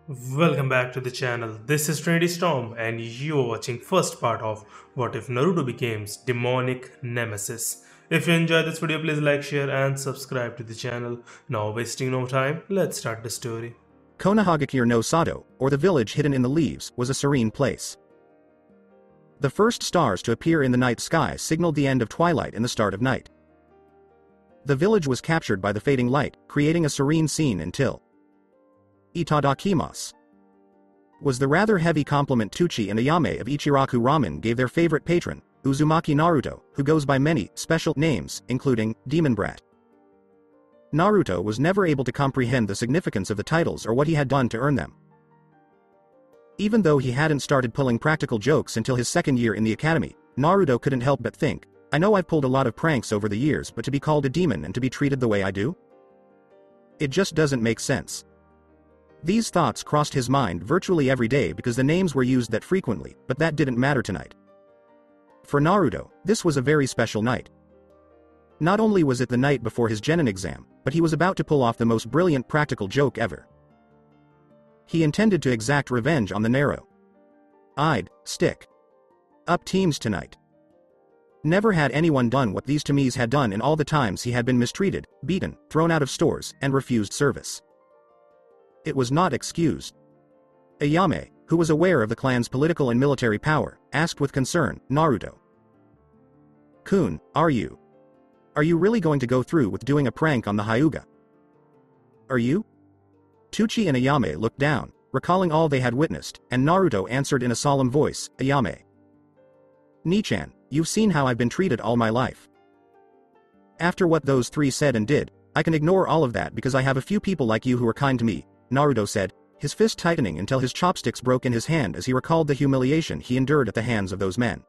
Welcome back to the channel. This is Trinity Storm and you are watching first part of What If Naruto Becomes Demonic Nemesis. If you enjoyed this video, please like, share and subscribe to the channel. Now wasting no time, let's start the story. Konohagakure no Sato, or the village hidden in the leaves, was a serene place. The first stars to appear in the night sky signaled the end of twilight and the start of night. The village was captured by the fading light, creating a serene scene until Itadakimasu was the rather heavy compliment Tuchi and Ayame of Ichiraku Ramen gave their favorite patron, Uzumaki Naruto, who goes by many special names, including Demon Brat. Naruto was never able to comprehend the significance of the titles or what he had done to earn them. Even though he hadn't started pulling practical jokes until his second year in the academy, Naruto couldn't help but think, I know I've pulled a lot of pranks over the years, but to be called a demon and to be treated the way I do? It just doesn't make sense. These thoughts crossed his mind virtually every day because the names were used that frequently, but that didn't matter tonight. For Naruto, this was a very special night. Not only was it the night before his genin exam, but he was about to pull off the most brilliant practical joke ever. He intended to exact revenge on the narrow-eyed, stick-up teams tonight. Never had anyone done what these Tamis had done in all the times he had been mistreated, beaten, thrown out of stores, and refused service. It was not excused. Ayame, who was aware of the clan's political and military power, asked with concern, Naruto. Kun, are you really going to go through with doing a prank on the Hyuga? Are you? Tuchi and Ayame looked down, recalling all they had witnessed, and Naruto answered in a solemn voice, Ayame. Nichan, you've seen how I've been treated all my life. After what those three said and did, I can ignore all of that because I have a few people like you who are kind to me, Naruto said, his fist tightening until his chopsticks broke in his hand as he recalled the humiliation he endured at the hands of those men.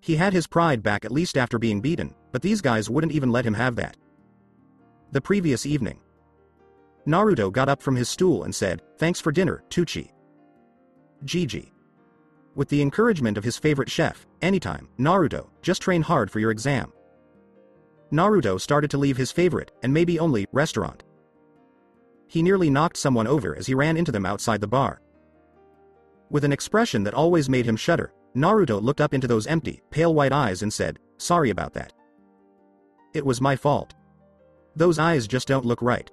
He had his pride back at least after being beaten, but these guys wouldn't even let him have that. The previous evening, Naruto got up from his stool and said, thanks for dinner, Tuchi. Gigi. With the encouragement of his favorite chef, anytime, Naruto, just train hard for your exam. Naruto started to leave his favorite, and maybe only, restaurant. He nearly knocked someone over as he ran into them outside the bar. With an expression that always made him shudder, Naruto looked up into those empty, pale white eyes and said, sorry about that. It was my fault. Those eyes just don't look right.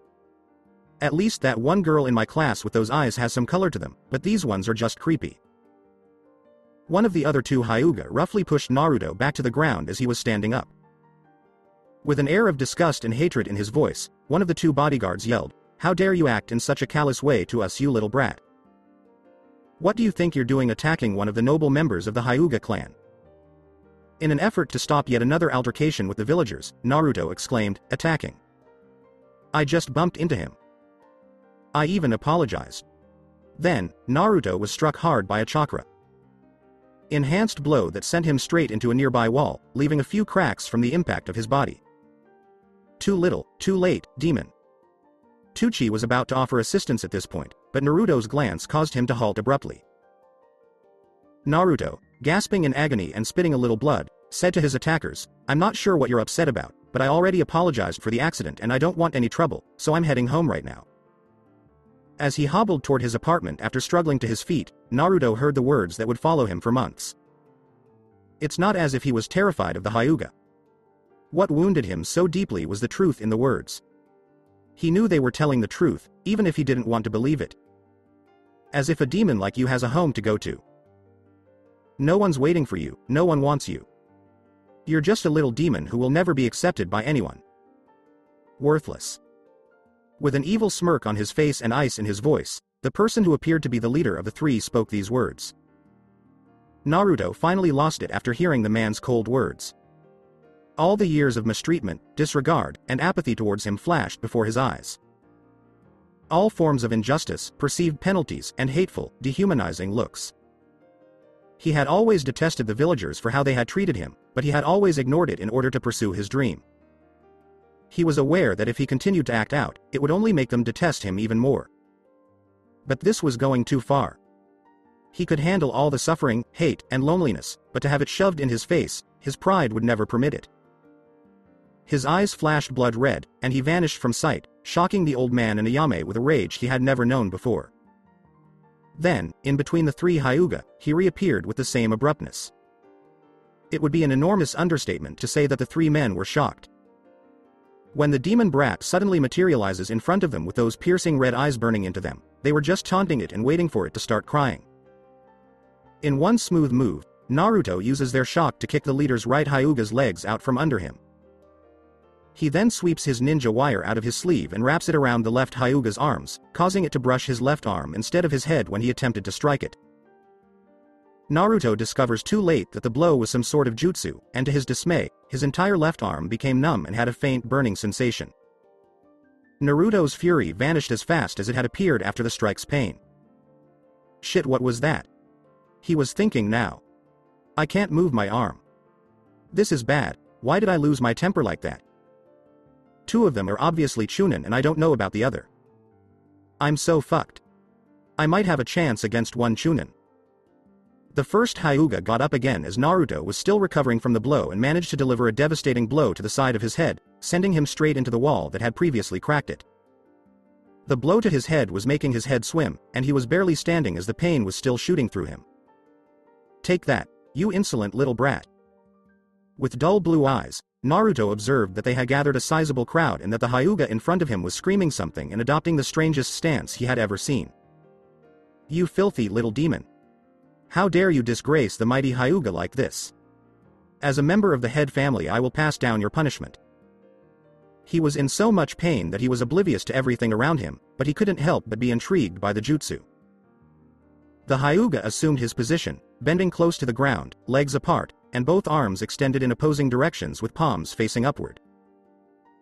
At least that one girl in my class with those eyes has some color to them, but these ones are just creepy. One of the other two Hyuga roughly pushed Naruto back to the ground as he was standing up. With an air of disgust and hatred in his voice, one of the two bodyguards yelled, how dare you act in such a callous way to us, you little brat? What do you think you're doing attacking one of the noble members of the Hyuga clan? In an effort to stop yet another altercation with the villagers, Naruto exclaimed, attacking. I just bumped into him. I even apologized. Then, Naruto was struck hard by a chakra enhanced blow that sent him straight into a nearby wall, leaving a few cracks from the impact of his body. Too little, too late, demon. Tuchi was about to offer assistance at this point, but Naruto's glance caused him to halt abruptly. Naruto, gasping in agony and spitting a little blood, said to his attackers, I'm not sure what you're upset about, but I already apologized for the accident and I don't want any trouble, so I'm heading home right now. As he hobbled toward his apartment after struggling to his feet, Naruto heard the words that would follow him for months. It's not as if he was terrified of the Hyuga. What wounded him so deeply was the truth in the words. He knew they were telling the truth, even if he didn't want to believe it. As if a demon like you has a home to go to. No one's waiting for you, no one wants you. You're just a little demon who will never be accepted by anyone. Worthless. With an evil smirk on his face and ice in his voice, the person who appeared to be the leader of the three spoke these words. Naruto finally lost it after hearing the man's cold words. All the years of mistreatment, disregard, and apathy towards him flashed before his eyes. All forms of injustice, perceived penalties, and hateful, dehumanizing looks. He had always detested the villagers for how they had treated him, but he had always ignored it in order to pursue his dream. He was aware that if he continued to act out, it would only make them detest him even more. But this was going too far. He could handle all the suffering, hate, and loneliness, but to have it shoved in his face, his pride would never permit it. His eyes flashed blood red, and he vanished from sight, shocking the old man and Ayame with a rage he had never known before. Then, in between the three Hyuga, he reappeared with the same abruptness. It would be an enormous understatement to say that the three men were shocked. When the demon brat suddenly materializes in front of them with those piercing red eyes burning into them, they were just taunting it and waiting for it to start crying. In one smooth move, Naruto uses their shock to kick the leader's right Hyuga's legs out from under him. He then sweeps his ninja wire out of his sleeve and wraps it around the left Hyuga's arms, causing it to brush his left arm instead of his head when he attempted to strike it. Naruto discovers too late that the blow was some sort of jutsu, and to his dismay, his entire left arm became numb and had a faint burning sensation. Naruto's fury vanished as fast as it had appeared after the strike's pain. Shit, what was that? He was thinking now. I can't move my arm. This is bad. Why did I lose my temper like that? Two of them are obviously Chunin and I don't know about the other. I'm so fucked. I might have a chance against one Chunin. The first Hyuga got up again as Naruto was still recovering from the blow and managed to deliver a devastating blow to the side of his head, sending him straight into the wall that had previously cracked it. The blow to his head was making his head swim, and he was barely standing as the pain was still shooting through him. Take that, you insolent little brat. With dull blue eyes, Naruto observed that they had gathered a sizable crowd and that the Hyuga in front of him was screaming something and adopting the strangest stance he had ever seen. You filthy little demon. How dare you disgrace the mighty Hyuga like this? As a member of the head family, I will pass down your punishment. He was in so much pain that he was oblivious to everything around him, but he couldn't help but be intrigued by the jutsu. The Hyuga assumed his position, bending close to the ground, legs apart, and both arms extended in opposing directions with palms facing upward.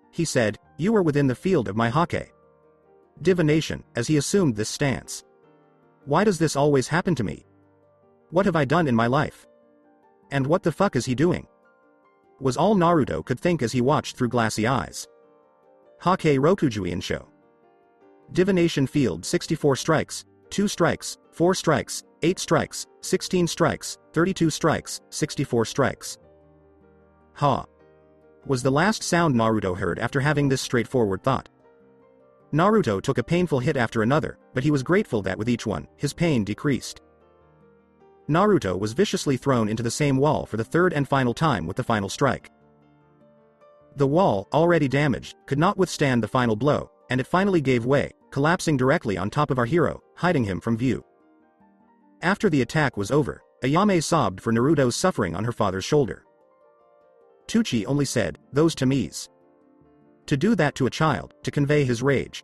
He said, "You are within the field of my hake." Divination, as he assumed this stance. Why does this always happen to me? What have I done in my life? And what the fuck is he doing? Was all Naruto could think as he watched through glassy eyes. Hake Rokujuin Sho. Divination field 64 strikes, 2 strikes, 4 strikes, 8 strikes, 16 strikes, 32 strikes, 64 strikes. Ha! Was the last sound Naruto heard after having this straightforward thought. Naruto took a painful hit after another, but he was grateful that with each one, his pain decreased. Naruto was viciously thrown into the same wall for the third and final time with the final strike. The wall, already damaged, could not withstand the final blow, and it finally gave way, collapsing directly on top of our hero, hiding him from view. After the attack was over, Ayame sobbed for Naruto's suffering on her father's shoulder. Tucci only said, "Those Tamis." To do that to a child, to convey his rage.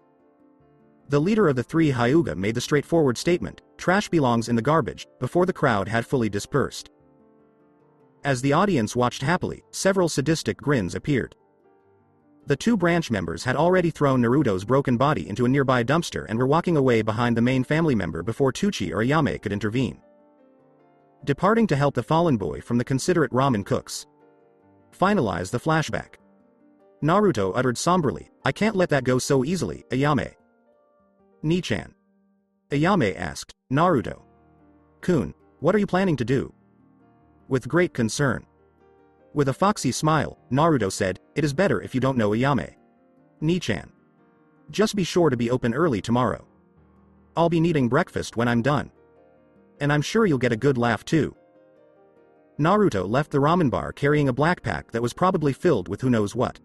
The leader of the three Hyuga made the straightforward statement, "Trash belongs in the garbage," before the crowd had fully dispersed. As the audience watched happily, several sadistic grins appeared. The two branch members had already thrown Naruto's broken body into a nearby dumpster and were walking away behind the main family member before Tucci or Ayame could intervene. Departing to help the fallen boy from the considerate ramen cooks. Finalize the flashback. Naruto uttered somberly, "I can't let that go so easily, Ayame." Nichan. Ayame asked, "Naruto. Kun, what are you planning to do?" With great concern. With a foxy smile, Naruto said, "It is better if you don't know Ayame. Nichan. Just be sure to be open early tomorrow. I'll be needing breakfast when I'm done. And I'm sure you'll get a good laugh too." Naruto left the ramen bar carrying a black pack that was probably filled with who knows what.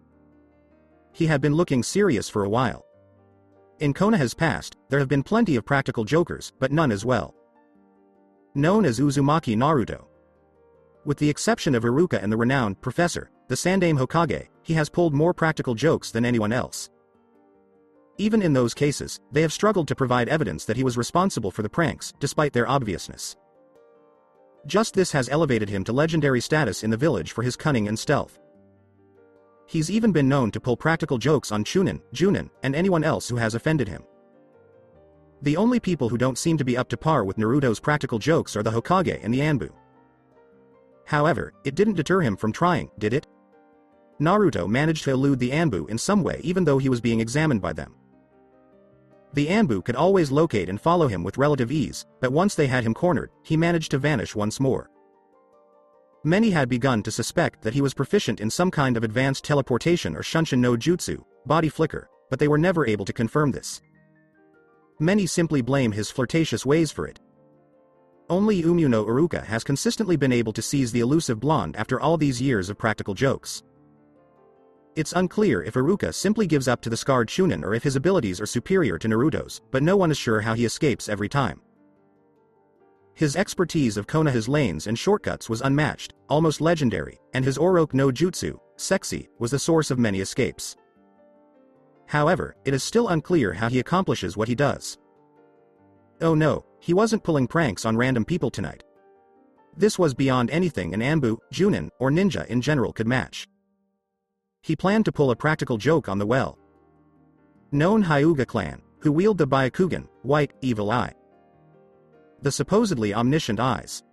He had been looking serious for a while. In Konoha's past, there have been plenty of practical jokers, but none as well. Known as Uzumaki Naruto. With the exception of Iruka and the renowned Professor, the Sandaime Hokage, he has pulled more practical jokes than anyone else. Even in those cases, they have struggled to provide evidence that he was responsible for the pranks, despite their obviousness. Just this has elevated him to legendary status in the village for his cunning and stealth. He's even been known to pull practical jokes on Chunin, Junin, and anyone else who has offended him. The only people who don't seem to be up to par with Naruto's practical jokes are the Hokage and the Anbu. However, it didn't deter him from trying, did it? Naruto managed to elude the Anbu in some way even though he was being examined by them. The Anbu could always locate and follow him with relative ease, but once they had him cornered, he managed to vanish once more. Many had begun to suspect that he was proficient in some kind of advanced teleportation or Shunshin no Jutsu, body flicker, but they were never able to confirm this. Many simply blame his flirtatious ways for it. Only Umuno Uruka has consistently been able to seize the elusive blonde after all these years of practical jokes. It's unclear if Iruka simply gives up to the scarred Chunin or if his abilities are superior to Naruto's, but no one is sure how he escapes every time. His expertise of Konoha's lanes and shortcuts was unmatched, almost legendary, and his Oroku no Jutsu, Sexy, was the source of many escapes. However, it is still unclear how he accomplishes what he does. Oh no, he wasn't pulling pranks on random people tonight. This was beyond anything an Anbu, Junin, or ninja in general could match. He planned to pull a practical joke on the well-known Hyuga clan, who wield the Byakugan, white, evil eye. The supposedly omniscient eyes.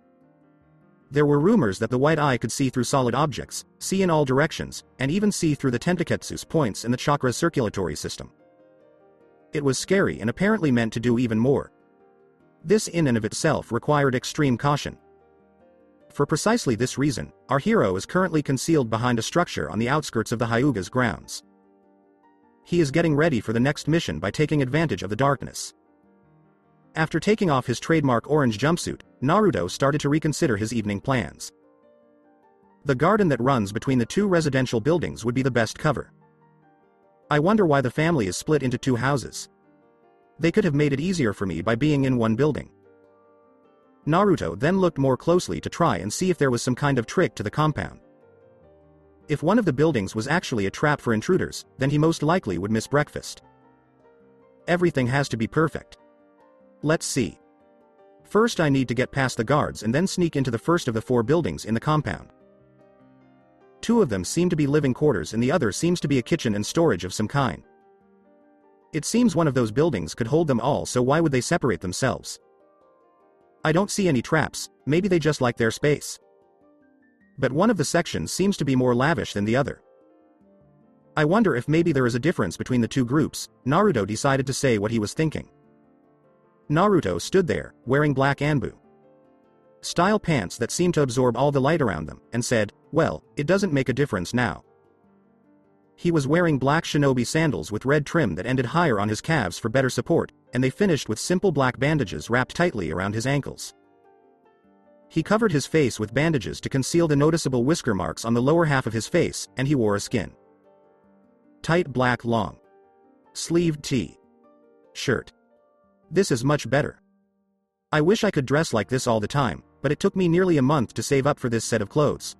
There were rumors that the white eye could see through solid objects, see in all directions, and even see through the Tentaketsu's points in the chakra's circulatory system. It was scary and apparently meant to do even more. This in and of itself required extreme caution. For precisely this reason, our hero is currently concealed behind a structure on the outskirts of the Hyuga's grounds. He is getting ready for the next mission by taking advantage of the darkness. After taking off his trademark orange jumpsuit, Naruto started to reconsider his evening plans. The garden that runs between the two residential buildings would be the best cover. I wonder why the family is split into two houses. They could have made it easier for me by being in one building. Naruto then looked more closely to try and see if there was some kind of trick to the compound. If one of the buildings was actually a trap for intruders, then he most likely would miss breakfast. Everything has to be perfect. Let's see. First I need to get past the guards and then sneak into the first of the 4 buildings in the compound. 2 of them seem to be living quarters and the other seems to be a kitchen and storage of some kind. It seems one of those buildings could hold them all, so why would they separate themselves? I don't see any traps, maybe they just like their space. But one of the sections seems to be more lavish than the other. I wonder if maybe there is a difference between the 2 groups. Naruto decided to say what he was thinking. Naruto stood there, wearing black Anbu style pants that seemed to absorb all the light around them, and said, well, it doesn't make a difference now. He was wearing black shinobi sandals with red trim that ended higher on his calves for better support, and they finished with simple black bandages wrapped tightly around his ankles. He covered his face with bandages to conceal the noticeable whisker marks on the lower half of his face, and he wore a skin tight black long sleeved t-shirt. This is much better. I wish I could dress like this all the time, but it took me nearly a month to save up for this set of clothes.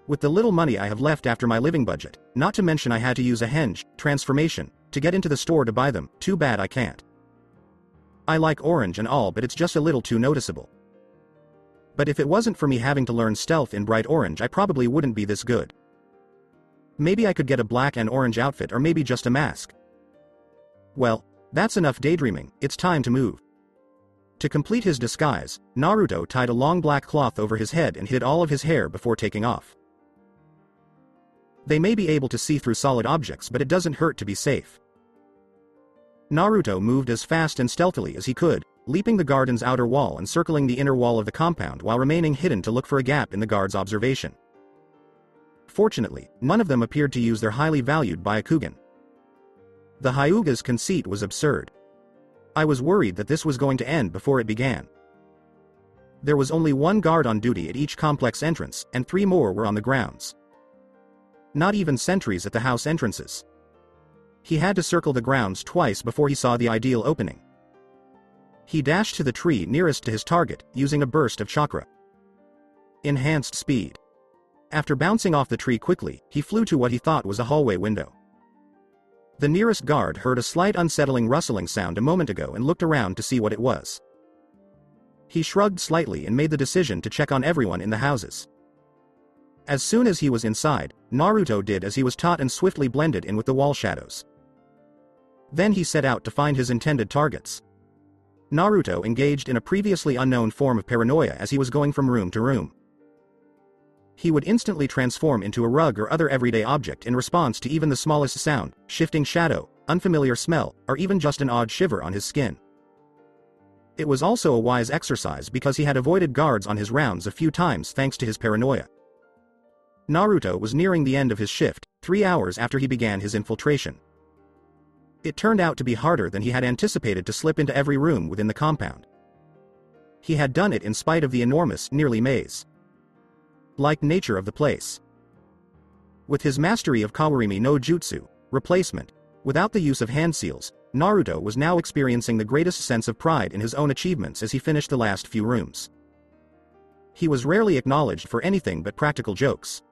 With the little money I have left after my living budget, not to mention I had to use a henge transformation to get into the store to buy them, too bad I can't. I like orange and all, but it's just a little too noticeable. But if it wasn't for me having to learn stealth in bright orange, I probably wouldn't be this good. Maybe I could get a black and orange outfit, or maybe just a mask. Well, that's enough daydreaming, it's time to move. To complete his disguise, Naruto tied a long black cloth over his head and hid all of his hair before taking off. They may be able to see through solid objects, but it doesn't hurt to be safe. Naruto moved as fast and stealthily as he could, leaping the garden's outer wall and circling the inner wall of the compound while remaining hidden to look for a gap in the guard's observation. Fortunately, none of them appeared to use their highly valued Byakugan. The Hyuga's conceit was absurd. I was worried that this was going to end before it began. There was only 1 guard on duty at each complex entrance, and 3 more were on the grounds. Not even sentries at the house entrances. He had to circle the grounds twice before he saw the ideal opening. He dashed to the tree nearest to his target, using a burst of chakra. Enhanced speed. After bouncing off the tree quickly, he flew to what he thought was a hallway window. The nearest guard heard a slight unsettling rustling sound a moment ago and looked around to see what it was. He shrugged slightly and made the decision to check on everyone in the houses. As soon as he was inside, Naruto did as he was taught and swiftly blended in with the wall shadows. Then he set out to find his intended targets. Naruto engaged in a previously unknown form of paranoia as he was going from room to room. He would instantly transform into a rug or other everyday object in response to even the smallest sound, shifting shadow, unfamiliar smell, or even just an odd shiver on his skin. It was also a wise exercise because he had avoided guards on his rounds a few times thanks to his paranoia. Naruto was nearing the end of his shift, 3 hours after he began his infiltration. It turned out to be harder than he had anticipated to slip into every room within the compound. He had done it in spite of the enormous, nearly maze-like nature of the place. With his mastery of Kawarimi no Jutsu, replacement, without the use of hand seals, Naruto was now experiencing the greatest sense of pride in his own achievements as he finished the last few rooms. He was rarely acknowledged for anything but practical jokes.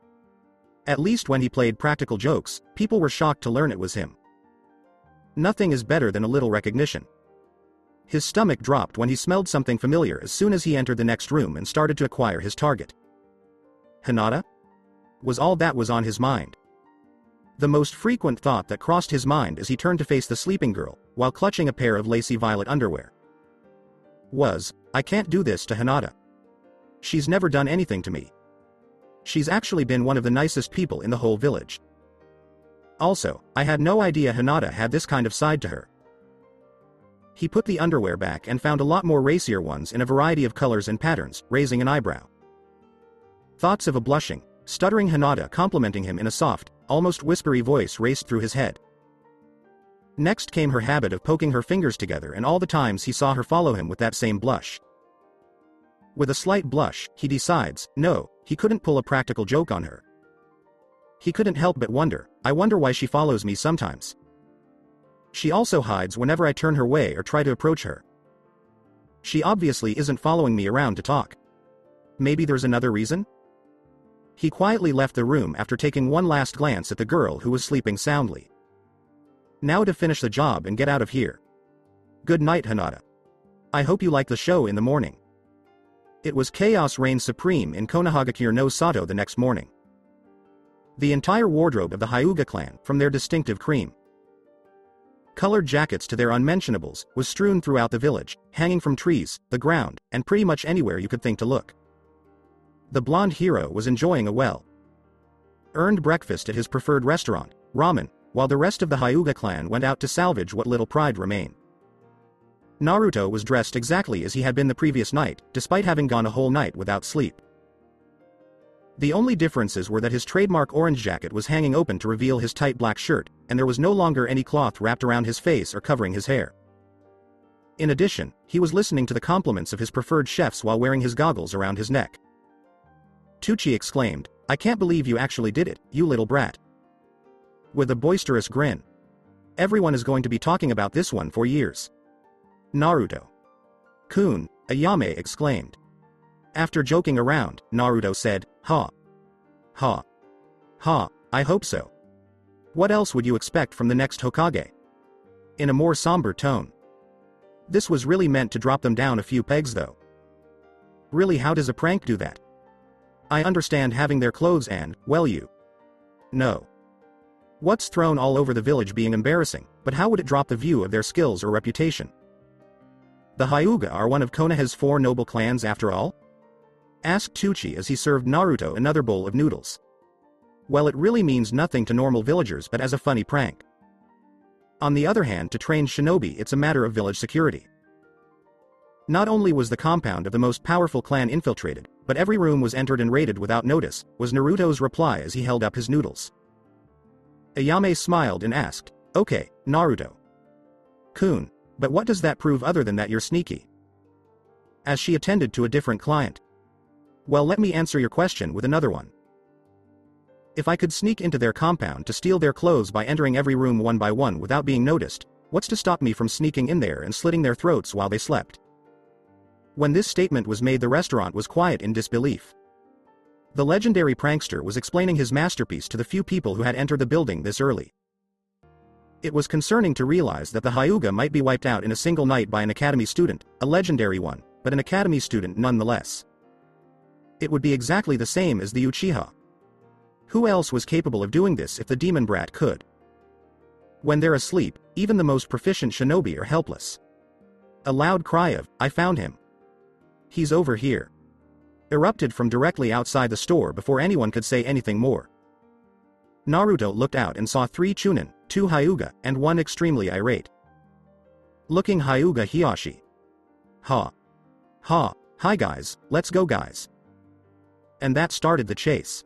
At least when he played practical jokes, people were shocked to learn it was him. Nothing is better than a little recognition. His stomach dropped when he smelled something familiar as soon as he entered the next room and started to acquire his target. Hinata? Was all that was on his mind. The most frequent thought that crossed his mind as he turned to face the sleeping girl, while clutching a pair of lacy violet underwear, was, I can't do this to Hinata. She's never done anything to me. She's actually been one of the nicest people in the whole village. Also, I had no idea Hinata had this kind of side to her. He put the underwear back and found a lot more racier ones in a variety of colors and patterns, raising an eyebrow. Thoughts of a blushing, stuttering Hinata complimenting him in a soft, almost whispery voice raced through his head. Next came her habit of poking her fingers together and all the times he saw her follow him with that same blush. With a slight blush, he decides, no, he couldn't pull a practical joke on her. He couldn't help but wonder, I wonder why she follows me sometimes. She also hides whenever I turn her way or try to approach her. She obviously isn't following me around to talk. Maybe there's another reason? He quietly left the room after taking one last glance at the girl who was sleeping soundly. Now to finish the job and get out of here. Good night, Hinata. I hope you like the show in the morning. It was chaos reigned supreme in Konohagakure no Sato the next morning. The entire wardrobe of the Hyuga clan, from their distinctive cream colored jackets to their unmentionables, was strewn throughout the village, hanging from trees, the ground, and pretty much anywhere you could think to look. The blonde hero was enjoying a well-earned breakfast at his preferred restaurant, ramen, while the rest of the Hyuga clan went out to salvage what little pride remained. Naruto was dressed exactly as he had been the previous night, despite having gone a whole night without sleep. The only differences were that his trademark orange jacket was hanging open to reveal his tight black shirt, and there was no longer any cloth wrapped around his face or covering his hair. In addition, he was listening to the compliments of his preferred chefs while wearing his goggles around his neck. Tucci exclaimed, I can't believe you actually did it, you little brat. With a boisterous grin. Everyone is going to be talking about this one for years. Naruto-kun, Ayame exclaimed. After joking around, Naruto said, ha. Ha. Ha, I hope so. What else would you expect from the next Hokage? In a more somber tone. This was really meant to drop them down a few pegs though. Really, how does a prank do that? I understand having their clothes and, well, you know what's thrown all over the village being embarrassing, but how would it drop the view of their skills or reputation? The Hyuga are one of Konoha's 4 noble clans after all? Asked Tucci as he served Naruto another bowl of noodles. Well, it really means nothing to normal villagers but as a funny prank. On the other hand, to trained shinobi it's a matter of village security. Not only was the compound of the most powerful clan infiltrated, but every room was entered and raided without notice, was Naruto's reply as he held up his noodles. Ayame smiled and asked, okay, Naruto-kun, but what does that prove other than that you're sneaky? As she attended to a different client. Well, let me answer your question with another one. If I could sneak into their compound to steal their clothes by entering every room one by one without being noticed, what's to stop me from sneaking in there and slitting their throats while they slept? When this statement was made, the restaurant was quiet in disbelief. The legendary prankster was explaining his masterpiece to the few people who had entered the building this early. It was concerning to realize that the Hyuga might be wiped out in a single night by an academy student, a legendary one, but an academy student nonetheless. It would be exactly the same as the Uchiha. Who else was capable of doing this if the demon brat could? When they're asleep, even the most proficient shinobi are helpless. A loud cry of, I found him. He's over here. Erupted from directly outside the store before anyone could say anything more. Naruto looked out and saw 3 Chunin, 2 Hyuga, and 1 extremely irate looking Hyuga Hiyashi. Ha. Ha, hi guys, let's go guys. And that started the chase.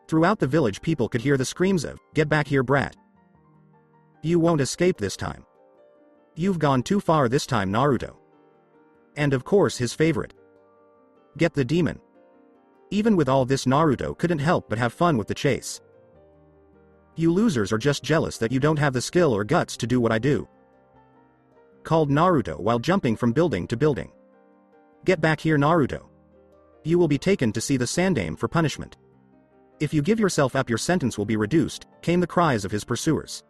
Throughout the village people could hear the screams of, get back here brat. You won't escape this time. You've gone too far this time, Naruto. And of course his favorite. Get the demon. Even with all this, Naruto couldn't help but have fun with the chase. You losers are just jealous that you don't have the skill or guts to do what I do. Called Naruto while jumping from building to building. Get back here, Naruto. You will be taken to see the Sandaime for punishment. If you give yourself up, your sentence will be reduced, came the cries of his pursuers.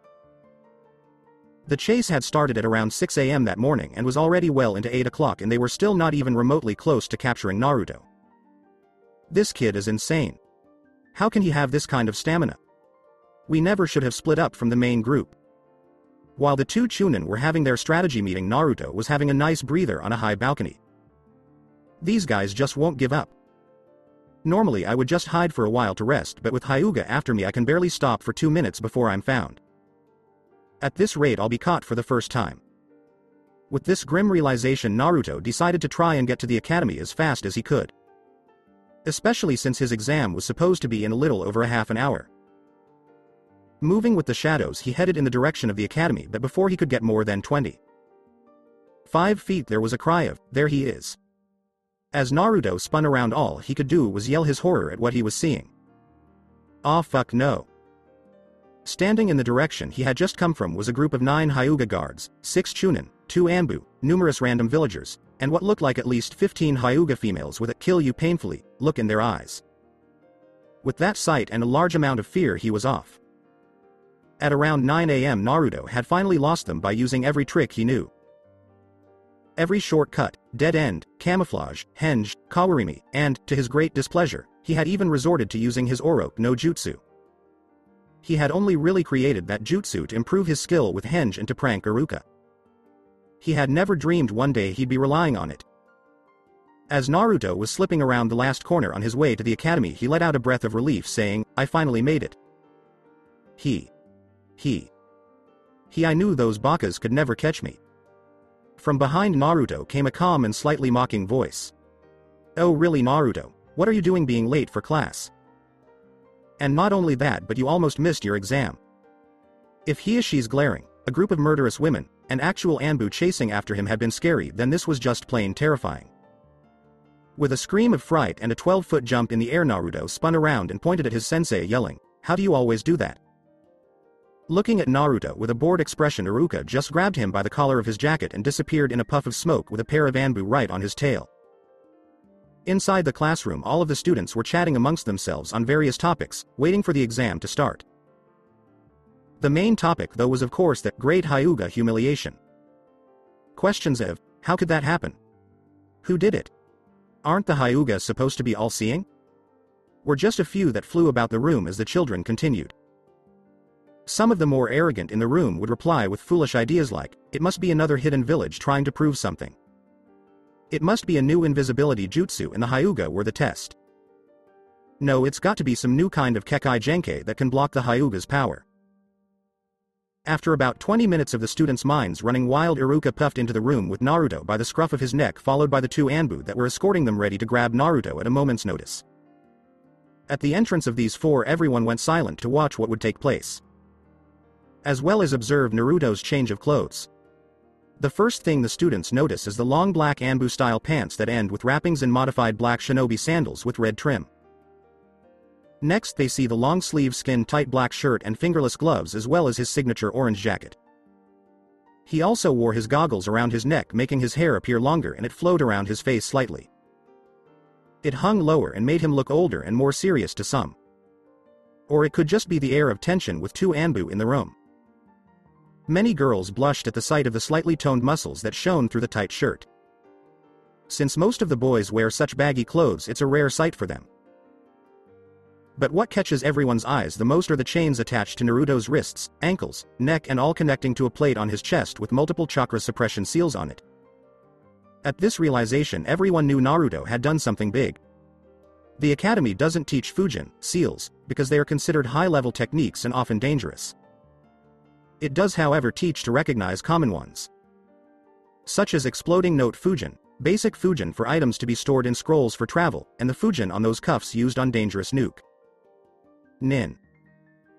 The chase had started at around 6 a.m. that morning and was already well into 8 o'clock, and they were still not even remotely close to capturing Naruto. This kid is insane. How can he have this kind of stamina? We never should have split up from the main group. While the two Chunin were having their strategy meeting, Naruto was having a nice breather on a high balcony. These guys just won't give up. Normally I would just hide for a while to rest, but with Hyuga after me I can barely stop for 2 minutes before I'm found. At this rate I'll be caught for the first time. With this grim realization, Naruto decided to try and get to the academy as fast as he could. Especially since his exam was supposed to be in a little over a half an hour. Moving with the shadows, he headed in the direction of the academy, but before he could get more than 25 feet there was a cry of, "There he is." As Naruto spun around, all he could do was yell his horror at what he was seeing. "Aw fuck no." Standing in the direction he had just come from was a group of 9 Hyuga guards, 6 Chunin, 2 Anbu, numerous random villagers, and what looked like at least 15 Hyuga females with a "kill you painfully" look in their eyes. With that sight and a large amount of fear, he was off. At around 9 a.m. Naruto had finally lost them by using every trick he knew. Every shortcut, dead end, camouflage, henge, kawarimi, and, to his great displeasure, he had even resorted to using his Oroku no Jutsu. He had only really created that jutsu to improve his skill with henge and to prank Iruka. He had never dreamed one day he'd be relying on it. As Naruto was slipping around the last corner on his way to the academy, he let out a breath of relief, saying, "I finally made it." I knew those bakas could never catch me. From behind Naruto came a calm and slightly mocking voice. "Oh really, Naruto? What are you doing being late for class? And not only that, but you almost missed your exam." If he is she's glaring, a group of murderous women, and actual Anbu chasing after him had been scary, then this was just plain terrifying. With a scream of fright and a 12-foot jump in the air, Naruto spun around and pointed at his sensei, yelling, "How do you always do that?" Looking at Naruto with a bored expression, Iruka just grabbed him by the collar of his jacket and disappeared in a puff of smoke with a pair of Anbu right on his tail. Inside the classroom, all of the students were chatting amongst themselves on various topics, waiting for the exam to start. The main topic though was of course that great Hyuga humiliation. Questions of, how could that happen? Who did it? Aren't the Hyuga supposed to be all-seeing? Were just a few that flew about the room as the children continued. Some of the more arrogant in the room would reply with foolish ideas like, "It must be another hidden village trying to prove something. It must be a new invisibility jutsu and the Hyuga were the test. No, it's got to be some new kind of Kekai Genkai that can block the Hyuga's power." After about 20 minutes of the students' minds running wild, Iruka puffed into the room with Naruto by the scruff of his neck, followed by the 2 Anbu that were escorting them, ready to grab Naruto at a moment's notice. At the entrance of these 4, everyone went silent to watch what would take place, as well as observe Naruto's change of clothes. The first thing the students notice is the long black Anbu-style pants that end with wrappings and modified black shinobi sandals with red trim. Next they see the long-sleeve skin-tight black shirt and fingerless gloves, as well as his signature orange jacket. He also wore his goggles around his neck, making his hair appear longer, and it flowed around his face slightly. It hung lower and made him look older and more serious to some. Or it could just be the air of tension with 2 Anbu in the room. Many girls blushed at the sight of the slightly toned muscles that shone through the tight shirt. Since most of the boys wear such baggy clothes, it's a rare sight for them. But what catches everyone's eyes the most are the chains attached to Naruto's wrists, ankles, neck, and all connecting to a plate on his chest with multiple chakra suppression seals on it. At this realization, everyone knew Naruto had done something big. The academy doesn't teach Fujin, seals, because they are considered high-level techniques and often dangerous. It does however teach to recognize common ones, such as exploding note Fujin, basic Fujin for items to be stored in scrolls for travel, and the Fujin on those cuffs used on dangerous nuke. Nin.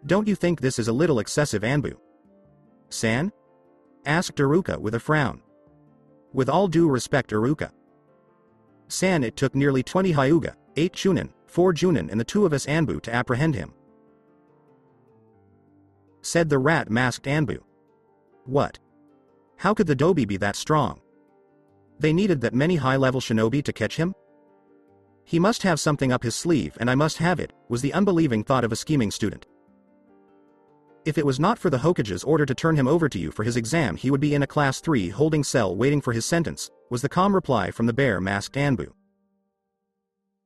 Don't you think this is a little excessive, Anbu? San? Asked Iruka with a frown. With all due respect, Iruka. San, it took nearly 20 Hyuga, 8 Chunin, 4 Junin and the 2 of us Anbu to apprehend him. Said the rat-masked Anbu. What? How could the Dobi be that strong? They needed that many high-level shinobi to catch him? He must have something up his sleeve and I must have it, was the unbelieving thought of a scheming student. If it was not for the Hokage's order to turn him over to you for his exam, he would be in a class 3 holding cell waiting for his sentence, was the calm reply from the bear-masked Anbu.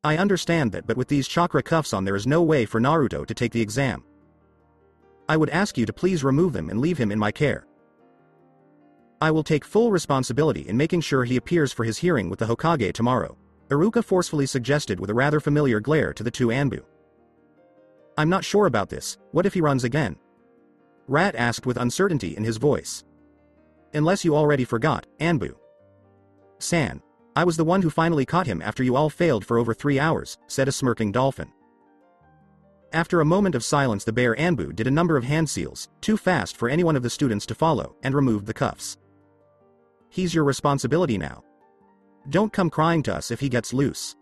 I understand that, but with these chakra cuffs on there is no way for Naruto to take the exam. I would ask you to please remove them and leave him in my care. I will take full responsibility in making sure he appears for his hearing with the Hokage tomorrow, Iruka forcefully suggested with a rather familiar glare to the 2 Anbu. I'm not sure about this, what if he runs again? Rat asked with uncertainty in his voice. Unless you already forgot, Anbu. San. I was the one who finally caught him after you all failed for over 3 hours, said a smirking dolphin. After a moment of silence, the bear Anbu did a number of hand seals, too fast for any one of the students to follow, and removed the cuffs. He's your responsibility now. Don't come crying to us if he gets loose.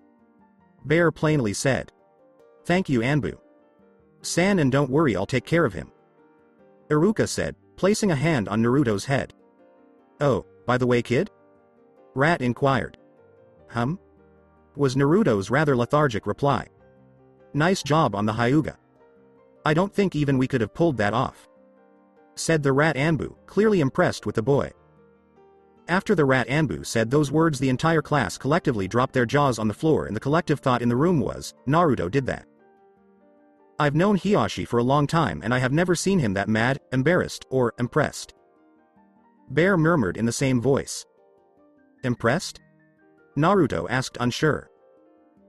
Bear plainly said. Thank you, Anbu. San, and don't worry, I'll take care of him. Iruka said, placing a hand on Naruto's head. Oh, by the way, kid? Rat inquired. Was Naruto's rather lethargic reply. Nice job on the Hyuga. I don't think even we could have pulled that off. Said the rat Anbu, clearly impressed with the boy. After the rat Anbu said those words, the entire class collectively dropped their jaws on the floor, and the collective thought in the room was, Naruto did that. I've known Hiyashi for a long time and I have never seen him that mad, embarrassed, or impressed. Bear murmured in the same voice. Impressed? Naruto asked, unsure.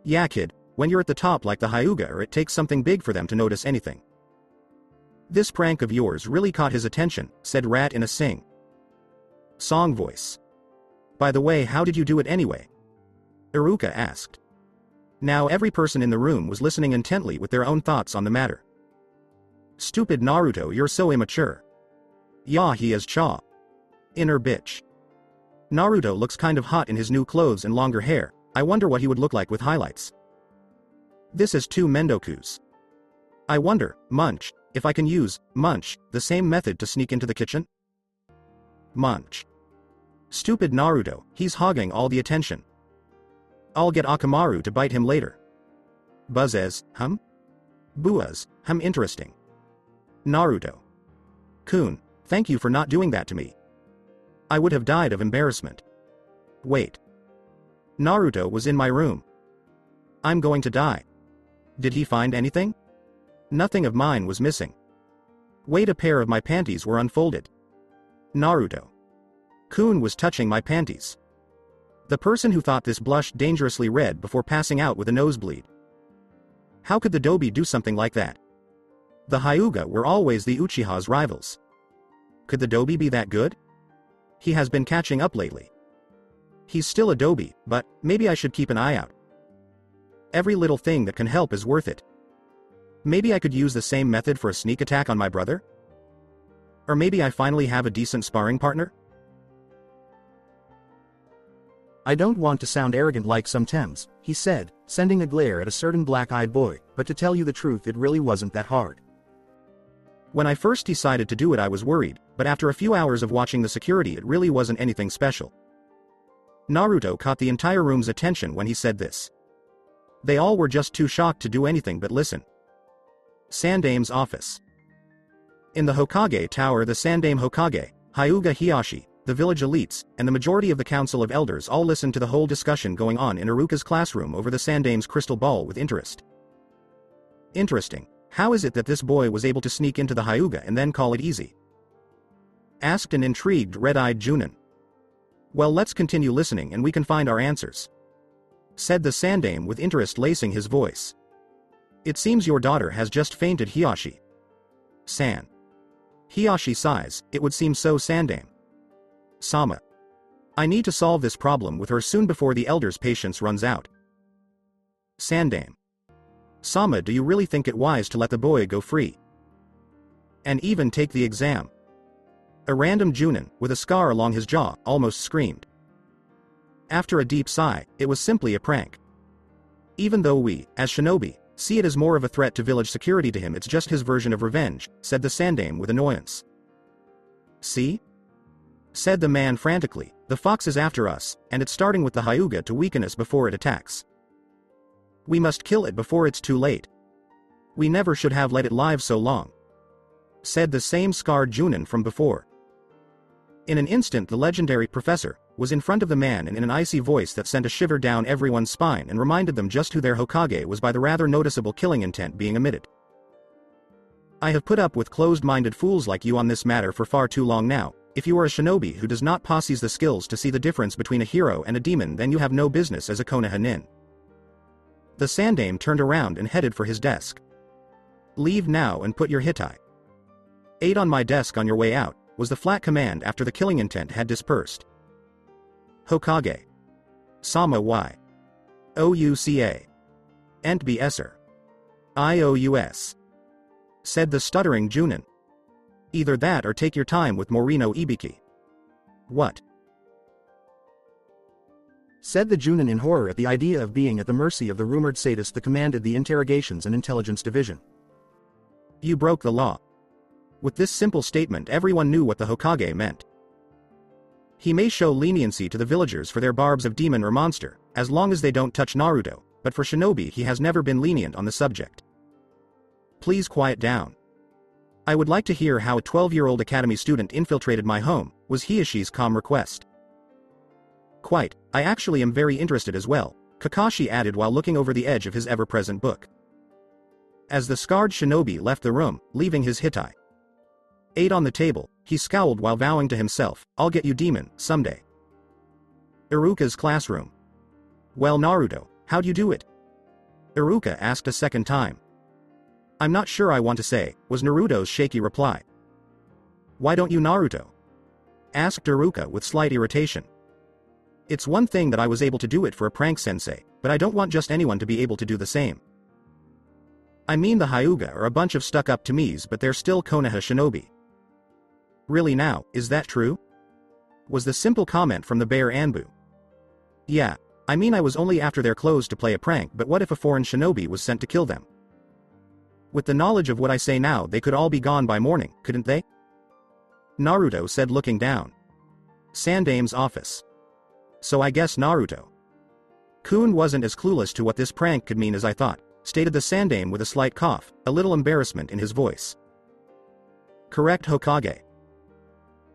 Yeah, kid, when you're at the top like the Hyuga, or it takes something big for them to notice anything. This prank of yours really caught his attention, said Rat in a song voice. By the way, how did you do it anyway? Iruka asked. Now every person in the room was listening intently with their own thoughts on the matter. Stupid Naruto, you're so immature. Yeah, he is cha. Inner bitch. Naruto looks kind of hot in his new clothes and longer hair, I wonder what he would look like with highlights. This is 2 Mendokus. I wonder, Munch, if I can use, Munch, the same method to sneak into the kitchen? Munch. Stupid Naruto, he's hogging all the attention. I'll get Akamaru to bite him later. Buzzes, Buaz, interesting. Naruto. Kun, thank you for not doing that to me. I would have died of embarrassment. Wait. Naruto was in my room. I'm going to die. Did he find anything? Nothing of mine was missing. Wait, a pair of my panties were unfolded. Naruto. Kun was touching my panties. The person who thought this blushed dangerously red before passing out with a nosebleed. How could the Dobi do something like that? The Hyuga were always the Uchiha's rivals. Could the Dobi be that good? He has been catching up lately. He's still a Dobi, but maybe I should keep an eye out. Every little thing that can help is worth it. Maybe I could use the same method for a sneak attack on my brother? Or maybe I finally have a decent sparring partner? I don't want to sound arrogant like some Thames, he said, sending a glare at a certain black-eyed boy, but to tell you the truth, it really wasn't that hard. When I first decided to do it I was worried, but after a few hours of watching the security it really wasn't anything special. Naruto caught the entire room's attention when he said this. They all were just too shocked to do anything but listen. Sandame's office. In the Hokage Tower, the Sandame Hokage, Hyuga Hiyashi, the village elites, and the majority of the Council of Elders all listened to the whole discussion going on in Iruka's classroom over the Sandame's crystal ball with interest. Interesting. How is it that this boy was able to sneak into the Hyuga and then call it easy? Asked an intrigued red-eyed Junin. Well, let's continue listening and we can find our answers. Said the Sandame with interest lacing his voice. It seems your daughter has just fainted, Hiyashi. San. Hiyashi sighs, it would seem so, Sandame. Sama. I need to solve this problem with her soon before the elder's patience runs out. Sandame. Sama, do you really think it wise to let the boy go free? And even take the exam? A random Junin, with a scar along his jaw, almost screamed. After a deep sigh, it was simply a prank. Even though we, as shinobi, see it as more of a threat to village security, to him it's just his version of revenge, said the Sandame with annoyance. See? Said the man frantically, the fox is after us, and it's starting with the Hyuga to weaken us before it attacks. We must kill it before it's too late. We never should have let it live so long. Said the same scarred Junin from before. In an instant the legendary professor was in front of the man, and in an icy voice that sent a shiver down everyone's spine and reminded them just who their Hokage was by the rather noticeable killing intent being emitted. I have put up with closed-minded fools like you on this matter for far too long now. If you are a shinobi who does not possess the skills to see the difference between a hero and a demon, then you have no business as a Konoha nin. The Sandame turned around and headed for his desk. Leave now and put your hitai. 8 on my desk on your way out, was the flat command after the killing intent had dispersed. Hokage. Sama y. Ouca. Ent be esser. Ious. Said the stuttering Junin. Either that or take your time with Morino Ibiki. What? Said the Junin in horror at the idea of being at the mercy of the rumored sadist that commanded the Interrogations and Intelligence Division. You broke the law. With this simple statement everyone knew what the Hokage meant. He may show leniency to the villagers for their barbs of demon or monster, as long as they don't touch Naruto, but for shinobi he has never been lenient on the subject. Please quiet down. I would like to hear how a 12-year-old academy student infiltrated my home, was Hiashi's calm request. Quite, I actually am very interested as well, Kakashi added while looking over the edge of his ever-present book. As the scarred shinobi left the room, leaving his hitai 8 on the table, he scowled while vowing to himself, I'll get you demon, someday. Iruka's classroom. Well Naruto, how'd you do it? Iruka asked a second time. I'm not sure I want to say, was Naruto's shaky reply. Why don't you Naruto? Asked Iruka with slight irritation. It's one thing that I was able to do it for a prank sensei, but I don't want just anyone to be able to do the same. I mean the Hyuga are a bunch of stuck-up Tomies, but they're still Konoha shinobi. Really now, is that true? Was the simple comment from the bear Anbu. Yeah, I mean I was only after their clothes to play a prank, but what if a foreign shinobi was sent to kill them? With the knowledge of what I say now they could all be gone by morning, couldn't they? Naruto said looking down. Sandame's office. So I guess Naruto-kun wasn't as clueless to what this prank could mean as I thought, stated the Sandame with a slight cough, a little embarrassment in his voice. Correct Hokage.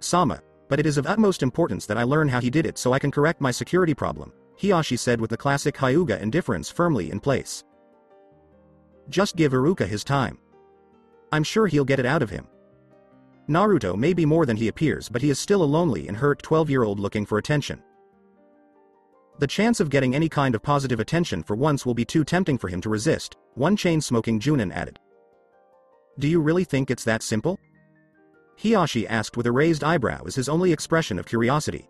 Sama, but it is of utmost importance that I learn how he did it so I can correct my security problem, Hiashi said with the classic Hyuga indifference firmly in place. Just give Iruka his time. I'm sure he'll get it out of him. Naruto may be more than he appears, but he is still a lonely and hurt 12-year-old looking for attention. The chance of getting any kind of positive attention for once will be too tempting for him to resist, one chain-smoking Junin added. Do you really think it's that simple? Hiashi asked with a raised eyebrow as his only expression of curiosity.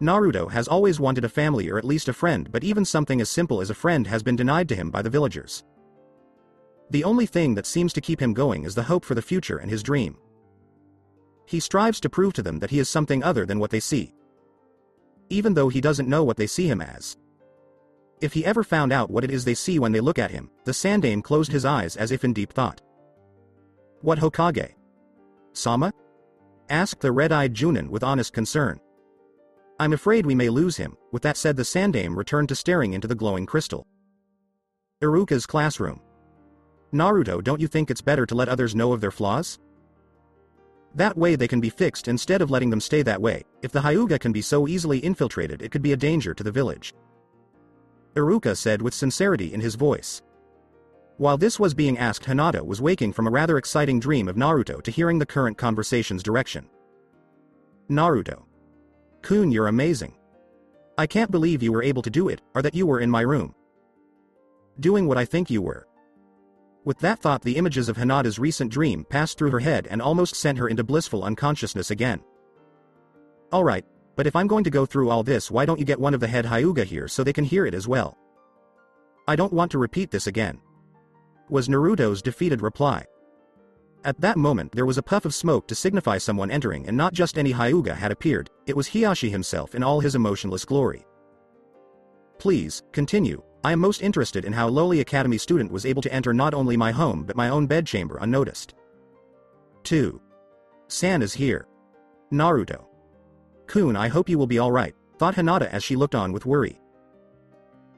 Naruto has always wanted a family or at least a friend, but even something as simple as a friend has been denied to him by the villagers. The only thing that seems to keep him going is the hope for the future and his dream. He strives to prove to them that he is something other than what they see. Even though he doesn't know what they see him as. If he ever found out what it is they see when they look at him, the Sandame closed his eyes as if in deep thought. What Hokage? Sama? Asked the red-eyed Junin with honest concern. I'm afraid we may lose him. With that said the Sandame returned to staring into the glowing crystal. Iruka's classroom. Naruto, don't you think it's better to let others know of their flaws? That way they can be fixed instead of letting them stay that way. If the Hyuga can be so easily infiltrated it could be a danger to the village. Iruka said with sincerity in his voice. While this was being asked, Hinata was waking from a rather exciting dream of Naruto to hearing the current conversation's direction. Naruto-kun, you're amazing. I can't believe you were able to do it, or that you were in my room. Doing what I think you were. With that thought the images of Hinata's recent dream passed through her head and almost sent her into blissful unconsciousness again. Alright, but if I'm going to go through all this, why don't you get one of the head Hyuga here so they can hear it as well? I don't want to repeat this again. Was Naruto's defeated reply. At that moment there was a puff of smoke to signify someone entering, and not just any Hyuga had appeared, it was Hiyashi himself in all his emotionless glory. Please, continue. I am most interested in how lowly academy student was able to enter not only my home but my own bedchamber unnoticed. 2. San is here. Naruto. Kun, I hope you will be alright, thought Hinata as she looked on with worry.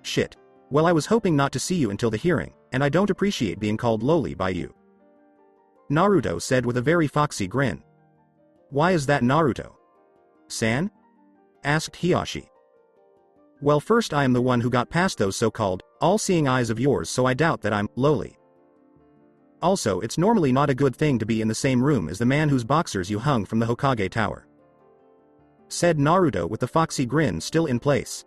Shit. Well, I was hoping not to see you until the hearing, and I don't appreciate being called lowly by you. Naruto said with a very foxy grin. Why is that, Naruto? San? Asked Hiyashi. Well, first, I am the one who got past those so-called all-seeing eyes of yours, so I doubt that I'm lowly. Also, it's normally not a good thing to be in the same room as the man whose boxers you hung from the Hokage Tower. Said Naruto with the foxy grin still in place.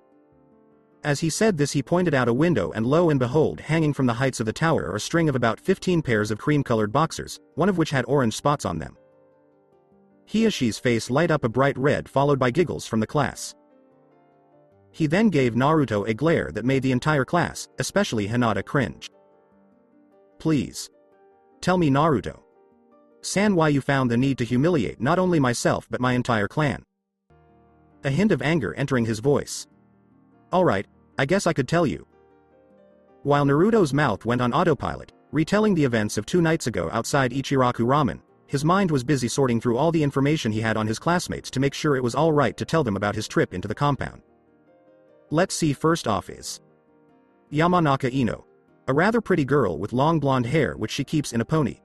As he said this, he pointed out a window, and lo and behold, hanging from the heights of the tower are a string of about 15 pairs of cream-colored boxers, one of which had orange spots on them. Hiyashi's face light up a bright red, followed by giggles from the class. He then gave Naruto a glare that made the entire class, especially Hinata, cringe. Please. Tell me, Naruto. San, why you found the need to humiliate not only myself but my entire clan. A hint of anger entering his voice. Alright, I guess I could tell you. While Naruto's mouth went on autopilot, retelling the events of 2 nights ago outside Ichiraku Ramen, his mind was busy sorting through all the information he had on his classmates to make sure it was all right to tell them about his trip into the compound. Let's see, first off is Yamanaka Ino, a rather pretty girl with long blonde hair which she keeps in a pony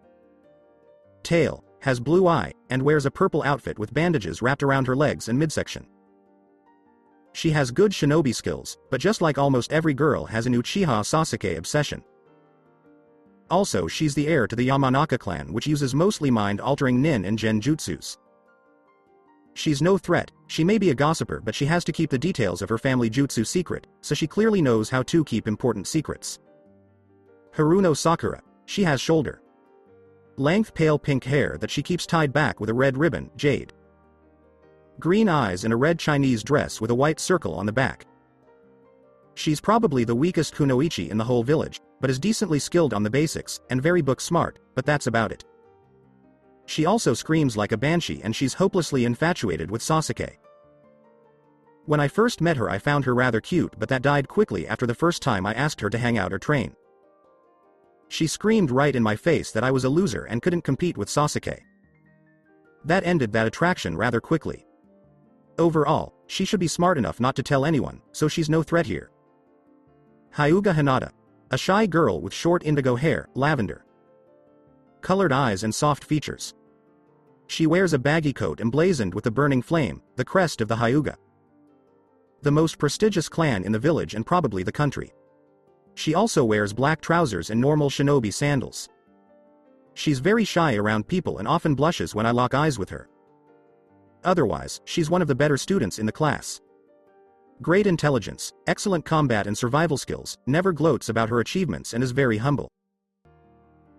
tail, has blue eye, and wears a purple outfit with bandages wrapped around her legs and midsection. She has good shinobi skills, but just like almost every girl has an Uchiha Sasuke obsession. Also, she's the heir to the Yamanaka clan, which uses mostly mind-altering nin and genjutsus. She's no threat, she may be a gossiper, but she has to keep the details of her family jutsu secret, so she clearly knows how to keep important secrets. Haruno Sakura, she has shoulder length pale pink hair that she keeps tied back with a red ribbon, jade. Green eyes and a red Chinese dress with a white circle on the back. She's probably the weakest kunoichi in the whole village, but is decently skilled on the basics, and very book smart, but that's about it. She also screams like a banshee, and she's hopelessly infatuated with Sasuke. When I first met her I found her rather cute, but that died quickly after the first time I asked her to hang out or train. She screamed right in my face that I was a loser and couldn't compete with Sasuke. That ended that attraction rather quickly. Overall, she should be smart enough not to tell anyone, so she's no threat here. Hyuga Hinata, a shy girl with short indigo hair, lavender colored eyes and soft features. She wears a baggy coat emblazoned with the burning flame, the crest of the Hyuga, the most prestigious clan in the village and probably the country. She also wears black trousers and normal shinobi sandals. She's very shy around people and often blushes when I lock eyes with her. Otherwise, she's one of the better students in the class. Great intelligence, excellent combat and survival skills, never gloats about her achievements, and is very humble.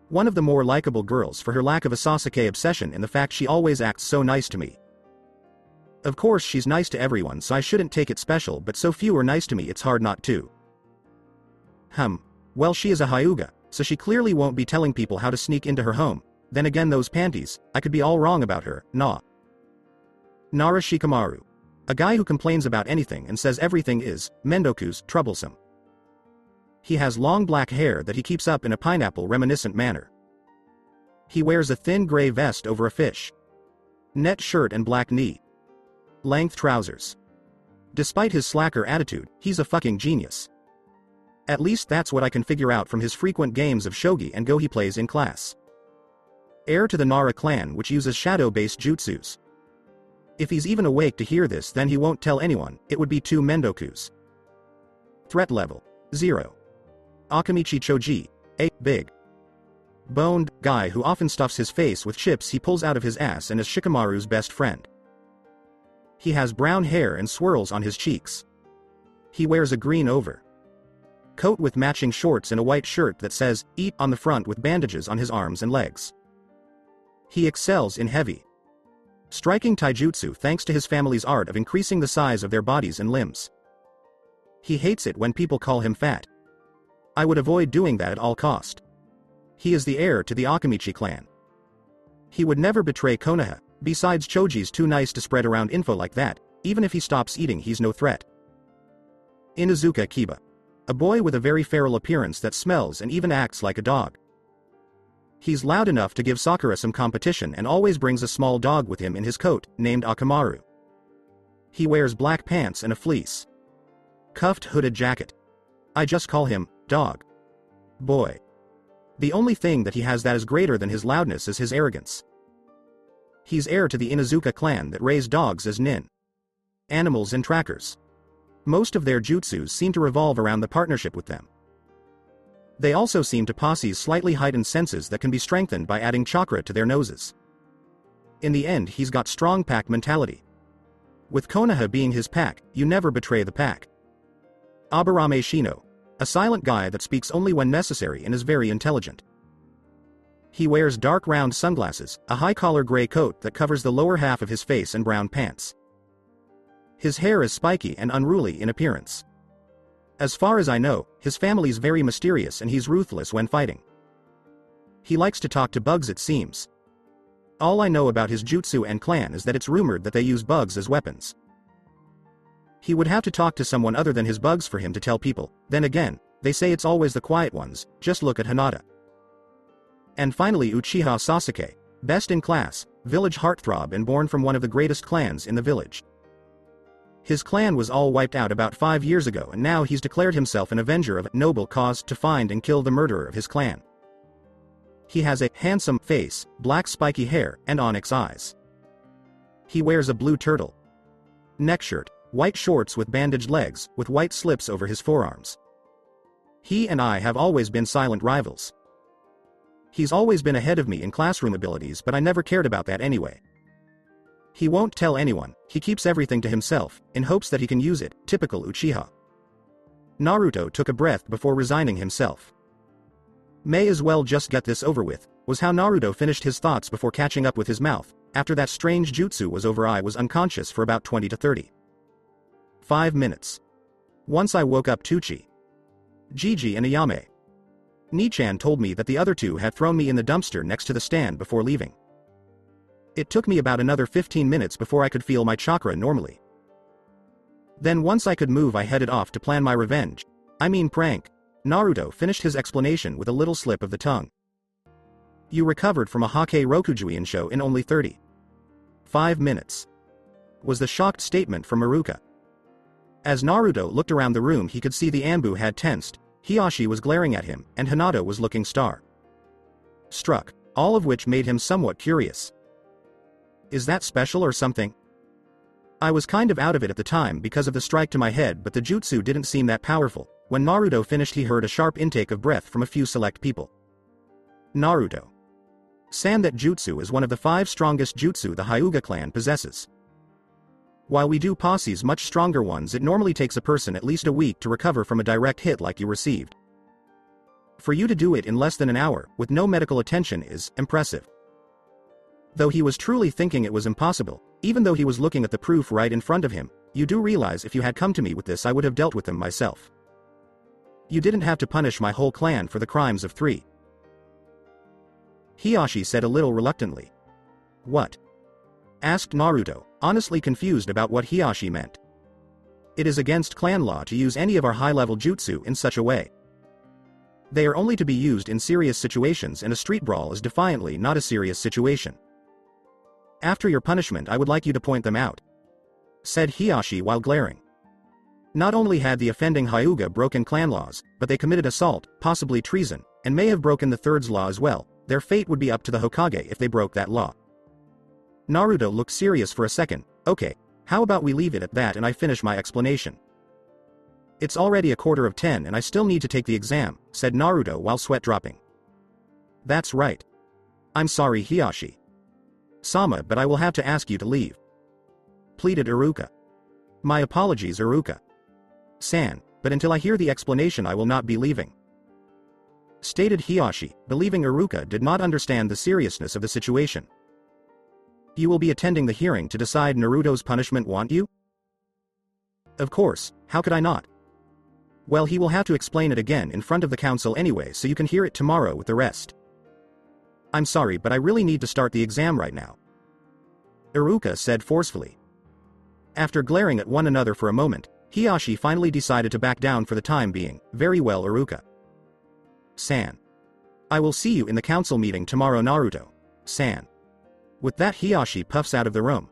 One of the more likable girls for her lack of a Sasuke obsession and the fact she always acts so nice to me. Of course she's nice to everyone, so I shouldn't take it special, but so few are nice to me it's hard not to. Well, she is a Hyuga, so she clearly won't be telling people how to sneak into her home. Then again, those panties, I could be all wrong about her. Nah. Nara Shikamaru, a guy who complains about anything and says everything is mendoku's troublesome. He has long black hair that he keeps up in a pineapple reminiscent manner. He wears a thin gray vest over a fish net shirt and black knee length trousers. Despite his slacker attitude, he's a fucking genius. At least that's what I can figure out from his frequent games of shogi and go he plays in class. Heir to the Nara clan, which uses shadow-based jutsus. If he's even awake to hear this, then he won't tell anyone. It would be 2 mendokus. Threat level 0. Akamichi Choji, a big boned guy who often stuffs his face with chips he pulls out of his ass and is Shikamaru's best friend. He has brown hair and swirls on his cheeks. He wears a green coat with matching shorts and a white shirt that says "Eat" on the front with bandages on his arms and legs. He excels in heavy striking taijutsu thanks to his family's art of increasing the size of their bodies and limbs. He hates it when people call him fat. I would avoid doing that at all cost. He is the heir to the Akamichi clan. He would never betray Konoha, besides Choji's too nice to spread around info like that, even if he stops eating he's no threat. Inuzuka Kiba. A boy with a very feral appearance that smells and even acts like a dog. He's loud enough to give Sakura some competition and always brings a small dog with him in his coat, named Akamaru. He wears black pants and a fleece cuffed hooded jacket. I just call him, Dog Boy. The only thing that he has that is greater than his loudness is his arrogance. He's heir to the Inuzuka clan that raise dogs as nin. Animals and trackers. Most of their jutsus seem to revolve around the partnership with them. They also seem to possess slightly heightened senses that can be strengthened by adding chakra to their noses. In the end he's got strong pack mentality. With Konoha being his pack, you never betray the pack. Aburame Shino. A silent guy that speaks only when necessary and is very intelligent. He wears dark round sunglasses, a high-collar gray coat that covers the lower half of his face and brown pants. His hair is spiky and unruly in appearance. As far as I know, his family's very mysterious and he's ruthless when fighting. He likes to talk to bugs it seems. All I know about his jutsu and clan is that it's rumored that they use bugs as weapons. He would have to talk to someone other than his bugs for him to tell people, then again, they say it's always the quiet ones, just look at Hinata. And finally Uchiha Sasuke, best in class, village heartthrob and born from one of the greatest clans in the village. His clan was all wiped out about 5 years ago and now he's declared himself an avenger of a noble cause to find and kill the murderer of his clan. He has a handsome face, black spiky hair, and onyx eyes. He wears a blue turtle neck shirt, white shorts with bandaged legs, with white slips over his forearms. He and I have always been silent rivals. He's always been ahead of me in classroom abilities but I never cared about that anyway. He won't tell anyone, he keeps everything to himself, in hopes that he can use it, typical Uchiha. Naruto took a breath before resigning himself. May as well just get this over with, was how Naruto finished his thoughts before catching up with his mouth. After that strange jutsu was over I was unconscious for about 20 to 5 minutes. Once I woke up Tucci, Gigi and Ayame. Nichan told me that the other two had thrown me in the dumpster next to the stand before leaving. It took me about another 15 minutes before I could feel my chakra normally. Then once I could move I headed off to plan my revenge. I mean prank. Naruto finished his explanation with a little slip of the tongue. You recovered from a Hake Rokujuin show in only 5 minutes. Was the shocked statement from Iruka. As Naruto looked around the room he could see the Anbu had tensed, Hiashi was glaring at him, and Hinata was looking struck, all of which made him somewhat curious. Is that special or something? I was kind of out of it at the time because of the strike to my head but the jutsu didn't seem that powerful. When Naruto finished he heard a sharp intake of breath from a few select people. Naruto. San that jutsu is one of the 5 strongest jutsu the Hyuga clan possesses. While we do possess much stronger ones it normally takes a person at least a week to recover from a direct hit like you received. For you to do it in less than an hour, with no medical attention is impressive. Though he was truly thinking it was impossible, even though he was looking at the proof right in front of him, you do realize if you had come to me with this I would have dealt with them myself. You didn't have to punish my whole clan for the crimes of 3. Hiashi said a little reluctantly. What? Asked Naruto, honestly confused about what Hiashi meant. It is against clan law to use any of our high-level jutsu in such a way. They are only to be used in serious situations and a street brawl is defiantly not a serious situation. After your punishment I would like you to point them out, said Hiashi while glaring. Not only had the offending Hyuga broken clan laws, but they committed assault, possibly treason, and may have broken the Third's law as well. Their fate would be up to the Hokage if they broke that law. Naruto looked serious for a second. Okay, how about we leave it at that and I finish my explanation. It's already 10:15 and I still need to take the exam, said Naruto while sweat dropping. That's right. I'm sorry Hiashi. Sama, but I will have to ask you to leave, pleaded Iruka. My apologies Iruka. San, but until I hear the explanation I will not be leaving, stated Hiashi, believing Iruka did not understand the seriousness of the situation. You will be attending the hearing to decide Naruto's punishment, won't you? Of course, how could I not? Well, he will have to explain it again in front of the council anyway so you can hear it tomorrow with the rest. I'm sorry, but I really need to start the exam right now, Iruka said forcefully. After glaring at one another for a moment, Hiyashi finally decided to back down for the time being. Very well, Iruka. San. I will see you in the council meeting tomorrow, Naruto. San. With that, Hiyashi puffs out of the room.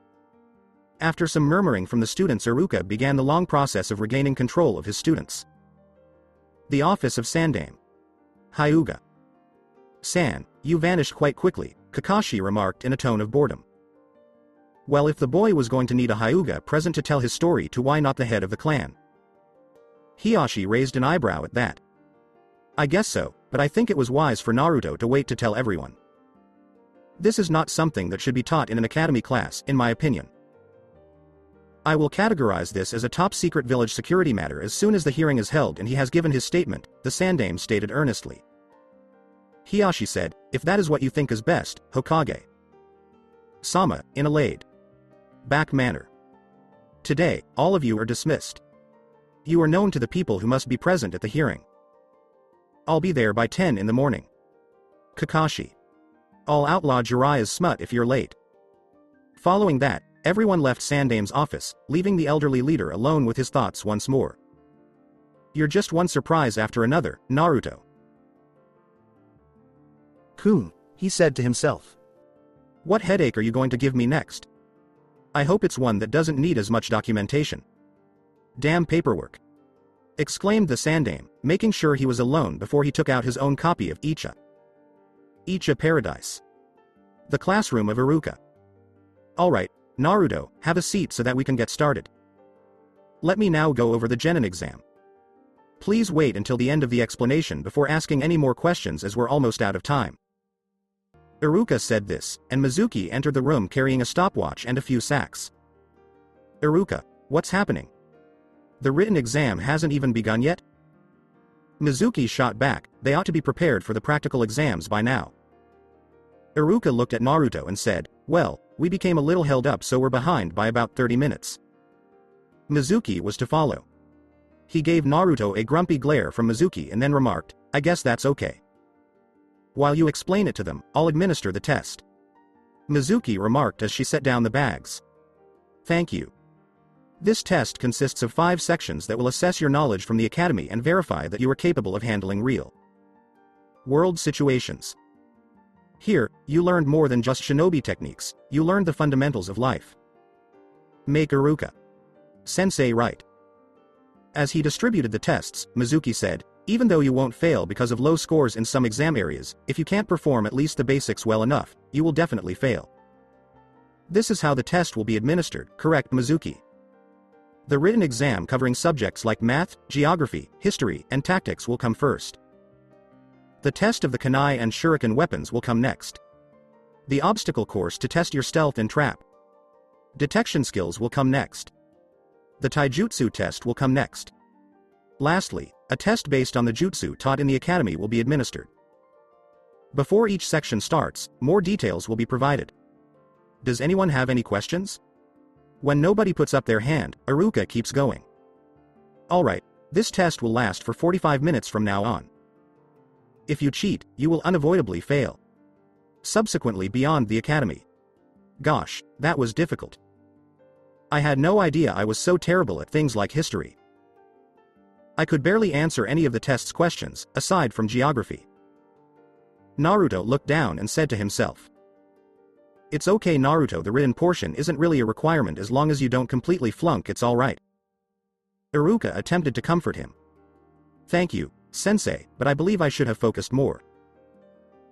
After some murmuring from the students, Iruka began the long process of regaining control of his students. The office of Sandame. Hyuga. San, you vanished quite quickly, Kakashi remarked in a tone of boredom. Well, if the boy was going to need a Hyuga present to tell his story to, why not the head of the clan? Hiyashi raised an eyebrow at that. I guess so, but I think it was wise for Naruto to wait to tell everyone. This is not something that should be taught in an academy class, in my opinion. I will categorize this as a top-secret village security matter as soon as the hearing is held and he has given his statement, the Sandame stated earnestly. Hiyashi said, if that is what you think is best, Hokage. Sama, in a laid-back manner. Today, all of you are dismissed. You are known to the people who must be present at the hearing. I'll be there by 10 in the morning. Kakashi. I'll outlaw Jiraiya's smut if you're late. Following that, everyone left Sandame's office, leaving the elderly leader alone with his thoughts once more. You're just one surprise after another, Naruto. Kun, he said to himself. What headache are you going to give me next? I hope it's one that doesn't need as much documentation. Damn paperwork. Exclaimed the Sandame, making sure he was alone before he took out his own copy of Icha. Icha Paradise. The classroom of Iruka. Alright, Naruto, have a seat so that we can get started. Let me now go over the Genin exam. Please wait until the end of the explanation before asking any more questions as we're almost out of time. Iruka said this, and Mizuki entered the room carrying a stopwatch and a few sacks. Iruka, what's happening? The written exam hasn't even begun yet? Mizuki shot back, they ought to be prepared for the practical exams by now. Iruka looked at Naruto and said, well, we became a little held up so we're behind by about 30 minutes. Mizuki was to follow. He gave Naruto a grumpy glare from Mizuki and then remarked, I guess that's okay. While you explain it to them, I'll administer the test. Mizuki remarked as she set down the bags. Thank you. This test consists of 5 sections that will assess your knowledge from the academy and verify that you are capable of handling real world situations. Here, you learned more than just shinobi techniques, you learned the fundamentals of life. Make Iruka Sensei right. As he distributed the tests, Mizuki said, even though you won't fail because of low scores in some exam areas, if you can't perform at least the basics well enough, you will definitely fail. This is how the test will be administered, correct Mizuki? The written exam covering subjects like math, geography, history, and tactics will come first. The test of the kunai and shuriken weapons will come next. The obstacle course to test your stealth and trap detection skills will come next. The taijutsu test will come next. Lastly, a test based on the jutsu taught in the academy will be administered. Before each section starts, more details will be provided. Does anyone have any questions? When nobody puts up their hand, Iruka keeps going. Alright, this test will last for 45 minutes from now on. If you cheat, you will unavoidably fail. Subsequently beyond the academy. Gosh, that was difficult. I had no idea I was so terrible at things like history. I could barely answer any of the test's questions, aside from geography. Naruto looked down and said to himself. It's okay Naruto, the written portion isn't really a requirement as long as you don't completely flunk, it's alright. Iruka attempted to comfort him. Thank you, Sensei, but I believe I should have focused more.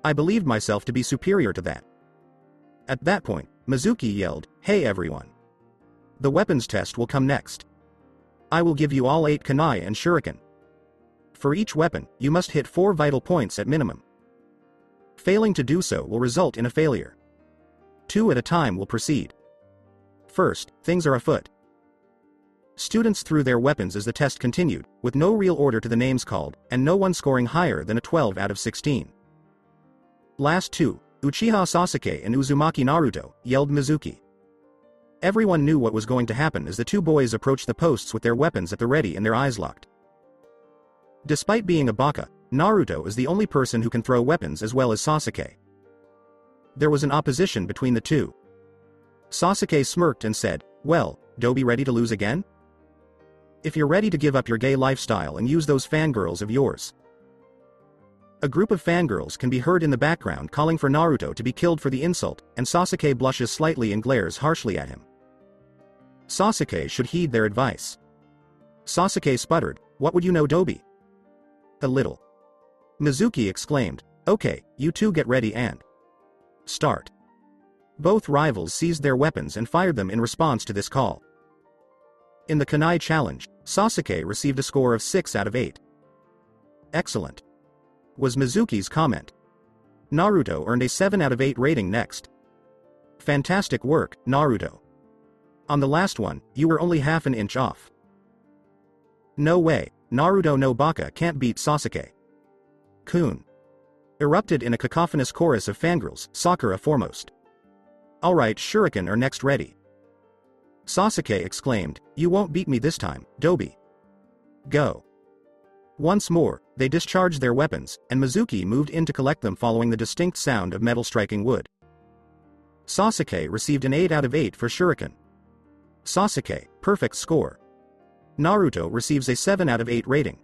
I believed myself to be superior to that. At that point, Mizuki yelled, hey everyone. The weapons test will come next. I will give you all 8 kunai and shuriken. For each weapon, you must hit 4 vital points at minimum. Failing to do so will result in a failure. 2 at a time will proceed. First, things are afoot. Students threw their weapons as the test continued, with no real order to the names called, and no one scoring higher than a 12 out of 16. Last 2, Uchiha Sasuke and Uzumaki Naruto, yelled Mizuki. Everyone knew what was going to happen as the 2 boys approached the posts with their weapons at the ready and their eyes locked. Despite being a baka, Naruto is the only person who can throw weapons as well as Sasuke. there was an opposition between the two. Sasuke smirked and said, "Well, Dobi, ready to lose again? If you're ready to give up your gay lifestyle and use those fangirls of yours." A group of fangirls can be heard in the background calling for Naruto to be killed for the insult, and Sasuke blushes slightly and glares harshly at him. Sasuke should heed their advice. Sasuke sputtered, "What would you know, Dobi?" "A little." Mizuki exclaimed, "Okay, you two get ready and start." Both rivals seized their weapons and fired them in response to this call. In the Kunai challenge, Sasuke received a score of 6 out of 8. "Excellent," was Mizuki's comment. Naruto earned a 7 out of 8 rating next. "Fantastic work, Naruto. On the last one, you were only half an inch off." "No way, Naruto no baka can't beat Sasuke." "Kun!" erupted in a cacophonous chorus of fangirls, Sakura foremost. "Alright, Shuriken are next ready." Sasuke exclaimed, "You won't beat me this time, Dobi. Go." Once more, they discharged their weapons, and Mizuki moved in to collect them following the distinct sound of metal striking wood. Sasuke received an 8 out of 8 for Shuriken. Sasuke, perfect score. Naruto receives a 7 out of 8 rating.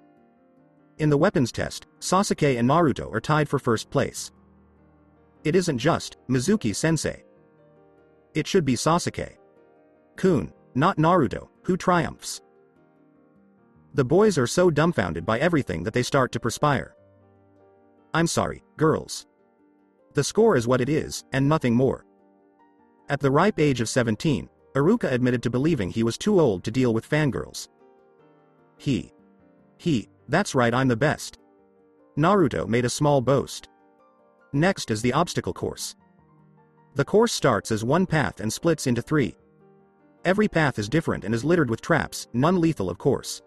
In the weapons test, Sasuke and Naruto are tied for first place. It isn't just Mizuki-sensei. It should be Sasuke Kun, not Naruto, who triumphs. The boys are so dumbfounded by everything that they start to perspire. "I'm sorry, girls. The score is what it is, and nothing more." At the ripe age of 17, Iruka admitted to believing he was too old to deal with fangirls. That's right, I'm the best." Naruto made a small boast. Next is the obstacle course. The course starts as one path and splits into 3. Every path is different and is littered with traps, none lethal of course.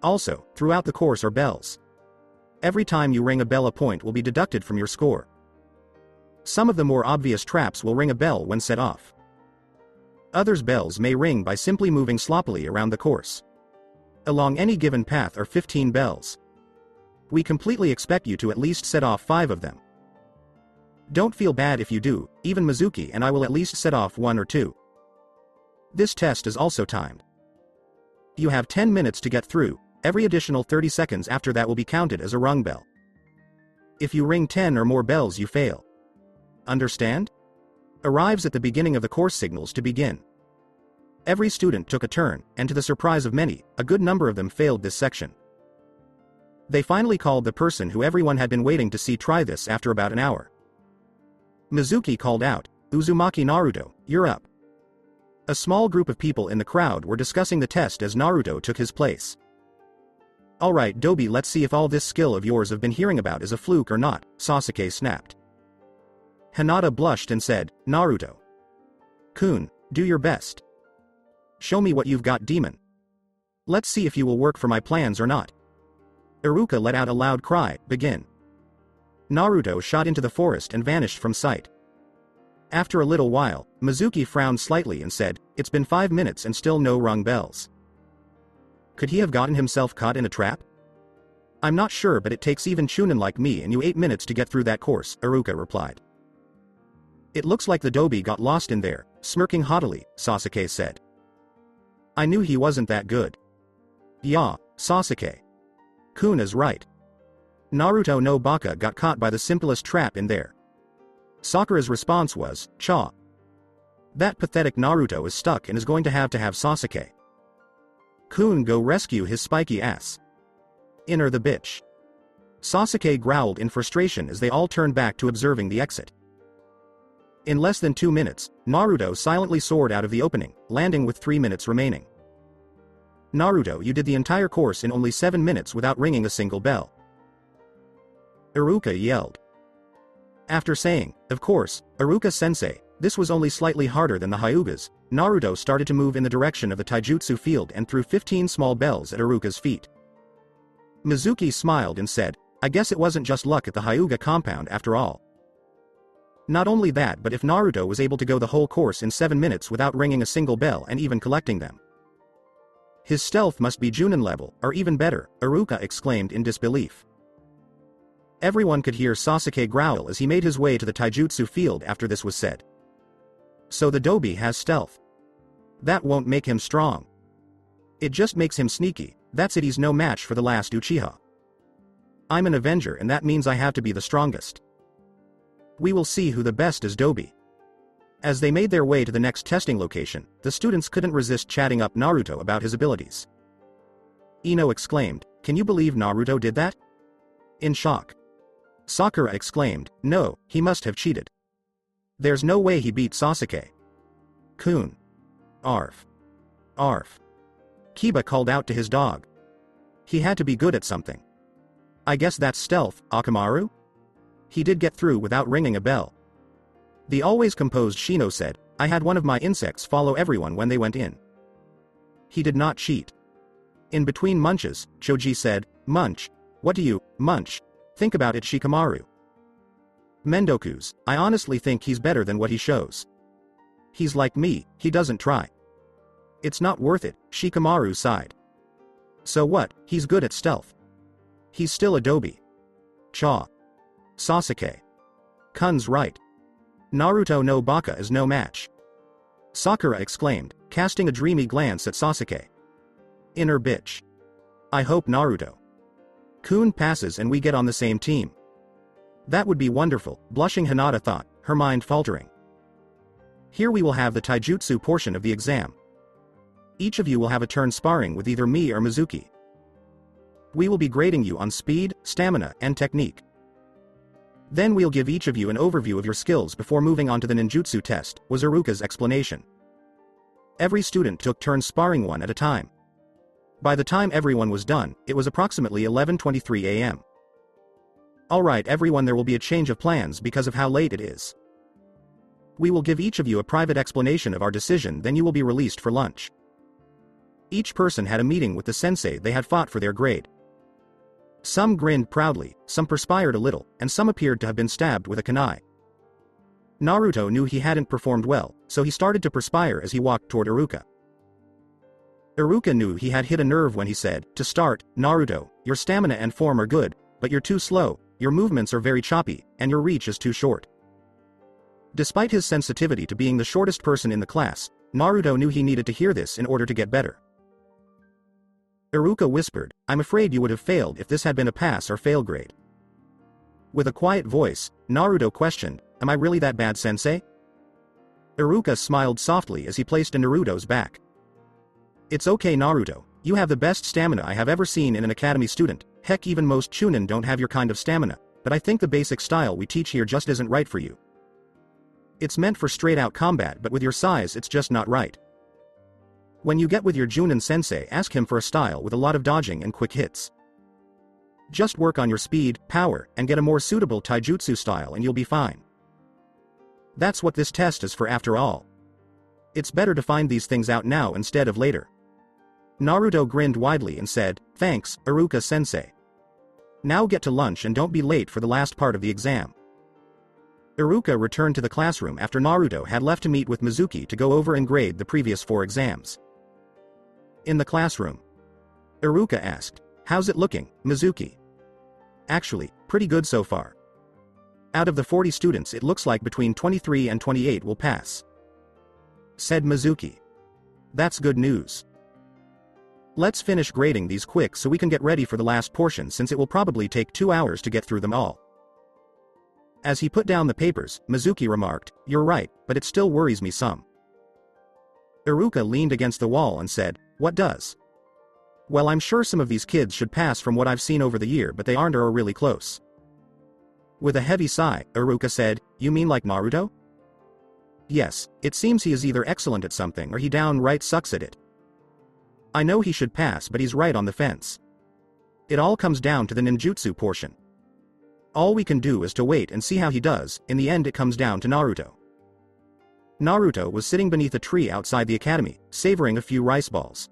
Also, throughout the course are bells. Every time you ring a bell, a point will be deducted from your score. Some of the more obvious traps will ring a bell when set off. Others' bells may ring by simply moving sloppily around the course. Along any given path are 15 bells. We completely expect you to at least set off 5 of them. Don't feel bad if you do, even Mizuki and I will at least set off 1 or 2. This test is also timed. You have 10 minutes to get through, every additional 30 seconds after that will be counted as a rung bell. If you ring 10 or more bells you fail. Understand? Arrives at the beginning of the course signals to begin. Every student took a turn, and to the surprise of many, a good number of them failed this section. They finally called the person who everyone had been waiting to see try this after about an hour. Mizuki called out, "Uzumaki Naruto, you're up." A small group of people in the crowd were discussing the test as Naruto took his place. "Alright Dobi, let's see if all this skill of yours I've been hearing about is a fluke or not," Sasuke snapped. Hinata blushed and said, "Naruto Kun, do your best. Show me what you've got, demon. Let's see if you will work for my plans or not." Iruka let out a loud cry, "Begin." Naruto shot into the forest and vanished from sight. After a little while, Mizuki frowned slightly and said, "It's been 5 minutes and still no rung bells. Could he have gotten himself caught in a trap? I'm not sure, but it takes even Chunin like me and you 8 minutes to get through that course," Iruka replied. "It looks like the Dobi got lost in there," smirking haughtily, Sasuke said. "I knew he wasn't that good." "Yeah, Sasuke Kun is right. Naruto no baka got caught by the simplest trap in there." Sakura's response was, "Cha. That pathetic Naruto is stuck and is going to have Sasuke Kun go rescue his spiky ass. Inner the bitch." Sasuke growled in frustration as they all turned back to observing the exit. In less than 2 minutes, Naruto silently soared out of the opening, landing with 3 minutes remaining. "Naruto, you did the entire course in only 7 minutes without ringing a single bell," Iruka yelled. After saying, "Of course, Iruka-sensei, this was only slightly harder than the Hyugas," Naruto started to move in the direction of the taijutsu field and threw 15 small bells at Iruka's feet. Mizuki smiled and said, "I guess it wasn't just luck at the Hyuga compound after all." Not only that, but if Naruto was able to go the whole course in 7 minutes without ringing a single bell and even collecting them, his stealth must be Junin level, or even better, Iruka exclaimed in disbelief. Everyone could hear Sasuke growl as he made his way to the taijutsu field after this was said. So the Dobi has stealth. That won't make him strong. It just makes him sneaky. That's it, he's no match for the last Uchiha. I'm an Avenger and that means I have to be the strongest. We will see who the best is Dobi. As they made their way to the next testing location, the students couldn't resist chatting up Naruto about his abilities. Ino exclaimed, "Can you believe Naruto did that?" In shock. Sakura exclaimed, "No, he must have cheated. There's no way he beat Sasuke." Kun. Arf. Arf. Kiba called out to his dog. He had to be good at something. I guess that's stealth, Akamaru? He did get through without ringing a bell. The always composed Shino said, I had one of my insects follow everyone when they went in. He did not cheat. In between munches, Choji said, Munch. What do you, munch? Think about it, Shikamaru. Mendoku's, I honestly think he's better than what he shows. He's like me, he doesn't try. It's not worth it, Shikamaru sighed. So what, he's good at stealth. He's still a Dobi. Cha. Sasuke. Kun's right. Naruto no Baka is no match. Sakura exclaimed, casting a dreamy glance at Sasuke. Inner bitch. I hope Naruto Kun passes and we get on the same team. That would be wonderful, blushing Hinata thought, her mind faltering. Here we will have the taijutsu portion of the exam. Each of you will have a turn sparring with either me or Mizuki. We will be grading you on speed, stamina, and technique. Then we'll give each of you an overview of your skills before moving on to the ninjutsu test, was Iruka's explanation. Every student took turns sparring one at a time. By the time everyone was done, it was approximately 11:23 a.m. Alright everyone, there will be a change of plans because of how late it is. We will give each of you a private explanation of our decision, then you will be released for lunch. Each person had a meeting with the sensei they had fought for their grade. Some grinned proudly, some perspired a little, and some appeared to have been stabbed with a kunai. Naruto knew he hadn't performed well, so he started to perspire as he walked toward Iruka. Iruka knew he had hit a nerve when he said, to start, Naruto, your stamina and form are good, but you're too slow, your movements are very choppy, and your reach is too short. Despite his sensitivity to being the shortest person in the class, Naruto knew he needed to hear this in order to get better. Iruka whispered, I'm afraid you would have failed if this had been a pass or fail grade. With a quiet voice, Naruto questioned, am I really that bad, sensei? Iruka smiled softly as he placed Naruto's back. It's okay, Naruto, you have the best stamina I have ever seen in an academy student, heck even most chunin don't have your kind of stamina, but I think the basic style we teach here just isn't right for you. It's meant for straight-out combat, but with your size it's just not right. When you get with your Junin sensei, ask him for a style with a lot of dodging and quick hits. Just work on your speed, power, and get a more suitable taijutsu style and you'll be fine. That's what this test is for after all. It's better to find these things out now instead of later. Naruto grinned widely and said, thanks, Iruka sensei. Now get to lunch and don't be late for the last part of the exam. Iruka returned to the classroom after Naruto had left to meet with Mizuki to go over and grade the previous 4 exams. In the classroom, Iruka asked, how's it looking, Mizuki? Actually, pretty good so far. Out of the 40 students it looks like between 23 and 28 will pass, said Mizuki. That's good news. Let's finish grading these quick so we can get ready for the last portion since it will probably take 2 hours to get through them all. As he put down the papers, Mizuki remarked, you're right, but it still worries me some. Iruka leaned against the wall and said, what does? Well, I'm sure some of these kids should pass from what I've seen over the year, but they aren't or are really close. With a heavy sigh, Iruka said, you mean like Naruto? Yes, it seems he is either excellent at something or he downright sucks at it. I know he should pass, but he's right on the fence. It all comes down to the ninjutsu portion. All we can do is to wait and see how he does. In the end it comes down to Naruto. Naruto was sitting beneath a tree outside the academy, savoring a few rice balls.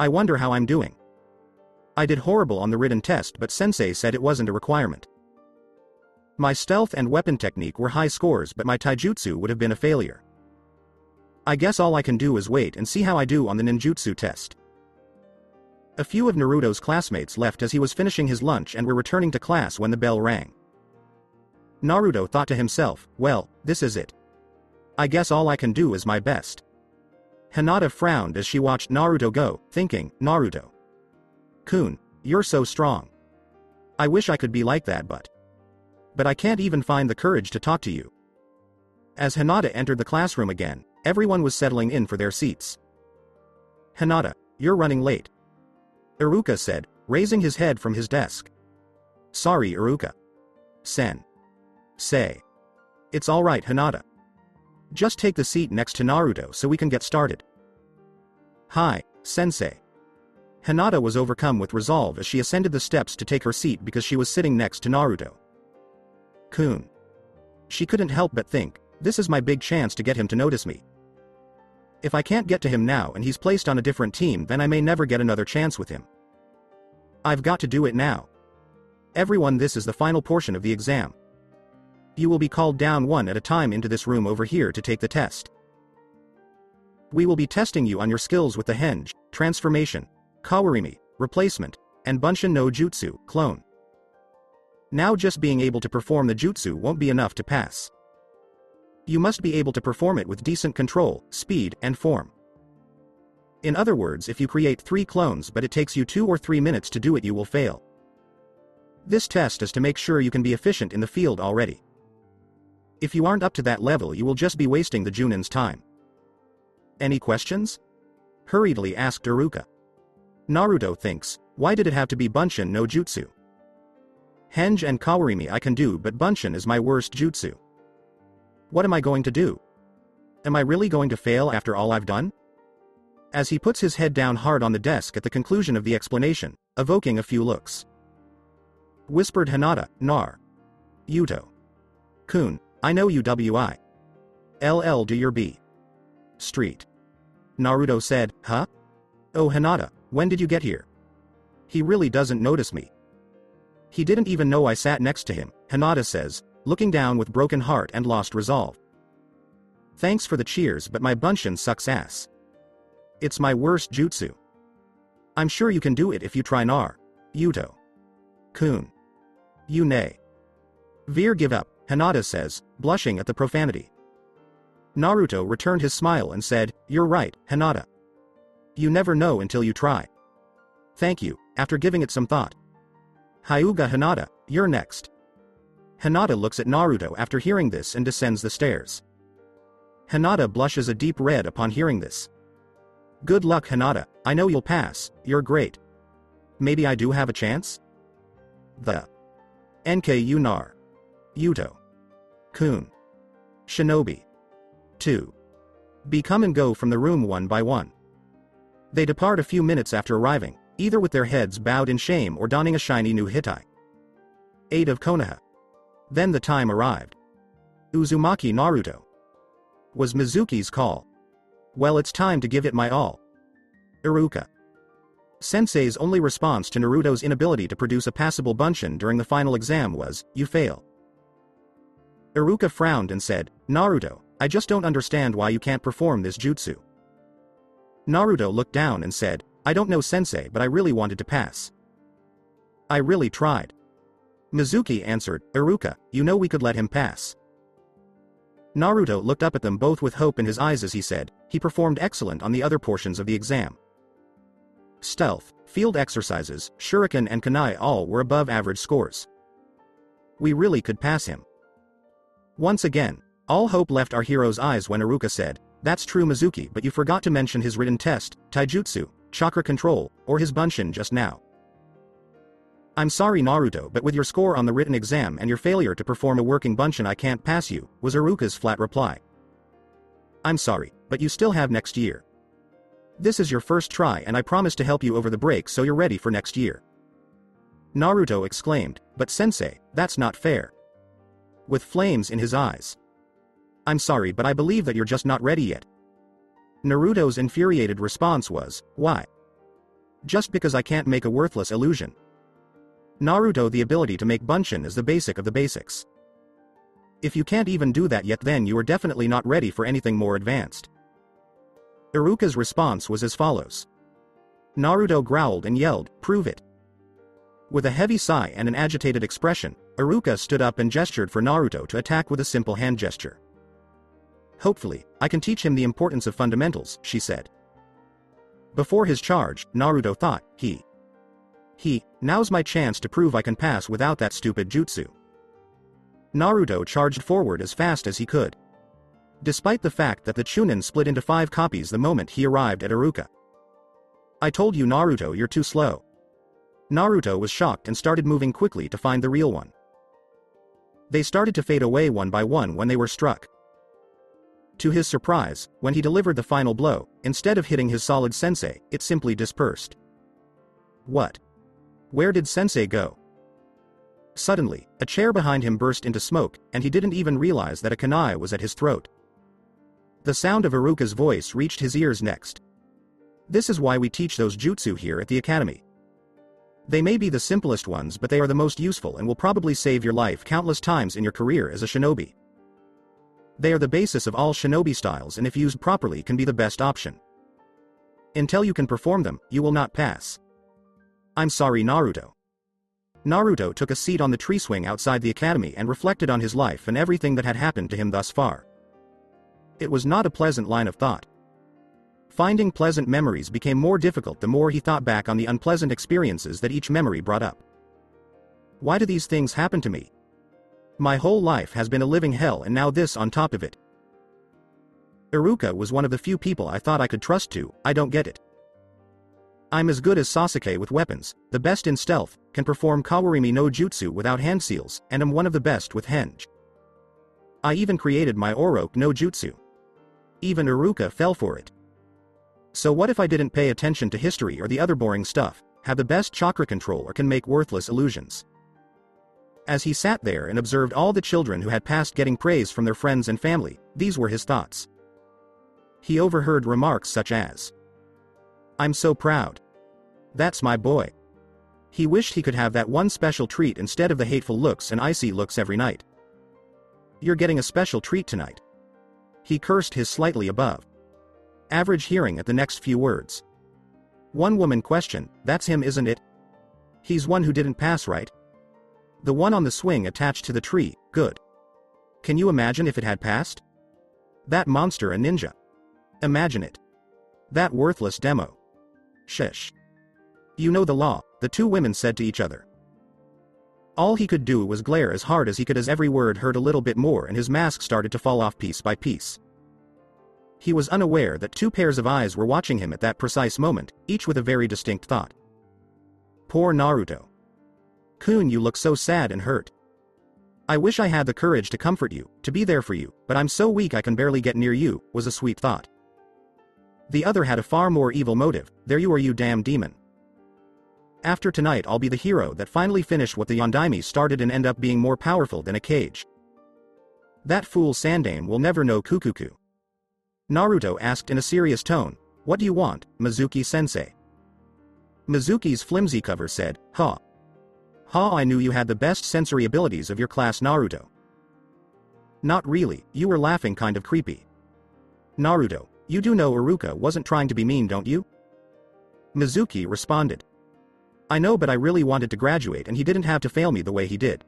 I wonder how I'm doing. I did horrible on the written test, but sensei said it wasn't a requirement. My stealth and weapon technique were high scores, but my taijutsu would have been a failure. I guess all I can do is wait and see how I do on the ninjutsu test. A few of Naruto's classmates left as he was finishing his lunch and were returning to class when the bell rang. Naruto thought to himself, well, this is it. I guess all I can do is my best. Hinata frowned as she watched Naruto go, thinking, Naruto-kun, you're so strong. I wish I could be like that but I can't even find the courage to talk to you. As Hinata entered the classroom again, everyone was settling in for their seats. Hinata, you're running late. Iruka said, raising his head from his desk. Sorry Iruka. Say. It's alright Hinata. Just take the seat next to Naruto so we can get started. Hi, sensei. Hinata was overcome with resolve as she ascended the steps to take her seat because she was sitting next to Naruto-kun. She couldn't help but think, this is my big chance to get him to notice me. If I can't get to him now and he's placed on a different team then I may never get another chance with him. I've got to do it now. Everyone, this is the final portion of the exam. You will be called down one at a time into this room over here to take the test. We will be testing you on your skills with the henge, transformation, kawarimi, replacement, and bunshin no jutsu, clone. Now just being able to perform the jutsu won't be enough to pass. You must be able to perform it with decent control, speed, and form. In other words, if you create 3 clones but it takes you 2 or 3 minutes to do it, you will fail. This test is to make sure you can be efficient in the field already. If you aren't up to that level, you will just be wasting the Junin's time. Any questions? Hurriedly asked Iruka. Naruto thinks, why did it have to be bunshin no jutsu? Henge and kawarimi I can do, but bunshin is my worst jutsu. What am I going to do? Am I really going to fail after all I've done? As he puts his head down hard on the desk at the conclusion of the explanation, evoking a few looks. Whispered Hinata, Yuto-kun, I know you LL do your B. Street. Naruto said, huh? Oh Hinata, when did you get here? He really doesn't notice me. He didn't even know I sat next to him, Hinata says, looking down with broken heart and lost resolve. Thanks for the cheers but my bunshin sucks ass. It's my worst jutsu. I'm sure you can do it if you try Yuto-kun. You nay. Veer give up, Hinata says, blushing at the profanity. Naruto returned his smile and said, you're right, Hinata. You never know until you try. Thank you, after giving it some thought. Hyuga Hinata, you're next. Hinata looks at Naruto after hearing this and descends the stairs. Hinata blushes a deep red upon hearing this. Good luck Hinata, I know you'll pass, you're great. Maybe I do have a chance? The NKU Nar. Yuto-kun. Shinobi. 2. Come and go from the room one by one. They depart a few minutes after arriving, either with their heads bowed in shame or donning a shiny new hitai. 8 of Konoha. Then the time arrived. Uzumaki Naruto. Was Mizuki's call. Well, it's time to give it my all. Iruka. Sensei's only response to Naruto's inability to produce a passable bunshin during the final exam was, you fail. Iruka frowned and said, Naruto, I just don't understand why you can't perform this jutsu. Naruto looked down and said, I don't know sensei, but I really wanted to pass. I really tried. Mizuki answered, Iruka, you know we could let him pass. Naruto looked up at them both with hope in his eyes as he said, he performed excellent on the other portions of the exam. Stealth, field exercises, shuriken and kunai all were above average scores. We really could pass him. Once again, all hope left our hero's eyes when Iruka said, that's true Mizuki, but you forgot to mention his written test, taijutsu, chakra control, or his bunshin just now. I'm sorry Naruto, but with your score on the written exam and your failure to perform a working bunshin I can't pass you, was Iruka's flat reply. I'm sorry, but you still have next year. This is your first try and I promise to help you over the break so you're ready for next year. Naruto exclaimed, but sensei, that's not fair. With flames in his eyes. I'm sorry, but I believe that you're just not ready yet. Naruto's infuriated response was, why? Just because I can't make a worthless illusion. Naruto, the ability to make bunshin is the basic of the basics. If you can't even do that yet, then you are definitely not ready for anything more advanced. Iruka's response was as follows. Naruto growled and yelled, "Prove it." With a heavy sigh and an agitated expression, Iruka stood up and gestured for Naruto to attack with a simple hand gesture. "Hopefully, I can teach him the importance of fundamentals," she said. Before his charge, Naruto thought, now's my chance to prove I can pass without that stupid jutsu. Naruto charged forward as fast as he could. Despite the fact that the Chunin split into 5 copies the moment he arrived at Iruka. "I told you, Naruto, you're too slow." Naruto was shocked and started moving quickly to find the real one. They started to fade away one by one when they were struck. To his surprise, when he delivered the final blow, instead of hitting his solid sensei, it simply dispersed. What? Where did sensei go? Suddenly, a chair behind him burst into smoke, and he didn't even realize that a kunai was at his throat. The sound of Iruka's voice reached his ears next. "This is why we teach those jutsu here at the academy. They may be the simplest ones, but they are the most useful and will probably save your life countless times in your career as a shinobi. They are the basis of all shinobi styles, and if used properly can be the best option. Until you can perform them, you will not pass." "I'm sorry, Naruto." Naruto took a seat on the tree swing outside the academy and reflected on his life and everything that had happened to him thus far. It was not a pleasant line of thought. Finding pleasant memories became more difficult the more he thought back on the unpleasant experiences that each memory brought up. Why do these things happen to me? My whole life has been a living hell, and now this on top of it. Iruka was one of the few people I thought I could trust to. I don't get it. I'm as good as Sasuke with weapons, the best in stealth, can perform Kawarimi no Jutsu without hand seals, and am one of the best with henge. I even created my Oroku no Jutsu. Even Iruka fell for it. So what if I didn't pay attention to history or the other boring stuff, have the best chakra control, or can make worthless illusions? As he sat there and observed all the children who had passed getting praise from their friends and family, these were his thoughts. He overheard remarks such as, "I'm so proud. That's my boy." He wished he could have that one special treat instead of the hateful looks and icy looks every night. "You're getting a special treat tonight." He cursed his slightly above average hearing at the next few words. One woman questioned, "That's him, isn't it? He's one who didn't pass, right? The one on the swing attached to the tree, good. Can you imagine if it had passed? That monster a ninja. Imagine it. That worthless demo. Shish. You know the law," the two women said to each other. All he could do was glare as hard as he could as every word hurt a little bit more and his mask started to fall off piece by piece. He was unaware that 2 pairs of eyes were watching him at that precise moment, each with a very distinct thought. Poor Naruto. Kun, you look so sad and hurt. I wish I had the courage to comfort you, to be there for you, but I'm so weak I can barely get near you, was a sweet thought. The other had a far more evil motive. There you are, you damn demon. After tonight I'll be the hero that finally finished what the Yondaime started and end up being more powerful than a cage. That fool Sandaime will never know Kukuku. Naruto asked in a serious tone, "What do you want, Mizuki-sensei?" Mizuki's flimsy cover said, "Ha. Ha, I knew you had the best sensory abilities of your class, Naruto." "Not really, you were laughing kind of creepy." "Naruto, you do know Iruka wasn't trying to be mean, don't you?" Mizuki responded. "I know, but I really wanted to graduate and he didn't have to fail me the way he did."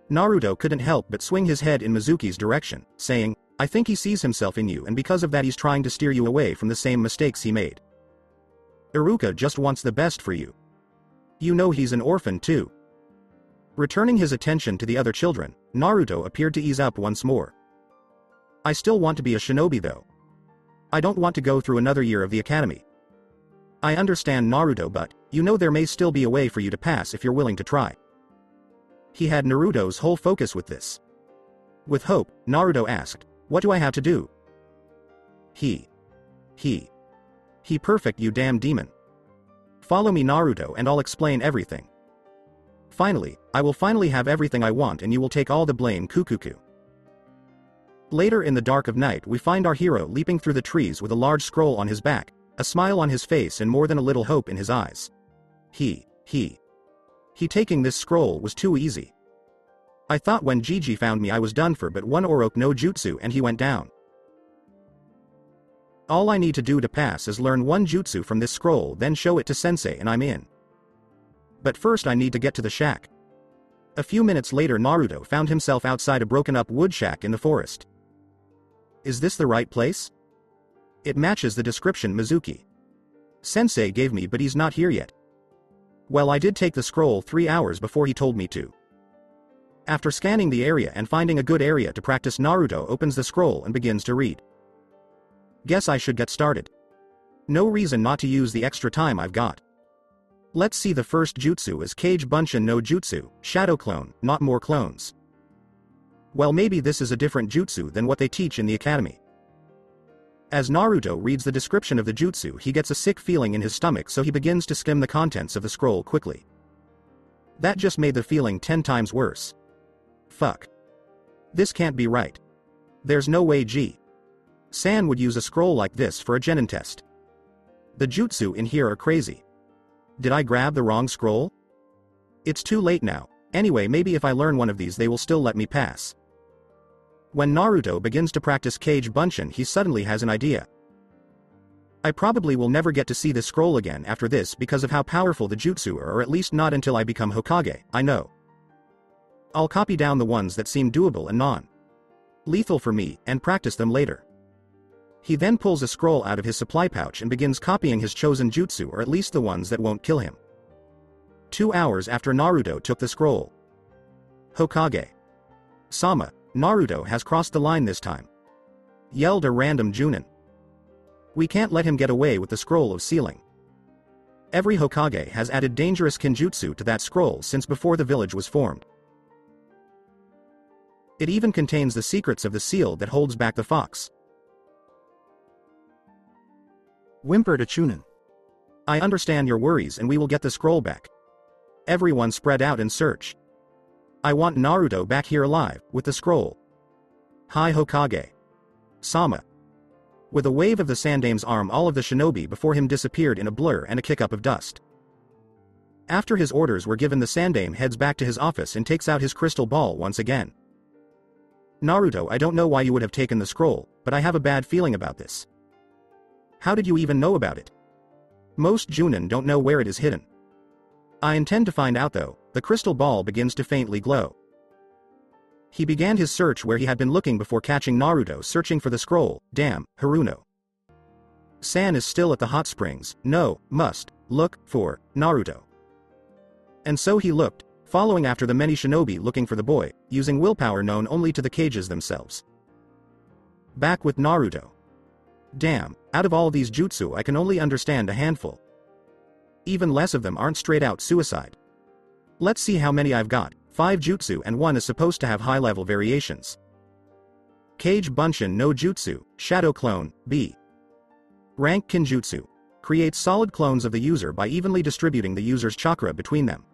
Naruto couldn't help but swing his head in Mizuki's direction, saying, "I think he sees himself in you, and because of that he's trying to steer you away from the same mistakes he made. Iruka just wants the best for you. You know he's an orphan too." Returning his attention to the other children, Naruto appeared to ease up once more. "I still want to be a shinobi though. I don't want to go through another year of the academy. I understand, Naruto, but, you know, there may still be a way for you to pass if you're willing to try." He had Naruto's whole focus with this. With hope, Naruto asked, "What do I have to do?" He perfect, you damn demon. Follow me, Naruto, and I'll explain everything. Finally, I will finally have everything I want and you will take all the blame, Kukuku. Later in the dark of night we find our hero leaping through the trees with a large scroll on his back, a smile on his face and more than a little hope in his eyes. He taking this scroll was too easy. I thought when Gigi found me I was done for, but one Oroku no Jutsu and he went down. All I need to do to pass is learn one jutsu from this scroll, then show it to sensei and I'm in. But first I need to get to the shack. A few minutes later Naruto found himself outside a broken-up wood shack in the forest. Is this the right place? It matches the description Mizuki Sensei gave me, but he's not here yet. Well, I did take the scroll 3 hours before he told me to. After scanning the area and finding a good area to practice, Naruto opens the scroll and begins to read. Guess I should get started. No reason not to use the extra time I've got. Let's see, the first jutsu is Kage Bunshin no Jutsu, Shadow Clone, not more clones. Well, maybe this is a different jutsu than what they teach in the academy. As Naruto reads the description of the jutsu, he gets a sick feeling in his stomach, so he begins to skim the contents of the scroll quickly. That just made the feeling 10 times worse. Fuck. This can't be right. There's no way San would use a scroll like this for a genin test. The jutsu in here are crazy. Did I grab the wrong scroll? It's too late now. Anyway, maybe if I learn one of these they will still let me pass. When Naruto begins to practice Kage Bunshin, he suddenly has an idea. I probably will never get to see this scroll again after this because of how powerful the jutsu are, or at least not until I become Hokage, I know. I'll copy down the ones that seem doable and non-lethal for me, and practice them later. He then pulls a scroll out of his supply pouch and begins copying his chosen jutsu, or at least the ones that won't kill him. 2 hours after Naruto took the scroll. Hokage Sama, Naruto has crossed the line this time, yelled a random Junin. We can't let him get away with the scroll of sealing. Every Hokage has added dangerous kinjutsu to that scroll since before the village was formed. It even contains the secrets of the seal that holds back the fox. Whimpered a Chunin. I understand your worries and we will get the scroll back. Everyone spread out and search. I want Naruto back here alive, with the scroll. Hi Hokage Sama. With a wave of the Sandame's arm, all of the shinobi before him disappeared in a blur and a kick-up of dust. After his orders were given, the Sandame heads back to his office and takes out his crystal ball once again. Naruto, I don't know why you would have taken the scroll, but I have a bad feeling about this. How did you even know about it? Most Junin don't know where it is hidden. I intend to find out though. The crystal ball begins to faintly glow. He began his search where he had been looking before catching Naruto searching for the scroll. Damn, Haruno San is still at the hot springs. No, must look for Naruto. And so he looked, following after the many shinobi looking for the boy, using willpower known only to the cages themselves. Back with Naruto. Damn, out of all these jutsu I can only understand a handful. Even less of them aren't straight out suicide. Let's see how many I've got. 5 jutsu and 1 is supposed to have high-level variations. Kage Bunshin no Jutsu, Shadow Clone, B. Rank Kinjutsu. Creates solid clones of the user by evenly distributing the user's chakra between them.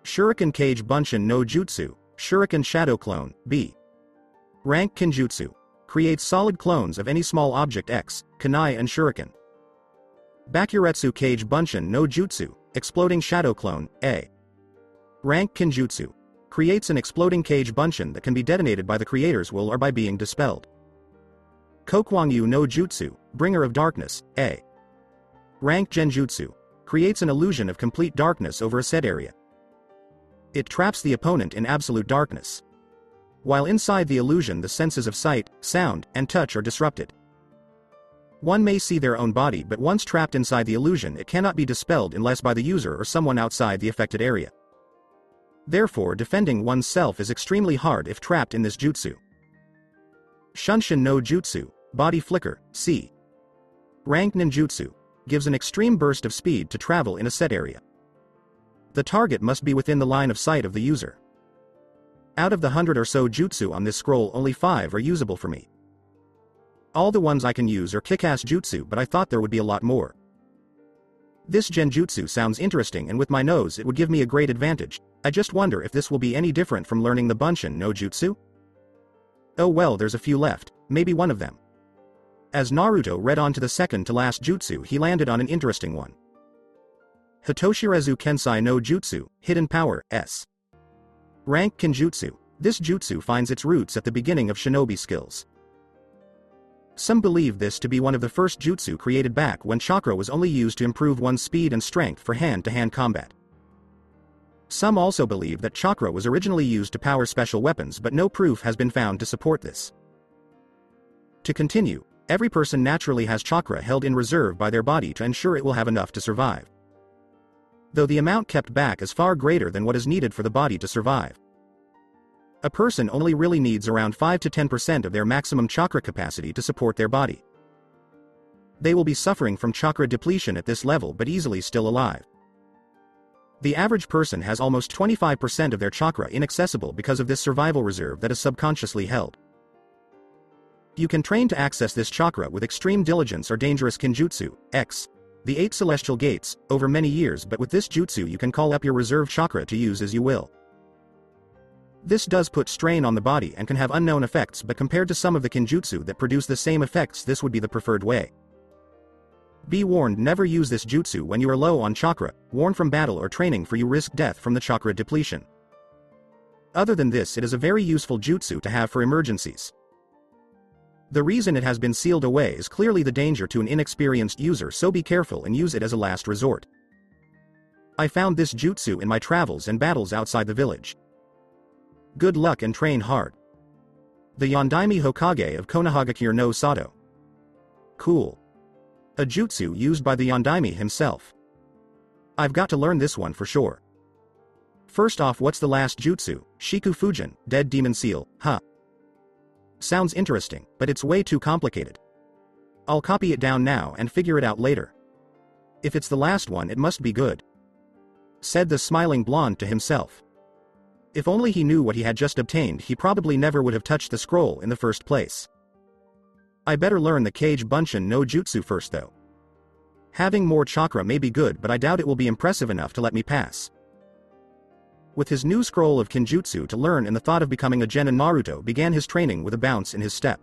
Shuriken Kage Bunshin no Jutsu, Shuriken Shadow Clone, B. Rank Kinjutsu. Creates solid clones of any small object X, kunai and shuriken. Bakuretsu Kage Bunshin no Jutsu, Exploding Shadow Clone, A. Rank Kinjutsu. Creates an exploding Kage Bunshin that can be detonated by the creator's will or by being dispelled. Kokwangyu no Jutsu, Bringer of Darkness, A. Rank Genjutsu. Creates an illusion of complete darkness over a set area. It traps the opponent in absolute darkness. While inside the illusion, the senses of sight, sound, and touch are disrupted. One may see their own body, but once trapped inside the illusion, it cannot be dispelled unless by the user or someone outside the affected area. Therefore, defending oneself is extremely hard if trapped in this jutsu. Shunshin no Jutsu, Body Flicker, C. Rank Ninjutsu. Gives an extreme burst of speed to travel in a set area. The target must be within the line of sight of the user. Out of the 100 or so jutsu on this scroll, only 5 are usable for me. All the ones I can use are kick-ass jutsu, but I thought there would be a lot more. This genjutsu sounds interesting, and with my nose it would give me a great advantage. I just wonder if this will be any different from learning the Bunshin no Jutsu? Oh well, there's a few left, maybe one of them. As Naruto read on to the second to last jutsu, he landed on an interesting one. Hitoshirezu Kensai no Jutsu, Hidden Power, S. Rank Kinjutsu. This jutsu finds its roots at the beginning of shinobi skills. Some believe this to be one of the first jutsu created back when chakra was only used to improve one's speed and strength for hand-to-hand combat. Some also believe that chakra was originally used to power special weapons, but no proof has been found to support this. To continue, every person naturally has chakra held in reserve by their body to ensure it will have enough to survive. Though the amount kept back is far greater than what is needed for the body to survive. A person only really needs around 5 to 10% of their maximum chakra capacity to support their body. They will be suffering from chakra depletion at this level but easily still alive. The average person has almost 25% of their chakra inaccessible because of this survival reserve that is subconsciously held. You can train to access this chakra with extreme diligence or dangerous kinjutsu, the 8 celestial gates, over many years, but with this jutsu you can call up your reserve chakra to use as you will. This does put strain on the body and can have unknown effects, but compared to some of the kinjutsu that produce the same effects, this would be the preferred way. Be warned, never use this jutsu when you are low on chakra, worn from battle or training, for you risk death from the chakra depletion. Other than this, it is a very useful jutsu to have for emergencies. The reason it has been sealed away is clearly the danger to an inexperienced user, so be careful and use it as a last resort. I found this jutsu in my travels and battles outside the village. Good luck and train hard. The Yondaime Hokage of Konohagakure no Sato. Cool. A jutsu used by the Yondaime himself. I've got to learn this one for sure. First off, what's the last jutsu? Shiku Fujin, Dead Demon Seal, huh? Sounds interesting, but it's way too complicated. I'll copy it down now and figure it out later. If it's the last one, it must be good, said the smiling blonde to himself. If only he knew what he had just obtained, he probably never would have touched the scroll in the first place. I better learn the Kage Bunshin no Jutsu first though. Having more chakra may be good, but I doubt it will be impressive enough to let me pass. With his new scroll of Kinjutsu to learn and the thought of becoming a genin, Naruto began his training with a bounce in his step.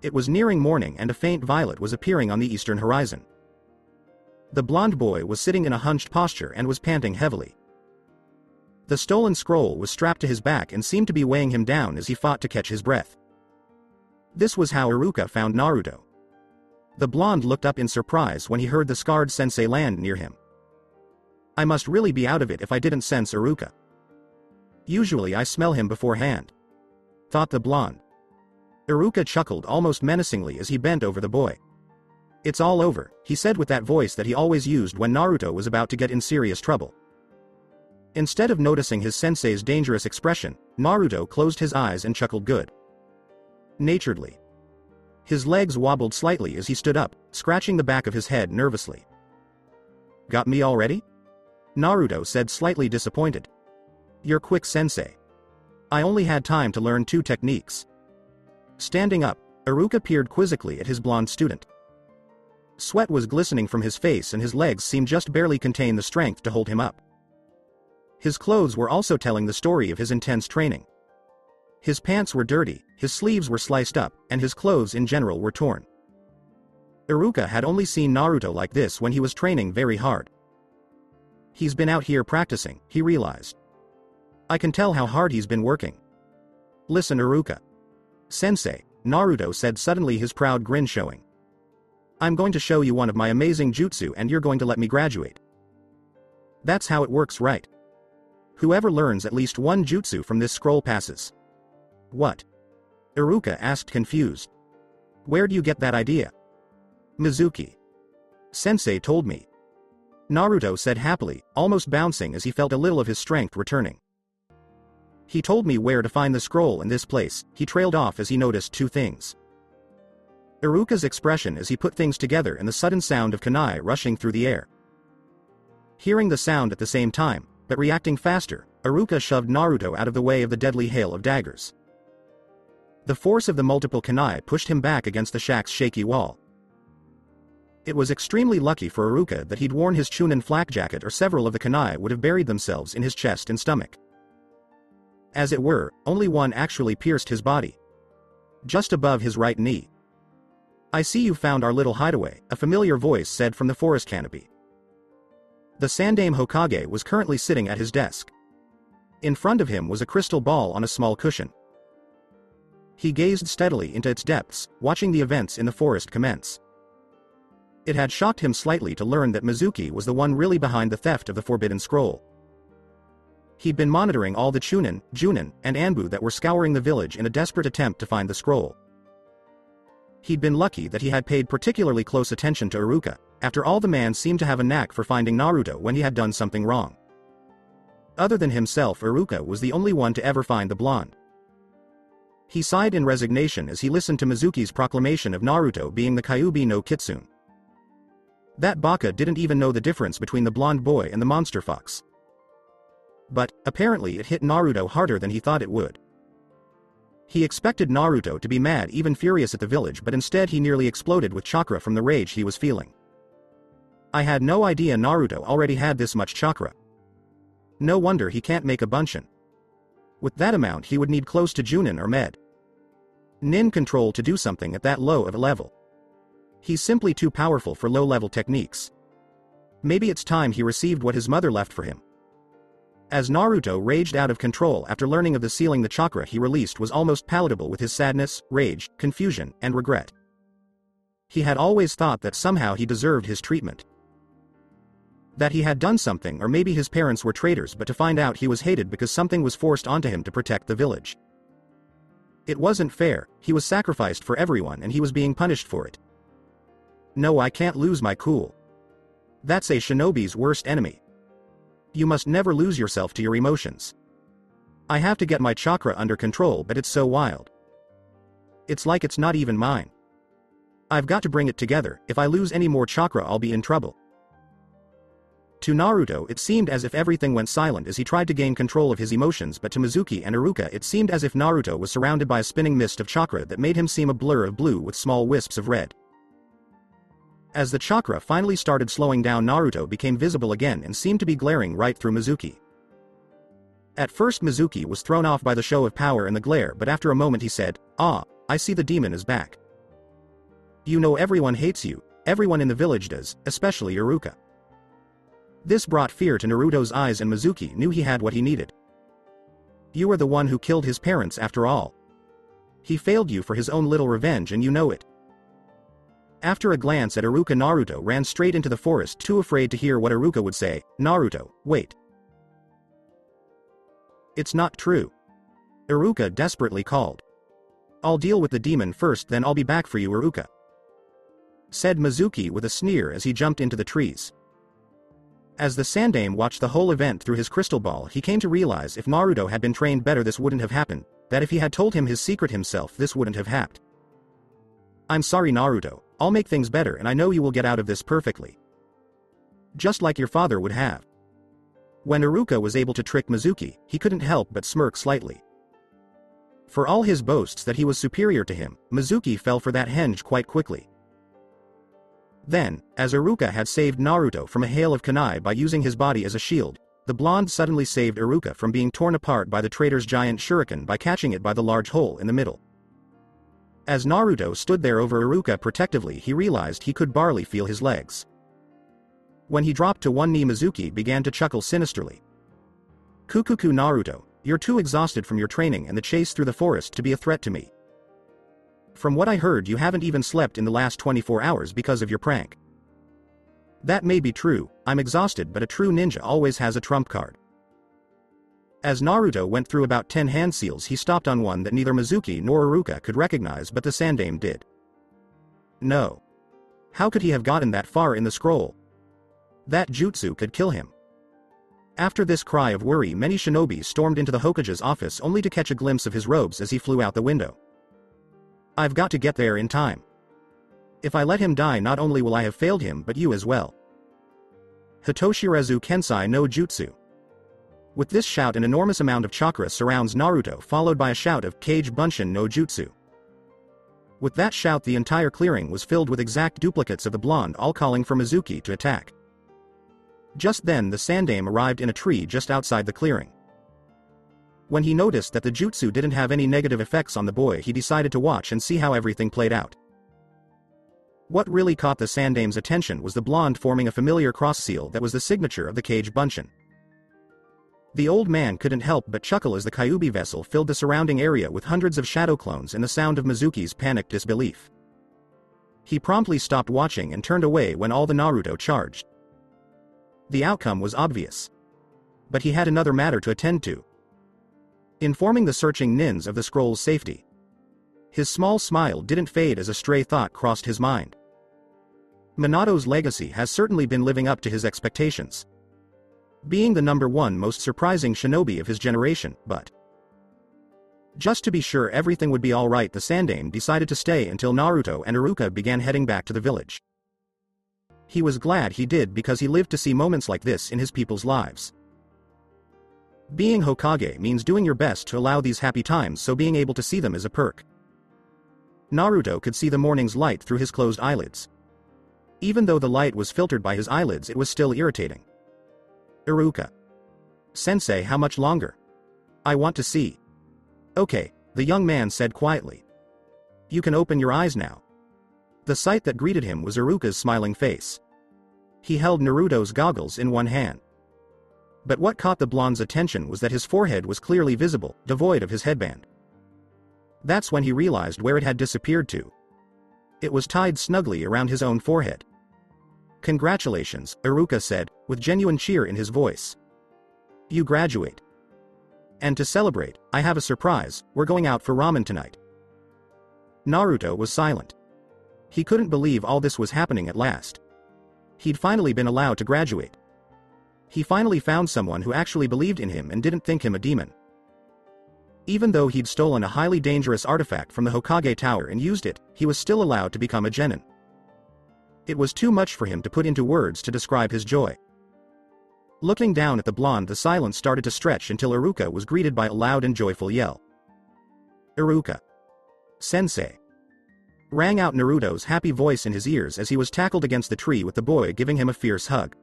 It was nearing morning and a faint violet was appearing on the eastern horizon. The blonde boy was sitting in a hunched posture and was panting heavily. The stolen scroll was strapped to his back and seemed to be weighing him down as he fought to catch his breath. This was how Iruka found Naruto. The blonde looked up in surprise when he heard the scarred sensei land near him. I must really be out of it if I didn't sense Iruka. Usually I smell him beforehand, thought the blonde. Iruka chuckled almost menacingly as he bent over the boy. It's all over, he said with that voice that he always used when Naruto was about to get in serious trouble. Instead of noticing his sensei's dangerous expression, Naruto closed his eyes and chuckled good naturedly. His legs wobbled slightly as he stood up, scratching the back of his head nervously. Got me already? Naruto said, slightly disappointed. You're quick, sensei. I only had time to learn 2 techniques. Standing up, Iruka peered quizzically at his blonde student. Sweat was glistening from his face and his legs seemed just barely contain the strength to hold him up. His clothes were also telling the story of his intense training. His pants were dirty, his sleeves were sliced up, and his clothes in general were torn. Iruka had only seen Naruto like this when he was training very hard. He's been out here practicing, he realized. I can tell how hard he's been working. Listen, Iruka. Sensei, Naruto said suddenly, his proud grin showing. I'm going to show you one of my amazing jutsu and you're going to let me graduate. That's how it works, right? Whoever learns at least 1 jutsu from this scroll passes. What? Iruka asked, confused. Where do you get that idea? Mizuki Sensei told me. Naruto said happily, almost bouncing as he felt a little of his strength returning. He told me where to find the scroll in this place. He trailed off as he noticed 2 things. Iruka's expression as he put things together and the sudden sound of kunai rushing through the air. Hearing the sound at the same time, but reacting faster, Iruka shoved Naruto out of the way of the deadly hail of daggers. The force of the multiple kunai pushed him back against the shack's shaky wall. It was extremely lucky for Iruka that he'd worn his Chunin flak jacket, or several of the kunai would have buried themselves in his chest and stomach. As it were, only one actually pierced his body. Just above his right knee. I see you found our little hideaway, a familiar voice said from the forest canopy. The Sandaime Hokage was currently sitting at his desk. In front of him was a crystal ball on a small cushion. He gazed steadily into its depths, watching the events in the forest commence. It had shocked him slightly to learn that Mizuki was the one really behind the theft of the Forbidden Scroll. He'd been monitoring all the Chunin, Junin, and Anbu that were scouring the village in a desperate attempt to find the scroll. He'd been lucky that he had paid particularly close attention to Iruka. After all, the man seemed to have a knack for finding Naruto when he had done something wrong. Other than himself, Iruka was the only one to ever find the blonde. He sighed in resignation as he listened to Mizuki's proclamation of Naruto being the Kyuubi no Kitsune. That baka didn't even know the difference between the blonde boy and the monster fox. But, apparently it hit Naruto harder than he thought it would. He expected Naruto to be mad, even furious at the village, but instead he nearly exploded with chakra from the rage he was feeling. I had no idea Naruto already had this much chakra. No wonder he can't make a bunshin. With that amount he would need close to Junin or Med. Nin control to do something at that low of a level. He's simply too powerful for low-level techniques. Maybe it's time he received what his mother left for him. As Naruto raged out of control after learning of the sealing, the chakra he released was almost palatable with his sadness, rage, confusion, and regret. He had always thought that somehow he deserved his treatment. That he had done something, or maybe his parents were traitors, but to find out he was hated because something was forced onto him to protect the village. It wasn't fair, he was sacrificed for everyone and he was being punished for it. No, I can't lose my cool. That's a shinobi's worst enemy. You must never lose yourself to your emotions. I have to get my chakra under control, but it's so wild. It's like it's not even mine. I've got to bring it together. If I lose any more chakra, I'll be in trouble. To Naruto it seemed as if everything went silent as he tried to gain control of his emotions, but to Mizuki and Iruka it seemed as if Naruto was surrounded by a spinning mist of chakra that made him seem a blur of blue with small wisps of red. As the chakra finally started slowing down, Naruto became visible again and seemed to be glaring right through Mizuki. At first Mizuki was thrown off by the show of power and the glare, but after a moment he said, "Ah, I see the demon is back. You know, everyone hates you, everyone in the village does, especially Iruka." This brought fear to Naruto's eyes and Mizuki knew he had what he needed. You are the one who killed his parents after all. He failed you for his own little revenge and you know it. After a glance at Iruka, Naruto ran straight into the forest, too afraid to hear what Iruka would say. "Naruto, wait. It's not true," Iruka desperately called. "I'll deal with the demon first, then I'll be back for you, Iruka," said Mizuki with a sneer as he jumped into the trees. As the Sandaime watched the whole event through his crystal ball, he came to realize if Naruto had been trained better this wouldn't have happened, that if he had told him his secret himself this wouldn't have happened. "I'm sorry, Naruto. I'll make things better and I know you will get out of this perfectly. Just like your father would have." When Iruka was able to trick Mizuki, he couldn't help but smirk slightly. For all his boasts that he was superior to him, Mizuki fell for that henge quite quickly. Then, as Iruka had saved Naruto from a hail of kunai by using his body as a shield, the blonde suddenly saved Iruka from being torn apart by the traitor's giant shuriken by catching it by the large hole in the middle. As Naruto stood there over Iruka protectively, he realized he could barely feel his legs. When he dropped to one knee, Mizuki began to chuckle sinisterly. "Kukuku Naruto, you're too exhausted from your training and the chase through the forest to be a threat to me. From what I heard, you haven't even slept in the last 24 hours because of your prank." "That may be true, I'm exhausted, but a true ninja always has a trump card." As Naruto went through about 10 hand seals, he stopped on one that neither Mizuki nor Iruka could recognize, but the Sandaime did. No. How could he have gotten that far in the scroll? That jutsu could kill him. After this cry of worry, many shinobi stormed into the Hokage's office only to catch a glimpse of his robes as he flew out the window. "I've got to get there in time. If I let him die, not only will I have failed him but you as well." Hitoshirezu Kensai no Jutsu. With this shout, an enormous amount of chakra surrounds Naruto, followed by a shout of Kage Bunshin no Jutsu. With that shout, the entire clearing was filled with exact duplicates of the blonde, all calling for Mizuki to attack. Just then the Sandaime arrived in a tree just outside the clearing. When he noticed that the jutsu didn't have any negative effects on the boy, he decided to watch and see how everything played out. What really caught the Sandaime's attention was the blonde forming a familiar cross seal that was the signature of the Kage Bunshin. The old man couldn't help but chuckle as the Kyuubi vessel filled the surrounding area with hundreds of shadow clones and the sound of Mizuki's panicked disbelief. He promptly stopped watching and turned away when all the Naruto charged. The outcome was obvious. But he had another matter to attend to. Informing the searching nins of the scroll's safety. His small smile didn't fade as a stray thought crossed his mind. Minato's legacy has certainly been living up to his expectations. Being the #1 most surprising shinobi of his generation, but just to be sure everything would be alright, the Sandaime decided to stay until Naruto and Iruka began heading back to the village. He was glad he did because he lived to see moments like this in his people's lives. Being Hokage means doing your best to allow these happy times, so being able to see them is a perk. Naruto could see the morning's light through his closed eyelids. Even though the light was filtered by his eyelids, it was still irritating. Iruka. Sensei, how much longer? I want to see. Okay, the young man said quietly. You can open your eyes now. The sight that greeted him was Iruka's smiling face. He held Naruto's goggles in one hand. But what caught the blonde's attention was that his forehead was clearly visible, devoid of his headband. That's when he realized where it had disappeared to. It was tied snugly around his own forehead. Congratulations, Iruka said, with genuine cheer in his voice. You graduate. And to celebrate, I have a surprise, we're going out for ramen tonight. Naruto was silent. He couldn't believe all this was happening at last. He'd finally been allowed to graduate. He finally found someone who actually believed in him and didn't think him a demon. Even though he'd stolen a highly dangerous artifact from the Hokage Tower and used it, he was still allowed to become a genin. It was too much for him to put into words to describe his joy. Looking down at the blonde, the silence started to stretch until Iruka was greeted by a loud and joyful yell. Iruka. Sensei. Rang out Naruto's happy voice in his ears as he was tackled against the tree with the boy giving him a fierce hug.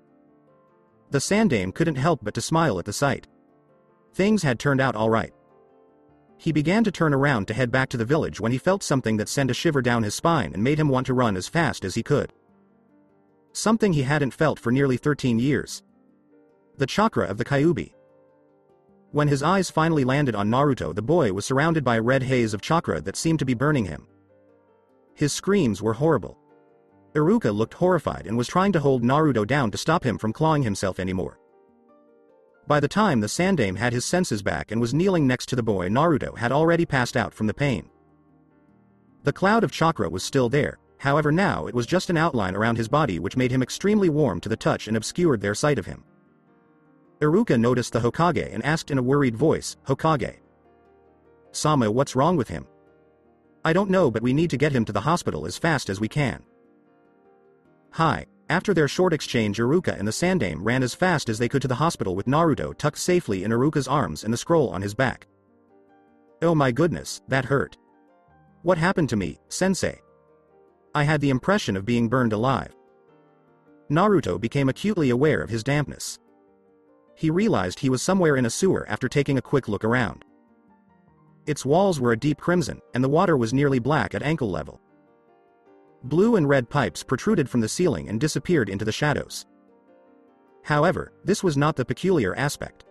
The Sandaime couldn't help but to smile at the sight. Things had turned out all right. He began to turn around to head back to the village when he felt something that sent a shiver down his spine and made him want to run as fast as he could. Something he hadn't felt for nearly 13 years. The chakra of the Kyuubi. When his eyes finally landed on Naruto, the boy was surrounded by a red haze of chakra that seemed to be burning him. His screams were horrible. Iruka looked horrified and was trying to hold Naruto down to stop him from clawing himself anymore. By the time the Sandaime had his senses back and was kneeling next to the boy, Naruto had already passed out from the pain. The cloud of chakra was still there, however now it was just an outline around his body which made him extremely warm to the touch and obscured their sight of him. Iruka noticed the Hokage and asked in a worried voice, Hokage. Sama, what's wrong with him? I don't know, but we need to get him to the hospital as fast as we can. Hi. After their short exchange, Iruka and the Sandaime ran as fast as they could to the hospital with Naruto tucked safely in Iruka's arms and the scroll on his back. Oh my goodness, that hurt. What happened to me, sensei? I had the impression of being burned alive. Naruto became acutely aware of his dampness. He realized he was somewhere in a sewer after taking a quick look around. Its walls were a deep crimson, and the water was nearly black at ankle level. Blue and red pipes protruded from the ceiling and disappeared into the shadows. However, this was not the peculiar aspect.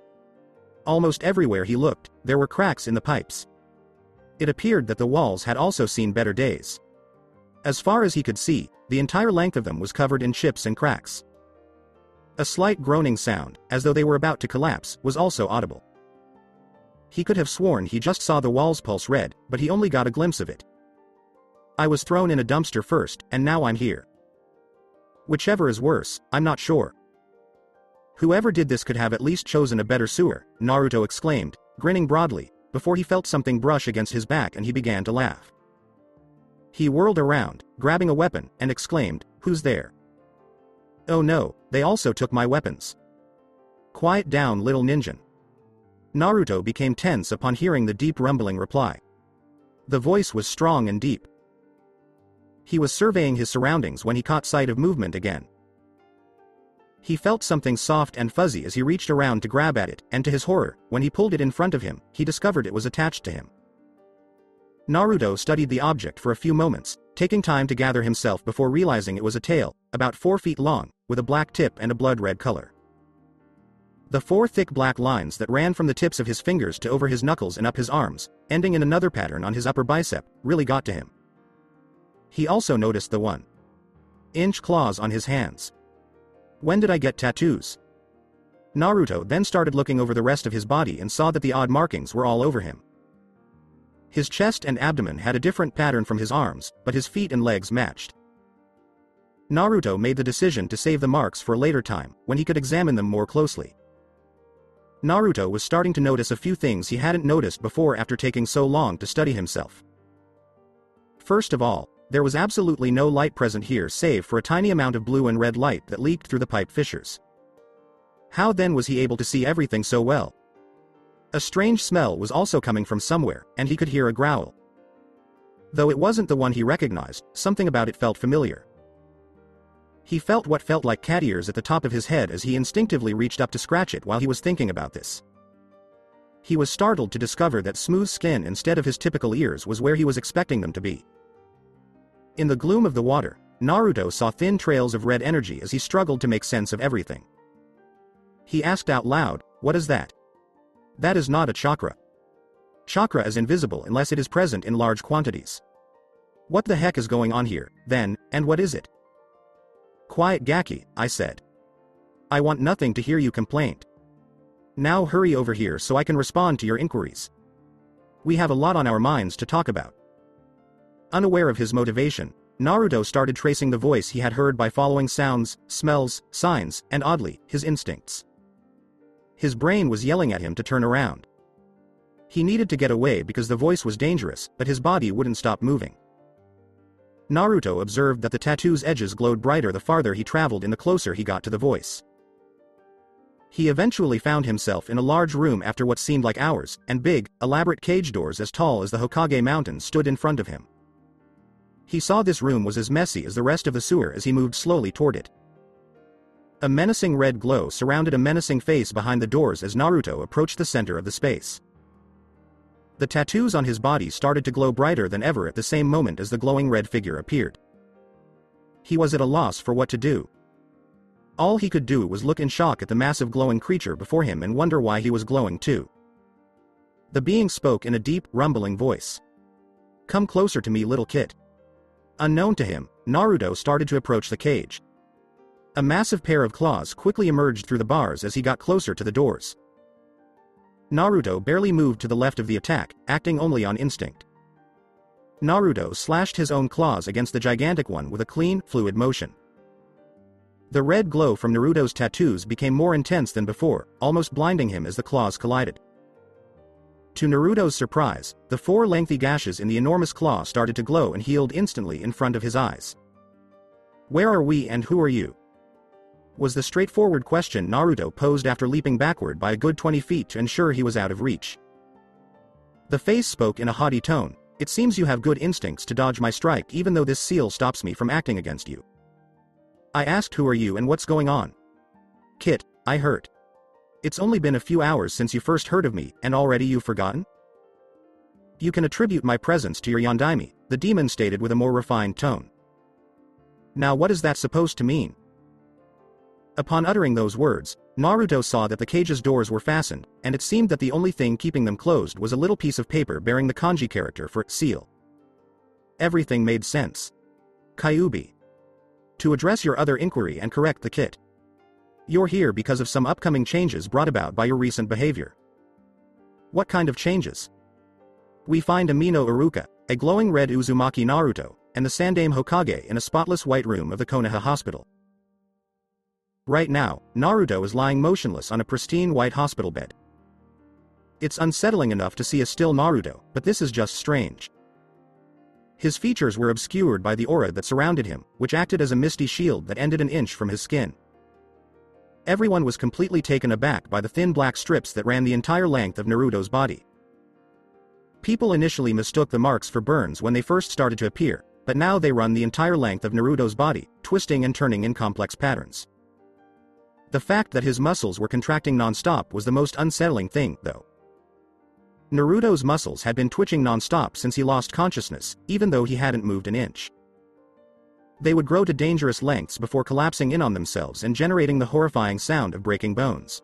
Almost everywhere he looked, there were cracks in the pipes. It appeared that the walls had also seen better days. As far as he could see, the entire length of them was covered in chips and cracks. A slight groaning sound, as though they were about to collapse, was also audible. He could have sworn he just saw the walls pulse red, but he only got a glimpse of it. I was thrown in a dumpster first, and now I'm here. Whichever is worse, I'm not sure. Whoever did this could have at least chosen a better sewer, Naruto exclaimed, grinning broadly, before he felt something brush against his back and he began to laugh. He whirled around, grabbing a weapon, and exclaimed, "Who's there?" Oh no, they also took my weapons. Quiet down, little ninja. Naruto became tense upon hearing the deep rumbling reply. The voice was strong and deep. He was surveying his surroundings when he caught sight of movement again. He felt something soft and fuzzy as he reached around to grab at it, and to his horror, when he pulled it in front of him, he discovered it was attached to him. Naruto studied the object for a few moments, taking time to gather himself before realizing it was a tail, about 4 feet long, with a black tip and a blood-red color. The 4 thick black lines that ran from the tips of his fingers to over his knuckles and up his arms, ending in another pattern on his upper bicep, really got to him. He also noticed the 1-inch claws on his hands. When did I get tattoos? Naruto then started looking over the rest of his body and saw that the odd markings were all over him. His chest and abdomen had a different pattern from his arms, but his feet and legs matched. Naruto made the decision to save the marks for a later time, when he could examine them more closely. Naruto was starting to notice a few things he hadn't noticed before after taking so long to study himself. First of all, there was absolutely no light present here save for a tiny amount of blue and red light that leaked through the pipe fissures. How then was he able to see everything so well? A strange smell was also coming from somewhere, and he could hear a growl. Though it wasn't the one he recognized, something about it felt familiar. He felt what felt like cat ears at the top of his head as he instinctively reached up to scratch it while he was thinking about this. He was startled to discover that smooth skin instead of his typical ears was where he was expecting them to be. In the gloom of the water, Naruto saw thin trails of red energy as he struggled to make sense of everything. He asked out loud, "What is that?" "That is not a chakra. Chakra is invisible unless it is present in large quantities." "What the heck is going on here, then, and what is it?" "Quiet Gaki," I said. "I want nothing to hear you complain. Now hurry over here so I can respond to your inquiries. We have a lot on our minds to talk about." Unaware of his motivation, Naruto started tracing the voice he had heard by following sounds, smells, signs, and oddly, his instincts. His brain was yelling at him to turn around. He needed to get away because the voice was dangerous, but his body wouldn't stop moving. Naruto observed that the tattoo's edges glowed brighter the farther he traveled and the closer he got to the voice. He eventually found himself in a large room after what seemed like hours, and big, elaborate cage doors as tall as the Hokage mountain stood in front of him. He saw this room was as messy as the rest of the sewer as he moved slowly toward it. A menacing red glow surrounded a menacing face behind the doors as Naruto approached the center of the space. The tattoos on his body started to glow brighter than ever at the same moment as the glowing red figure appeared. He was at a loss for what to do. All he could do was look in shock at the massive glowing creature before him and wonder why he was glowing too. The being spoke in a deep, rumbling voice. "Come closer to me, little kid." Unknown to him, Naruto started to approach the cage. A massive pair of claws quickly emerged through the bars as he got closer to the doors. Naruto barely moved to the left of the attack, acting only on instinct. Naruto slashed his own claws against the gigantic one with a clean, fluid motion. The red glow from Naruto's tattoos became more intense than before, almost blinding him as the claws collided. To Naruto's surprise, the 4 lengthy gashes in the enormous claw started to glow and healed instantly in front of his eyes. "Where are we and who are you?" was the straightforward question Naruto posed after leaping backward by a good 20 feet to ensure he was out of reach. The face spoke in a haughty tone, "It seems you have good instincts to dodge my strike even though this seal stops me from acting against you." I asked, "Who are you and what's going on?" "Kit, I hurt. It's only been a few hours since you first heard of me, and already you've forgotten?" "You can attribute my presence to your Yondaime," the demon stated with a more refined tone. "Now what is that supposed to mean?" Upon uttering those words, Naruto saw that the cage's doors were fastened, and it seemed that the only thing keeping them closed was a little piece of paper bearing the kanji character for seal. Everything made sense. Kyuubi. To address your other inquiry and correct the kit. You're here because of some upcoming changes brought about by your recent behavior. What kind of changes? We find Amino Iruka, a glowing red Uzumaki Naruto, and the Sandaime Hokage in a spotless white room of the Konoha hospital. Right now, Naruto is lying motionless on a pristine white hospital bed. It's unsettling enough to see a still Naruto, but this is just strange. His features were obscured by the aura that surrounded him, which acted as a misty shield that ended an inch from his skin. Everyone was completely taken aback by the thin black strips that ran the entire length of Naruto's body. People initially mistook the marks for burns when they first started to appear, but now they run the entire length of Naruto's body, twisting and turning in complex patterns. The fact that his muscles were contracting non-stop was the most unsettling thing, though. Naruto's muscles had been twitching non-stop since he lost consciousness, even though he hadn't moved an inch. They would grow to dangerous lengths before collapsing in on themselves and generating the horrifying sound of breaking bones.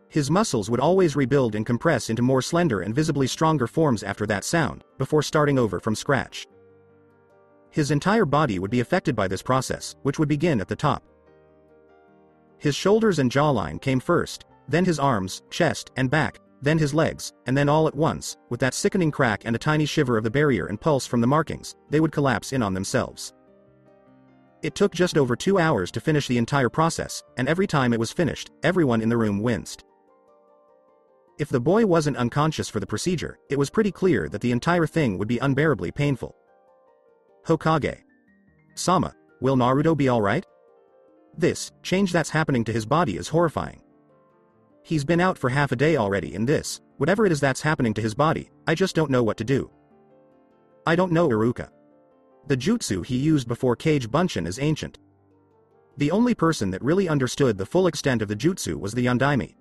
His muscles would always rebuild and compress into more slender and visibly stronger forms after that sound, before starting over from scratch. His entire body would be affected by this process, which would begin at the top. His shoulders and jawline came first, then his arms, chest, and back, then his legs, and then all at once, with that sickening crack and a tiny shiver of the barrier and pulse from the markings, they would collapse in on themselves. It took just over 2 hours to finish the entire process, and every time it was finished, everyone in the room winced. If the boy wasn't unconscious for the procedure, it was pretty clear that the entire thing would be unbearably painful. Hokage. Sama, will Naruto be alright? This change that's happening to his body is horrifying. He's been out for half a day already and this, whatever it is that's happening to his body, I just don't know what to do. I don't know Iruka. The jutsu he used before Kage Bunshin is ancient. The only person that really understood the full extent of the jutsu was the Yondaime.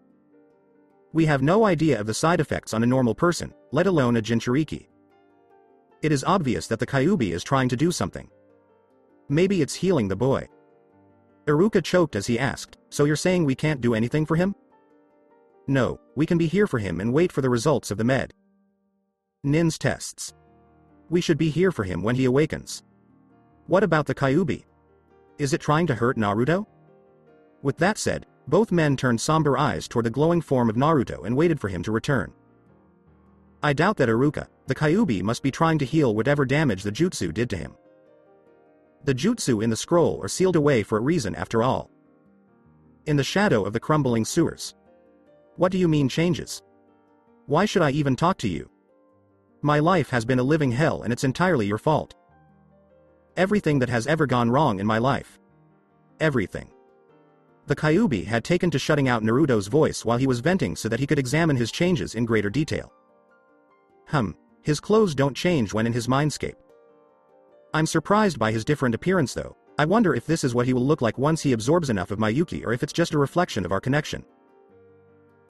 We have no idea of the side effects on a normal person, let alone a Jinchuriki. It is obvious that the Kyuubi is trying to do something. Maybe it's healing the boy. Iruka choked as he asked, so you're saying we can't do anything for him? No, we can be here for him and wait for the results of the med. Nin's tests. We should be here for him when he awakens. What about the Kyuubi? Is it trying to hurt Naruto? With that said, both men turned somber eyes toward the glowing form of Naruto and waited for him to return. I doubt that Iruka, the Kyuubi must be trying to heal whatever damage the jutsu did to him. The jutsu in the scroll are sealed away for a reason after all. In the shadow of the crumbling sewers. What do you mean changes? Why should I even talk to you? My life has been a living hell and it's entirely your fault. Everything that has ever gone wrong in my life. Everything. The Kyuubi had taken to shutting out Naruto's voice while he was venting so that he could examine his changes in greater detail. His clothes don't change when in his mindscape. I'm surprised by his different appearance though. I wonder if this is what he will look like once he absorbs enough of my Yuki or if it's just a reflection of our connection.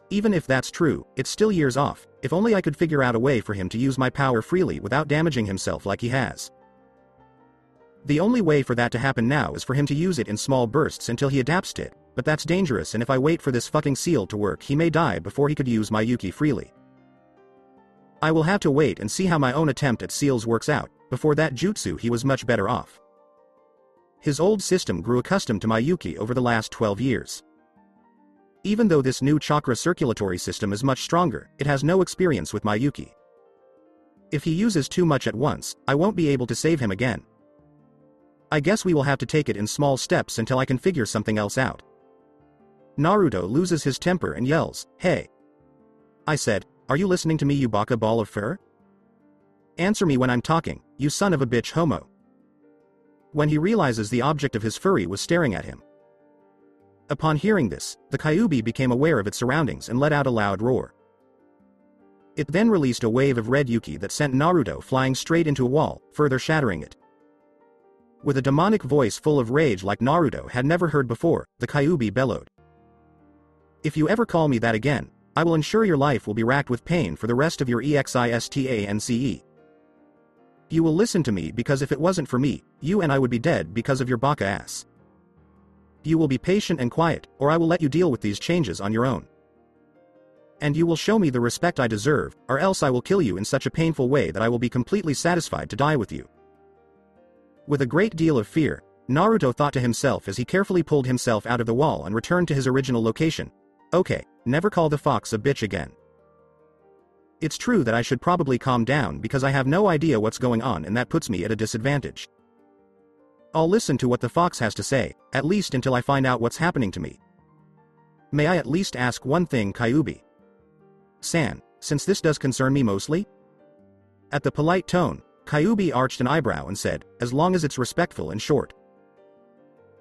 Even if that's true, it's still years off. If only I could figure out a way for him to use my power freely without damaging himself like he has. The only way for that to happen now is for him to use it in small bursts until he adapts to it, but that's dangerous and if I wait for this fucking seal to work he may die before he could use my Yuki freely. I will have to wait and see how my own attempt at seals works out. Before that jutsu he was much better off. His old system grew accustomed to my Yuki over the last 12 years. Even though this new chakra circulatory system is much stronger, it has no experience with my Yuki. If he uses too much at once, I won't be able to save him again. I guess we will have to take it in small steps until I can figure something else out. Naruto loses his temper and yells, "Hey!" I said, "Are you listening to me, you baka ball of fur? Answer me when I'm talking, you son of a bitch homo." When he realizes the object of his fury was staring at him. Upon hearing this, the Kyuubi became aware of its surroundings and let out a loud roar. It then released a wave of red Yuki that sent Naruto flying straight into a wall, further shattering it. With a demonic voice full of rage like Naruto had never heard before, the Kyuubi bellowed. "If you ever call me that again, I will ensure your life will be racked with pain for the rest of your existence. You will listen to me because if it wasn't for me, you and I would be dead because of your baka ass. You will be patient and quiet, or I will let you deal with these changes on your own. And you will show me the respect I deserve, or else I will kill you in such a painful way that I will be completely satisfied to die with you." With a great deal of fear, Naruto thought to himself as he carefully pulled himself out of the wall and returned to his original location. Okay, never call the fox a bitch again. It's true that I should probably calm down because I have no idea what's going on and that puts me at a disadvantage. I'll listen to what the fox has to say, at least until I find out what's happening to me. May I at least ask one thing, Kyuubi? San, since this does concern me mostly? At the polite tone, Kyuubi arched an eyebrow and said, as long as it's respectful and short.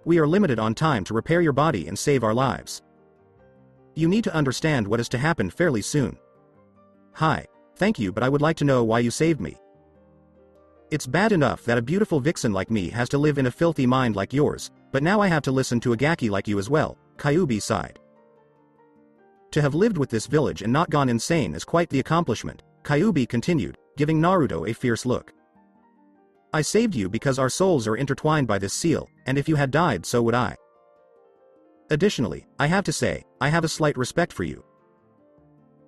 We are limited on time to repair your body and save our lives. You need to understand what is to happen fairly soon. Hi, thank you, but I would like to know why you saved me. It's bad enough that a beautiful vixen like me has to live in a filthy mind like yours, but now I have to listen to a gaki like you as well, Kyuubi sighed. To have lived with this village and not gone insane is quite the accomplishment, Kyuubi continued, giving Naruto a fierce look. I saved you because our souls are intertwined by this seal, and if you had died so would I. Additionally, I have to say, I have a slight respect for you.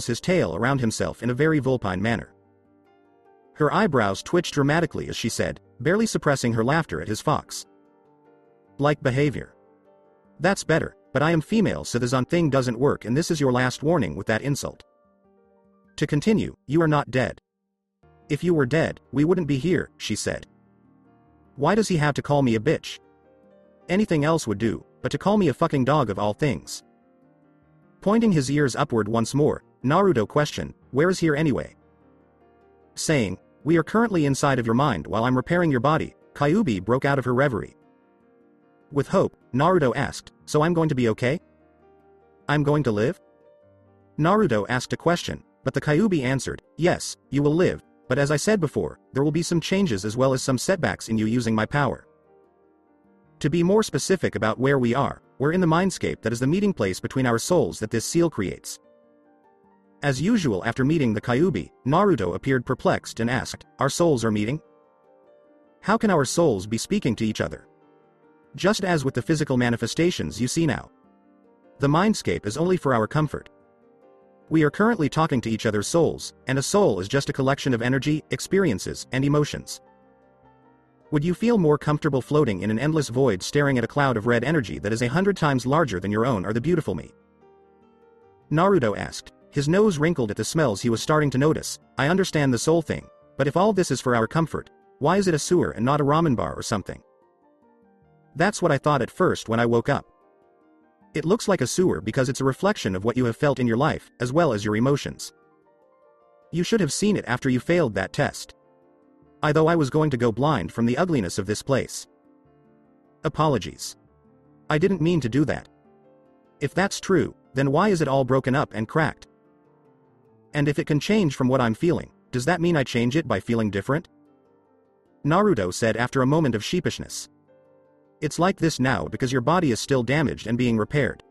coils his tail around himself in a very vulpine manner. Her eyebrows twitched dramatically as she said, barely suppressing her laughter at his fox. Like behavior. That's better, but I am female, so the Zon thing doesn't work, and this is your last warning with that insult. To continue, you are not dead. If you were dead, we wouldn't be here, she said. Why does he have to call me a bitch? Anything else would do, but to call me a fucking dog of all things. Pointing his ears upward once more, Naruto questioned, where is here anyway? Saying, we are currently inside of your mind while I'm repairing your body, Kyuubi broke out of her reverie. With hope, Naruto asked, so I'm going to be okay? I'm going to live? Naruto asked a question, but the Kyuubi answered, yes, you will live, but as I said before, there will be some changes as well as some setbacks in you using my power. To be more specific about where we are, we're in the mindscape that is the meeting place between our souls that this seal creates. As usual after meeting the Kyuubi, Naruto appeared perplexed and asked, our souls are meeting? How can our souls be speaking to each other? Just as with the physical manifestations you see now. The mindscape is only for our comfort. We are currently talking to each other's souls, and a soul is just a collection of energy, experiences, and emotions. Would you feel more comfortable floating in an endless void staring at a cloud of red energy that is 100 times larger than your own or the beautiful me? Naruto asked, his nose wrinkled at the smells he was starting to notice. I understand the soul thing, but if all this is for our comfort, why is it a sewer and not a ramen bar or something? That's what I thought at first when I woke up. It looks like a sewer because it's a reflection of what you have felt in your life, as well as your emotions. You should have seen it after you failed that test. Though I was going to go blind from the ugliness of this place. Apologies. I didn't mean to do that. If that's true, then why is it all broken up and cracked? And if it can change from what I'm feeling, does that mean I change it by feeling different? Naruto said after a moment of sheepishness. It's like this now because your body is still damaged and being repaired.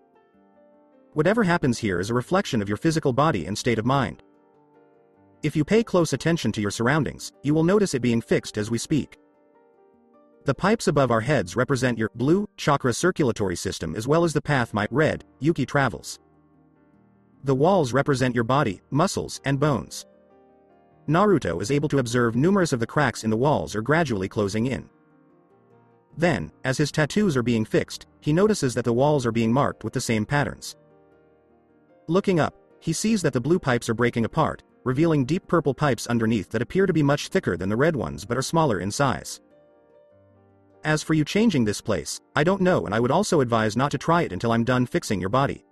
Whatever happens here is a reflection of your physical body and state of mind. If you pay close attention to your surroundings, you will notice it being fixed as we speak. The pipes above our heads represent your blue chakra circulatory system as well as the path my red Yuki travels. The walls represent your body, muscles, and bones. Naruto is able to observe numerous of the cracks in the walls are gradually closing in. Then, as his tattoos are being fixed, he notices that the walls are being marked with the same patterns. Looking up, he sees that the blue pipes are breaking apart, revealing deep purple pipes underneath that appear to be much thicker than the red ones but are smaller in size. As for you changing this place, I don't know, and I would also advise not to try it until I'm done fixing your body.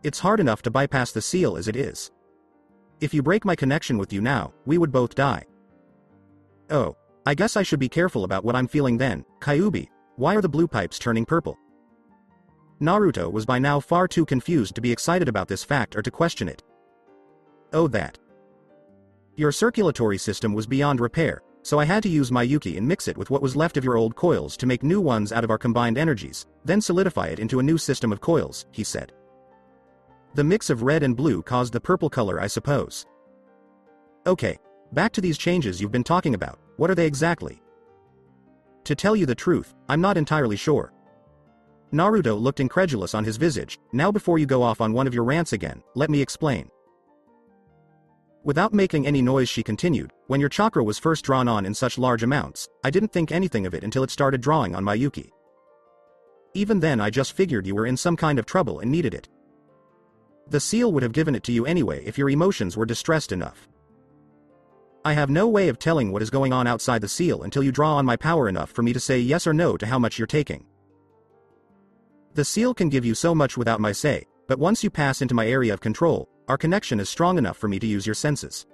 It's hard enough to bypass the seal as it is. If you break my connection with you now, we would both die. Oh, I guess I should be careful about what I'm feeling then. Kyuubi, why are the blue pipes turning purple? Naruto was by now far too confused to be excited about this fact or to question it. Oh, that. Your circulatory system was beyond repair, so I had to use my Yuki and mix it with what was left of your old coils to make new ones out of our combined energies, then solidify it into a new system of coils, he said. The mix of red and blue caused the purple color, I suppose. Okay, back to these changes you've been talking about, what are they exactly? To tell you the truth, I'm not entirely sure. Naruto looked incredulous on his visage. Now before you go off on one of your rants again, let me explain. Without making any noise she continued, when your chakra was first drawn on in such large amounts, I didn't think anything of it until it started drawing on my Yuki. Even then I just figured you were in some kind of trouble and needed it. The seal would have given it to you anyway if your emotions were distressed enough. I have no way of telling what is going on outside the seal until you draw on my power enough for me to say yes or no to how much you're taking. The seal can give you so much without my say, but once you pass into my area of control, our connection is strong enough for me to use your senses.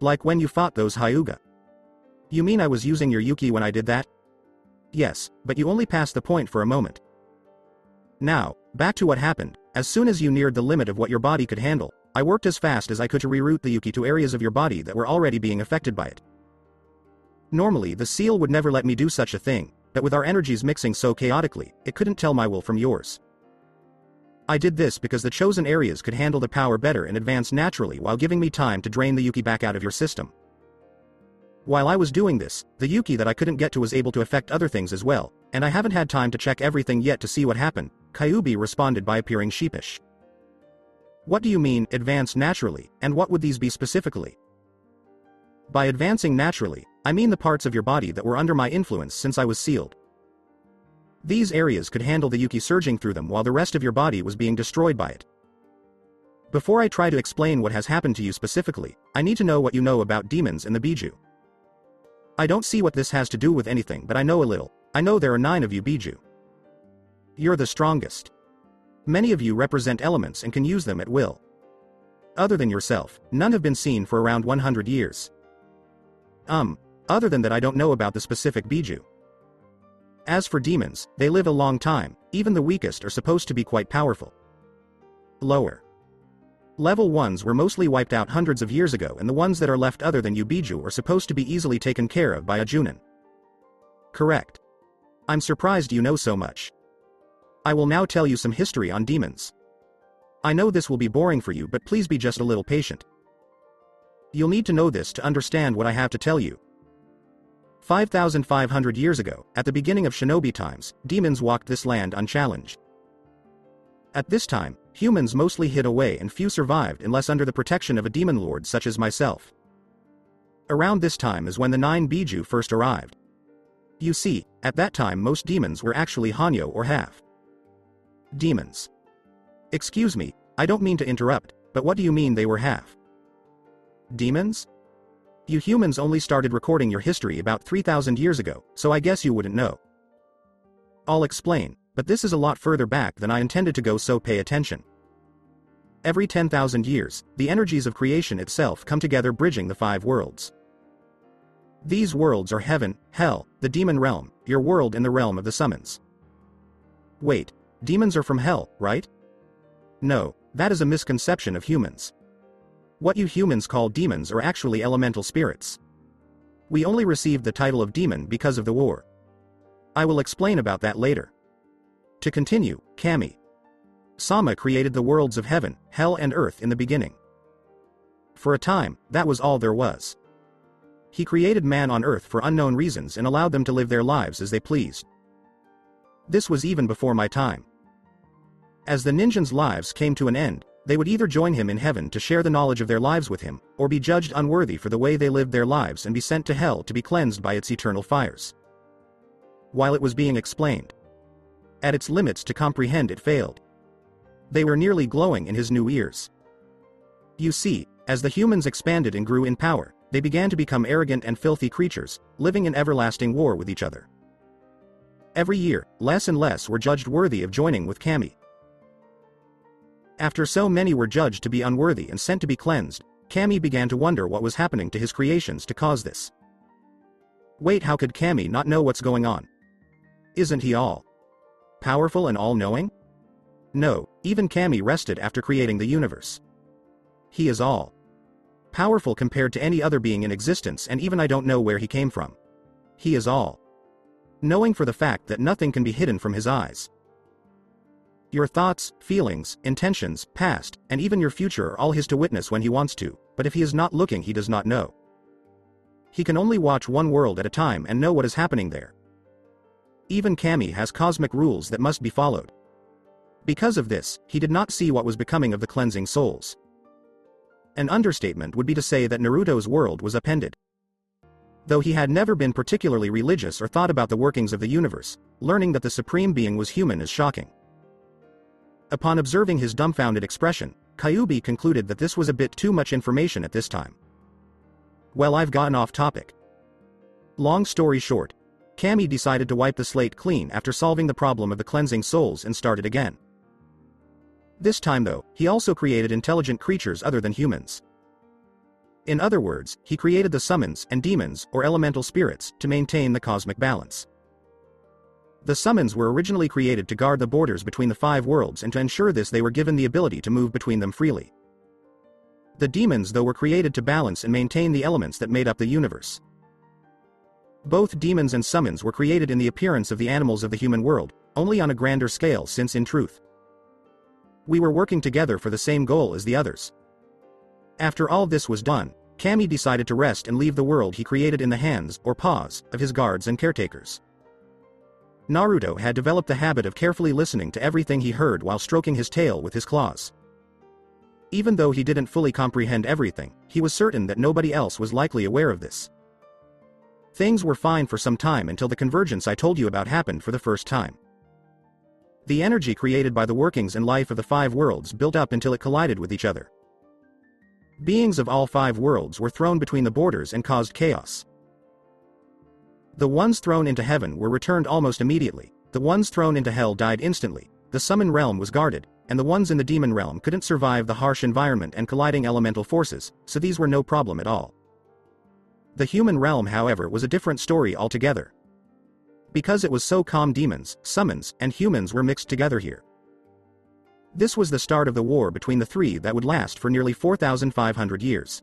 Like when you fought those Hyuga. You mean I was using your Yuki when I did that? Yes, but you only passed the point for a moment. Now, back to what happened. As soon as you neared the limit of what your body could handle, I worked as fast as I could to reroute the Yuki to areas of your body that were already being affected by it. Normally the seal would never let me do such a thing, but with our energies mixing so chaotically, it couldn't tell my will from yours. I did this because the chosen areas could handle the power better and advance naturally while giving me time to drain the Yuki back out of your system. While I was doing this, the Yuki that I couldn't get to was able to affect other things as well, and I haven't had time to check everything yet to see what happened, Kyuubi responded by appearing sheepish. What do you mean, advance naturally, and what would these be specifically? By advancing naturally, I mean the parts of your body that were under my influence since I was sealed. These areas could handle the Yuki surging through them while the rest of your body was being destroyed by it. Before I try to explain what has happened to you specifically, I need to know what you know about demons and the Biju. I don't see what this has to do with anything, but I know a little. I know there are 9 of you Biju. You're the strongest. Many of you represent elements and can use them at will. Other than yourself, none have been seen for around 100 years. Other than that I don't know about the specific Biju. As for demons, they live a long time, even the weakest are supposed to be quite powerful. Lower level ones were mostly wiped out hundreds of years ago, and the ones that are left other than you Biju are supposed to be easily taken care of by a Junin. Correct. I'm surprised you know so much. I will now tell you some history on demons. I know this will be boring for you, but please be just a little patient. You'll need to know this to understand what I have to tell you. 5,500 years ago, at the beginning of shinobi times, demons walked this land unchallenged. At this time, humans mostly hid away and few survived unless under the protection of a demon lord such as myself. Around this time is when the 9 Biju first arrived. You see, at that time most demons were actually Hanyo or half demons. Excuse me, I don't mean to interrupt, but what do you mean they were half demons? You humans only started recording your history about 3,000 years ago, so I guess you wouldn't know. I'll explain, but this is a lot further back than I intended to go, so pay attention. Every 10,000 years, the energies of creation itself come together, bridging the 5 worlds. These worlds are heaven, hell, the demon realm, your world, and the realm of the summons. Wait, demons are from hell, right? No, that is a misconception of humans. What you humans call demons are actually elemental spirits. We only received the title of demon because of the war. I will explain about that later. To continue, Kami Sama created the worlds of heaven, hell, and earth in the beginning. For a time, that was all there was. He created man on earth for unknown reasons and allowed them to live their lives as they pleased. This was even before my time. As the ninjas' lives came to an end, They would either join him in heaven to share the knowledge of their lives with him, or be judged unworthy for the way they lived their lives and be sent to hell to be cleansed by its eternal fires. While it was being explained, at its limits to comprehend, it failed. They were nearly glowing in his new ears. You see, as the humans expanded and grew in power, they began to become arrogant and filthy creatures, living in everlasting war with each other. Every year, less and less were judged worthy of joining with Kami. After so many were judged to be unworthy and sent to be cleansed, Kami began to wonder what was happening to his creations to cause this. Wait, how could Kami not know what's going on? Isn't he all powerful and all-knowing? No, even Kami rested after creating the universe. He is all powerful compared to any other being in existence, and even I don't know where he came from. He is all knowing for the fact that nothing can be hidden from his eyes. Your thoughts, feelings, intentions, past, and even your future are all his to witness when he wants to, but if he is not looking, he does not know. He can only watch one world at a time and know what is happening there. Even Kami has cosmic rules that must be followed. Because of this, he did not see what was becoming of the cleansing souls. An understatement would be to say that Naruto's world was upended. Though he had never been particularly religious or thought about the workings of the universe, learning that the Supreme Being was human is shocking. Upon observing his dumbfounded expression, Kyuubi concluded that this was a bit too much information at this time. Well, I've gotten off topic. Long story short, Kami decided to wipe the slate clean after solving the problem of the cleansing souls and started again. This time though, he also created intelligent creatures other than humans. In other words, he created the summons and demons, or elemental spirits, to maintain the cosmic balance. The summons were originally created to guard the borders between the 5 worlds, and to ensure this they were given the ability to move between them freely. The demons though were created to balance and maintain the elements that made up the universe. Both demons and summons were created in the appearance of the animals of the human world, only on a grander scale, since in truth, we were working together for the same goal as the others. After all this was done, Kami decided to rest and leave the world he created in the hands, or paws, of his guards and caretakers. Naruto had developed the habit of carefully listening to everything he heard while stroking his tail with his claws. Even though he didn't fully comprehend everything, he was certain that nobody else was likely aware of this. Things were fine for some time until the convergence I told you about happened for the first time. The energy created by the workings and life of the 5 worlds built up until it collided with each other. Beings of all 5 worlds were thrown between the borders and caused chaos. The ones thrown into heaven were returned almost immediately, the ones thrown into hell died instantly, the summon realm was guarded, and the ones in the demon realm couldn't survive the harsh environment and colliding elemental forces, so these were no problem at all. The human realm, however, was a different story altogether. Because it was so calm, demons, summons, and humans were mixed together here. This was the start of the war between the 3 that would last for nearly 4,500 years.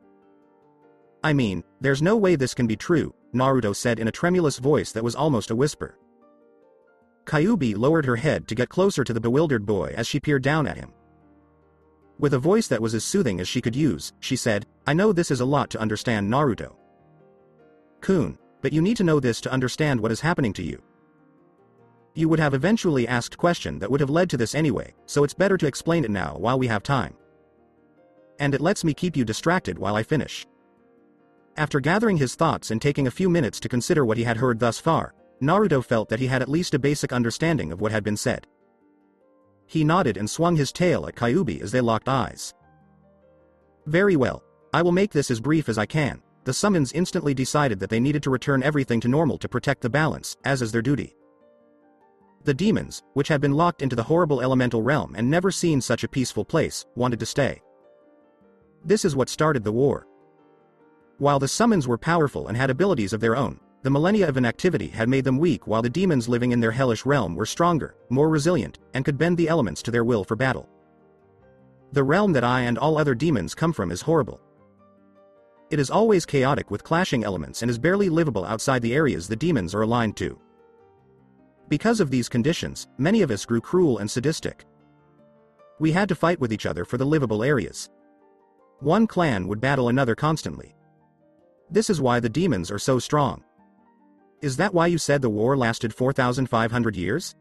I mean, there's no way this can be true, Naruto said in a tremulous voice that was almost a whisper. Kyuubi lowered her head to get closer to the bewildered boy as she peered down at him. With a voice that was as soothing as she could use, she said, "I know this is a lot to understand, Naruto Kun, but you need to know this to understand what is happening to you. You would have eventually asked question that would have led to this anyway, so it's better to explain it now while we have time. And it lets me keep you distracted while I finish." After gathering his thoughts and taking a few minutes to consider what he had heard thus far, Naruto felt that he had at least a basic understanding of what had been said. He nodded and swung his tail at Kyuubi as they locked eyes. "Very well, I will make this as brief as I can." The summons instantly decided that they needed to return everything to normal to protect the balance, as is their duty. The demons, which had been locked into the horrible elemental realm and never seen such a peaceful place, wanted to stay. This is what started the war. While the summons were powerful and had abilities of their own, the millennia of inactivity had made them weak, while the demons living in their hellish realm were stronger, more resilient, and could bend the elements to their will for battle. The realm that I and all other demons come from is horrible. It is always chaotic with clashing elements and is barely livable outside the areas the demons are aligned to. Because of these conditions, many of us grew cruel and sadistic. We had to fight with each other for the livable areas. One clan would battle another constantly. This is why the demons are so strong. Is that why you said the war lasted 4,500 years?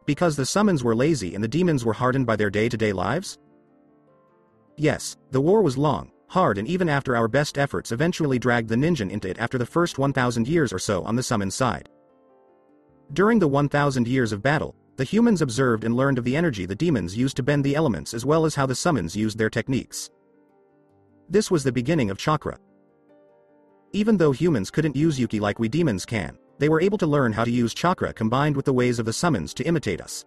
Because the summons were lazy and the demons were hardened by their day-to-day lives? Yes, the war was long, hard, and even after our best efforts eventually dragged the ninja into it after the first 1,000 years or so on the summon side. During the 1,000 years of battle, the humans observed and learned of the energy the demons used to bend the elements as well as how the summons used their techniques. This was the beginning of chakra. Even though humans couldn't use Yuki like we demons can, they were able to learn how to use chakra combined with the ways of the summons to imitate us.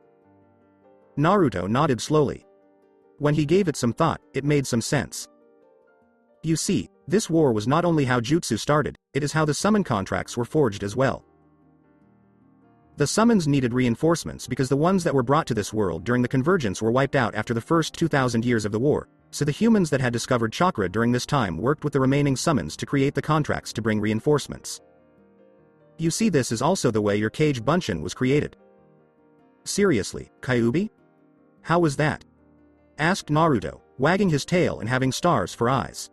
Naruto nodded slowly. When he gave it some thought, it made some sense. You see, this war was not only how jutsu started, it is how the summon contracts were forged as well. The summons needed reinforcements because the ones that were brought to this world during the convergence were wiped out after the first 2,000 years of the war, so the humans that had discovered chakra during this time worked with the remaining summons to create the contracts to bring reinforcements. You see, this is also the way your Kage Bunshin was created. Seriously, Kyuubi? How was that? Asked Naruto, wagging his tail and having stars for eyes.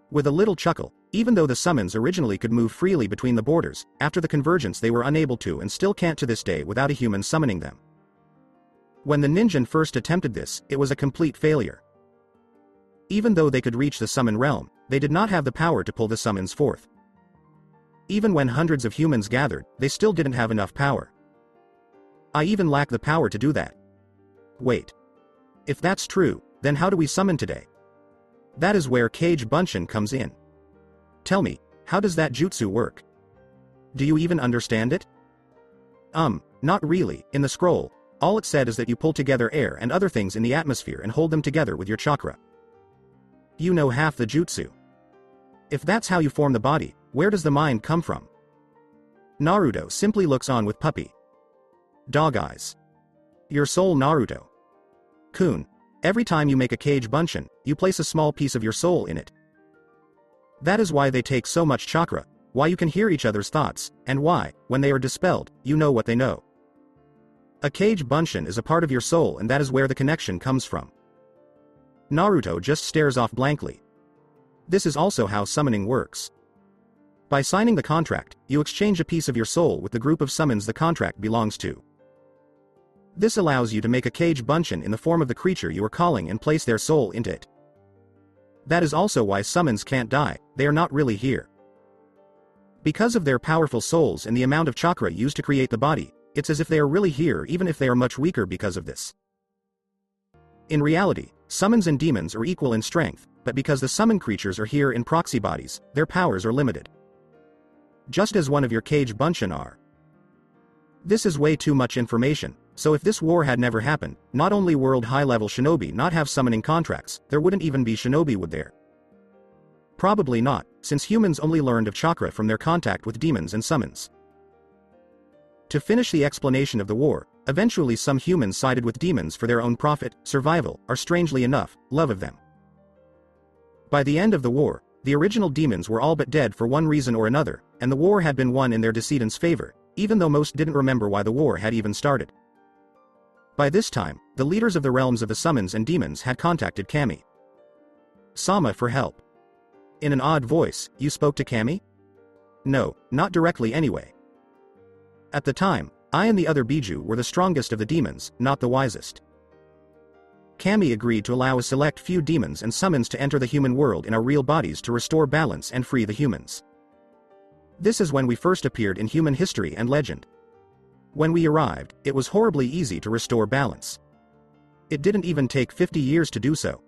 With a little chuckle, even though the summons originally could move freely between the borders, after the convergence they were unable to and still can't to this day without a human summoning them. When the ninja first attempted this, it was a complete failure. Even though they could reach the summon realm, they did not have the power to pull the summons forth. Even when hundreds of humans gathered, they still didn't have enough power. I even lack the power to do that. Wait. If that's true, then how do we summon today? That is where Kage Bunshin comes in. Tell me, how does that jutsu work? Do you even understand it? Not really. In the scroll, all it said is that you pull together air and other things in the atmosphere and hold them together with your chakra. You know half the jutsu. If that's how you form the body, where does the mind come from? Naruto simply looks on with puppy dog eyes. Your soul, Naruto. Kun, every time you make a Kage Bunshin, you place a small piece of your soul in it. That is why they take so much chakra, why you can hear each other's thoughts, and why, when they are dispelled, you know what they know. A Kage Bunshin is a part of your soul, and that is where the connection comes from. Naruto just stares off blankly. This is also how summoning works. By signing the contract, you exchange a piece of your soul with the group of summons the contract belongs to. This allows you to make a Kage Bunshin in the form of the creature you are calling and place their soul into it. That is also why summons can't die, they are not really here. Because of their powerful souls and the amount of chakra used to create the body, it's as if they are really here even if they are much weaker because of this. In reality, summons and demons are equal in strength, but because the summon creatures are here in proxy bodies, their powers are limited. Just as one of your Kage Bunshin are. This is way too much information, so if this war had never happened, not only world high-level shinobi not have summoning contracts, there wouldn't even be shinobi would there? Probably not, since humans only learned of chakra from their contact with demons and summons. To finish the explanation of the war, eventually some humans sided with demons for their own profit, survival, or strangely enough, love of them. By the end of the war, the original demons were all but dead for one reason or another, and the war had been won in their decedents' favor, even though most didn't remember why the war had even started. By this time, the leaders of the realms of the summons and demons had contacted Kami Sama for help. In an odd voice, you spoke to Kami? No, not directly anyway. At the time, I and the other Biju were the strongest of the demons, not the wisest. Kami agreed to allow a select few demons and summons to enter the human world in our real bodies to restore balance and free the humans. This is when we first appeared in human history and legend. When we arrived, it was horribly easy to restore balance. It didn't even take 50 years to do so.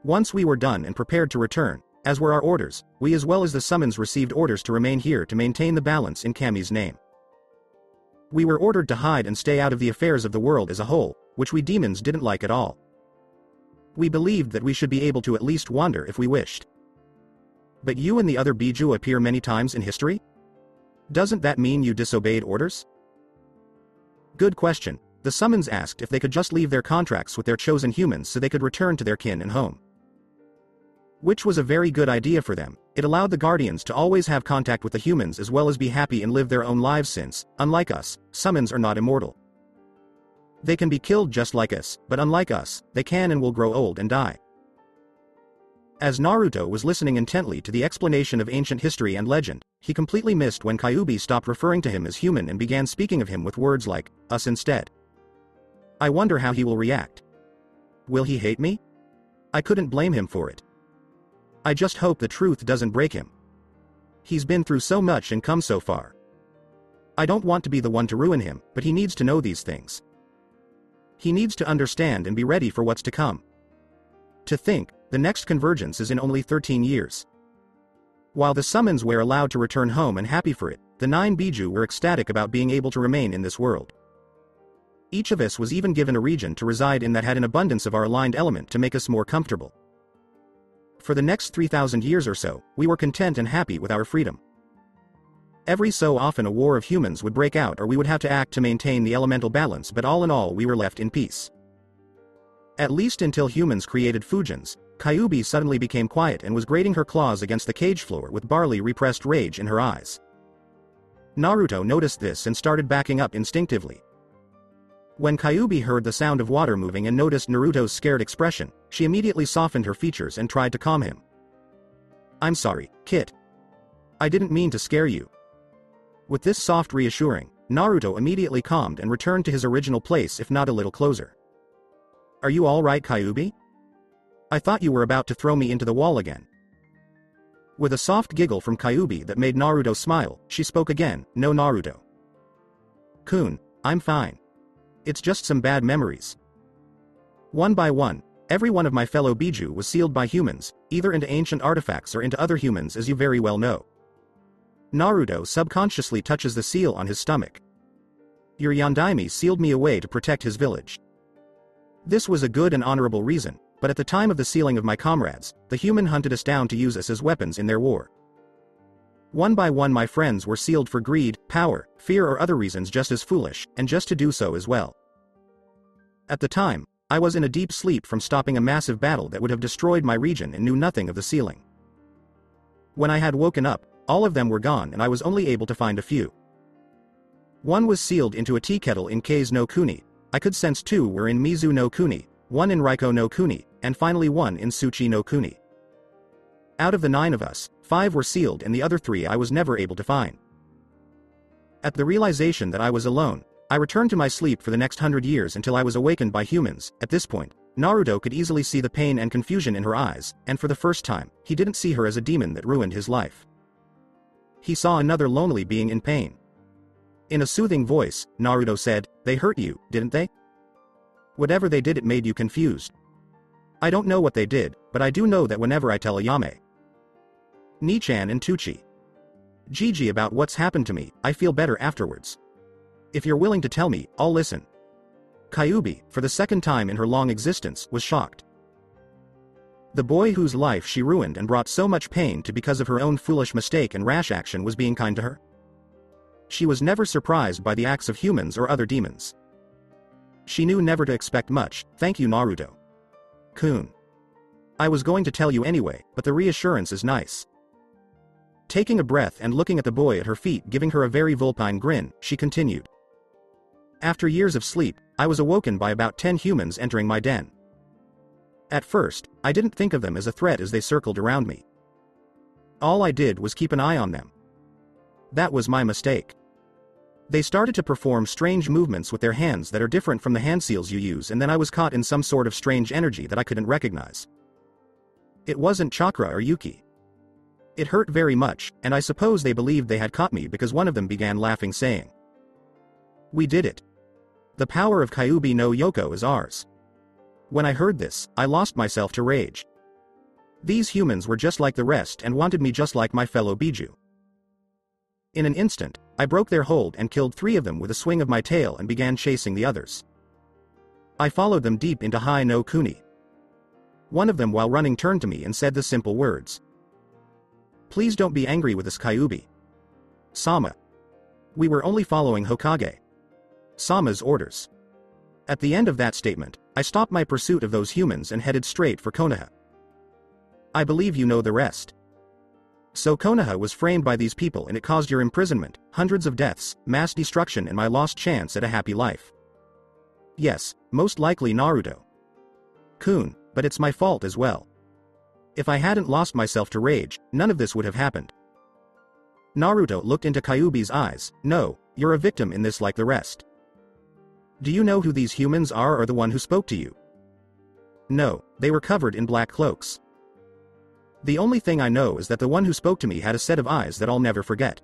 Once we were done and prepared to return, as were our orders, we as well as the summons received orders to remain here to maintain the balance in Kami's name. We were ordered to hide and stay out of the affairs of the world as a whole, which we demons didn't like at all. We believed that we should be able to at least wander if we wished. But you and the other Biju appear many times in history? Doesn't that mean you disobeyed orders? Good question. The summons asked if they could just leave their contracts with their chosen humans so they could return to their kin and home. Which was a very good idea for them. It allowed the guardians to always have contact with the humans as well as be happy and live their own lives since, unlike us, summons are not immortal. They can be killed just like us, but unlike us, they can and will grow old and die. As Naruto was listening intently to the explanation of ancient history and legend, he completely missed when Kyuubi stopped referring to him as human and began speaking of him with words like, us instead. I wonder how he will react. Will he hate me? I couldn't blame him for it. I just hope the truth doesn't break him. He's been through so much and come so far. I don't want to be the one to ruin him, but he needs to know these things. He needs to understand and be ready for what's to come. To think, the next convergence is in only 13 years. While the summons were allowed to return home and happy for it, the 9 Biju were ecstatic about being able to remain in this world. Each of us was even given a region to reside in that had an abundance of our aligned element to make us more comfortable. For the next 3,000 years or so, we were content and happy with our freedom. Every so often a war of humans would break out or we would have to act to maintain the elemental balance, but all in all we were left in peace. At least until humans created Fujins, Kyuubi suddenly became quiet and was grating her claws against the cage floor with barely repressed rage in her eyes. Naruto noticed this and started backing up instinctively. When Kyuubi heard the sound of water moving and noticed Naruto's scared expression, she immediately softened her features and tried to calm him. "I'm sorry, Kit. I didn't mean to scare you." With this soft reassuring, Naruto immediately calmed and returned to his original place, if not a little closer. "Are you all right, Kyuubi? I thought you were about to throw me into the wall again." With a soft giggle from Kyuubi that made Naruto smile, she spoke again, "No, Naruto. Kun, I'm fine. It's just some bad memories." One by one, every one of my fellow Biju was sealed by humans, either into ancient artifacts or into other humans, as you very well know. Naruto subconsciously touches the seal on his stomach. "Your Yandaime sealed me away to protect his village. This was a good and honorable reason, but at the time of the sealing of my comrades, the human hunted us down to use us as weapons in their war. One by one my friends were sealed for greed, power, fear or other reasons just as foolish, and just to do so as well. At the time, I was in a deep sleep from stopping a massive battle that would have destroyed my region and knew nothing of the sealing. When I had woken up, all of them were gone and I was only able to find a few. One was sealed into a tea kettle in Kei's no Kuni. I could sense 2 were in Mizu no Kuni, 1 in Raiko no Kuni, and finally 1 in Tsuchi no Kuni. Out of the 9 of us, 5 were sealed and the other 3 I was never able to find. At the realization that I was alone, I returned to my sleep for the next 100 years until I was awakened by humans. At this point, Naruto could easily see the pain and confusion in her eyes, and for the first time, he didn't see her as a demon that ruined his life. He saw another lonely being in pain. In a soothing voice, Naruto said, "They hurt you, didn't they? Whatever they did, it made you confused. I don't know what they did, but I do know that whenever I tell Ayame, Nichan and Tucci, Gigi about what's happened to me, I feel better afterwards. If you're willing to tell me, I'll listen." Kyuubi, for the second time in her long existence, was shocked. The boy whose life she ruined and brought so much pain to because of her own foolish mistake and rash action was being kind to her. She was never surprised by the acts of humans or other demons. She knew never to expect much. "Thank you, Naruto. Kun. I was going to tell you anyway, but the reassurance is nice." Taking a breath and looking at the boy at her feet, giving her a very vulpine grin, she continued. "After years of sleep, I was awoken by about 10 humans entering my den. At first, I didn't think of them as a threat as they circled around me. All I did was keep an eye on them. That was my mistake. They started to perform strange movements with their hands that are different from the hand seals you use, and then I was caught in some sort of strange energy that I couldn't recognize. It wasn't chakra or yuki. It hurt very much, and I suppose they believed they had caught me because one of them began laughing, saying, 'We did it. The power of Kyuubi no Yoko is ours.' When I heard this, I lost myself to rage. These humans were just like the rest and wanted me just like my fellow Biju. In an instant, I broke their hold and killed 3 of them with a swing of my tail and began chasing the others. I followed them deep into Hai no Kuni. One of them while running turned to me and said the simple words, 'Please don't be angry with us, Kyuubi Sama. We were only following Hokage Sama's orders.' At the end of that statement, I stopped my pursuit of those humans and headed straight for Konoha. I believe you know the rest. So Konoha was framed by these people and it caused your imprisonment, hundreds of deaths, mass destruction and my lost chance at a happy life. Yes, most likely Naruto Kun, but it's my fault as well. If I hadn't lost myself to rage, none of this would have happened." Naruto looked into Kyuubi's eyes. "No, you're a victim in this like the rest. Do you know who these humans are or the one who spoke to you?" No, they were covered in black cloaks. The only thing I know is that the one who spoke to me had a set of eyes that I'll never forget.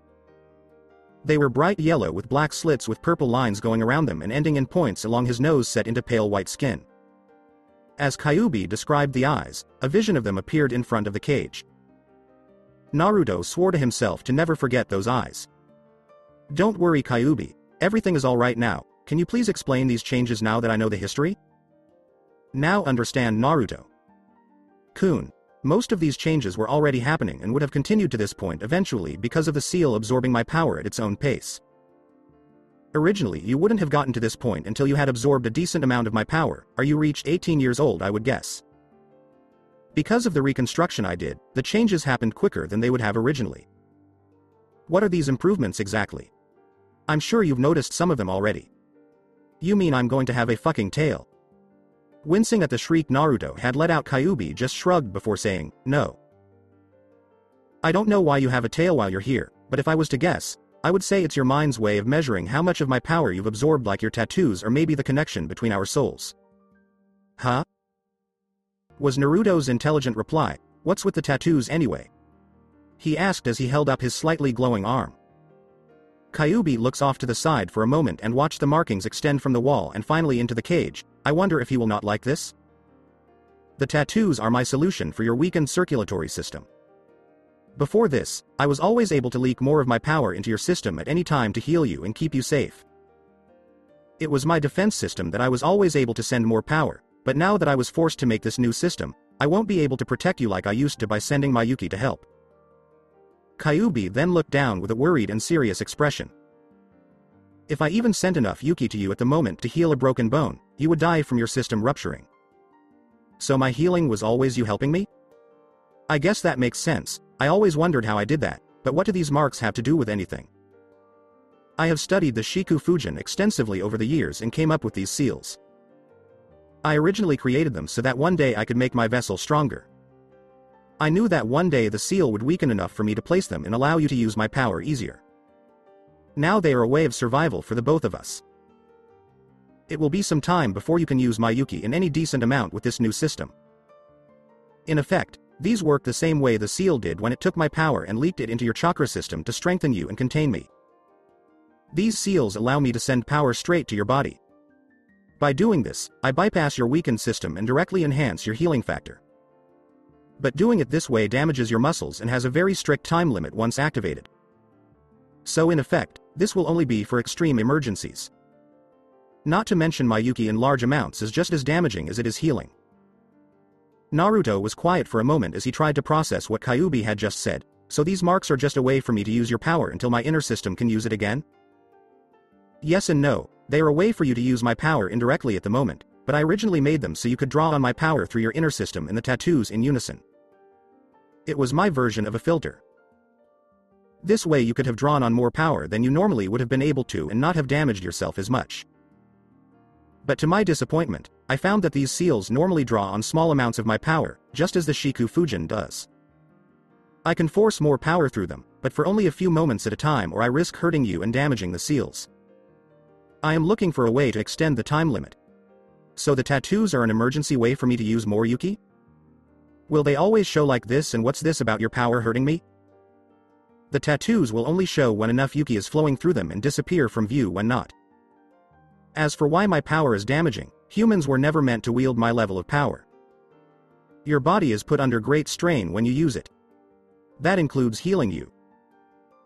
They were bright yellow with black slits with purple lines going around them and ending in points along his nose set into pale white skin. As Kyuubi described the eyes, a vision of them appeared in front of the cage. Naruto swore to himself to never forget those eyes. Don't worry, Kyuubi, everything is alright now. Can you please explain these changes now that I know the history? Now understand, Naruto. Kun. Most of these changes were already happening and would have continued to this point eventually because of the seal absorbing my power at its own pace. Originally, you wouldn't have gotten to this point until you had absorbed a decent amount of my power, or you reached 18 years old, I would guess. Because of the reconstruction I did, the changes happened quicker than they would have originally. What are these improvements exactly? I'm sure you've noticed some of them already. You mean I'm going to have a fucking tail? Wincing at the shriek Naruto had let out, Kyuubi just shrugged before saying, no. I don't know why you have a tail while you're here, but if I was to guess, I would say it's your mind's way of measuring how much of my power you've absorbed, like your tattoos or maybe the connection between our souls. Huh? Was Naruto's intelligent reply. What's with the tattoos anyway? He asked as he held up his slightly glowing arm. Kyuubi looks off to the side for a moment and watched the markings extend from the wall and finally into the cage. I wonder if he will not like this? The tattoos are my solution for your weakened circulatory system. Before this, I was always able to leak more of my power into your system at any time to heal you and keep you safe. It was my defense system that I was always able to send more power, but now that I was forced to make this new system, I won't be able to protect you like I used to by sending my Yuki to help. Kyuubi then looked down with a worried and serious expression. If I even sent enough Yuki to you at the moment to heal a broken bone, you would die from your system rupturing. So my healing was always you helping me? I guess that makes sense. I always wondered how I did that, but what do these marks have to do with anything? I have studied the Shiku Fujin extensively over the years and came up with these seals. I originally created them so that one day I could make my vessel stronger. I knew that one day the seal would weaken enough for me to place them and allow you to use my power easier. Now they are a way of survival for the both of us. It will be some time before you can use my Yuki in any decent amount with this new system. In effect, these work the same way the seal did when it took my power and leaked it into your chakra system to strengthen you and contain me. These seals allow me to send power straight to your body. By doing this, I bypass your weakened system and directly enhance your healing factor. But doing it this way damages your muscles and has a very strict time limit once activated. So in effect, this will only be for extreme emergencies. Not to mention my Yuki in large amounts is just as damaging as it is healing. Naruto was quiet for a moment as he tried to process what Kyuubi had just said. So these marks are just a way for me to use your power until my inner system can use it again? Yes and no, they are a way for you to use my power indirectly at the moment, but I originally made them so you could draw on my power through your inner system and the tattoos in unison. It was my version of a filter. This way you could have drawn on more power than you normally would have been able to and not have damaged yourself as much. But to my disappointment, I found that these seals normally draw on small amounts of my power, just as the Shiku Fujin does. I can force more power through them, but for only a few moments at a time, or I risk hurting you and damaging the seals. I am looking for a way to extend the time limit. So the tattoos are an emergency way for me to use more Yuki? Will they always show like this, and what's this about your power hurting me? The tattoos will only show when enough Yuki is flowing through them and disappear from view when not. As for why my power is damaging, humans were never meant to wield my level of power. Your body is put under great strain when you use it. That includes healing you.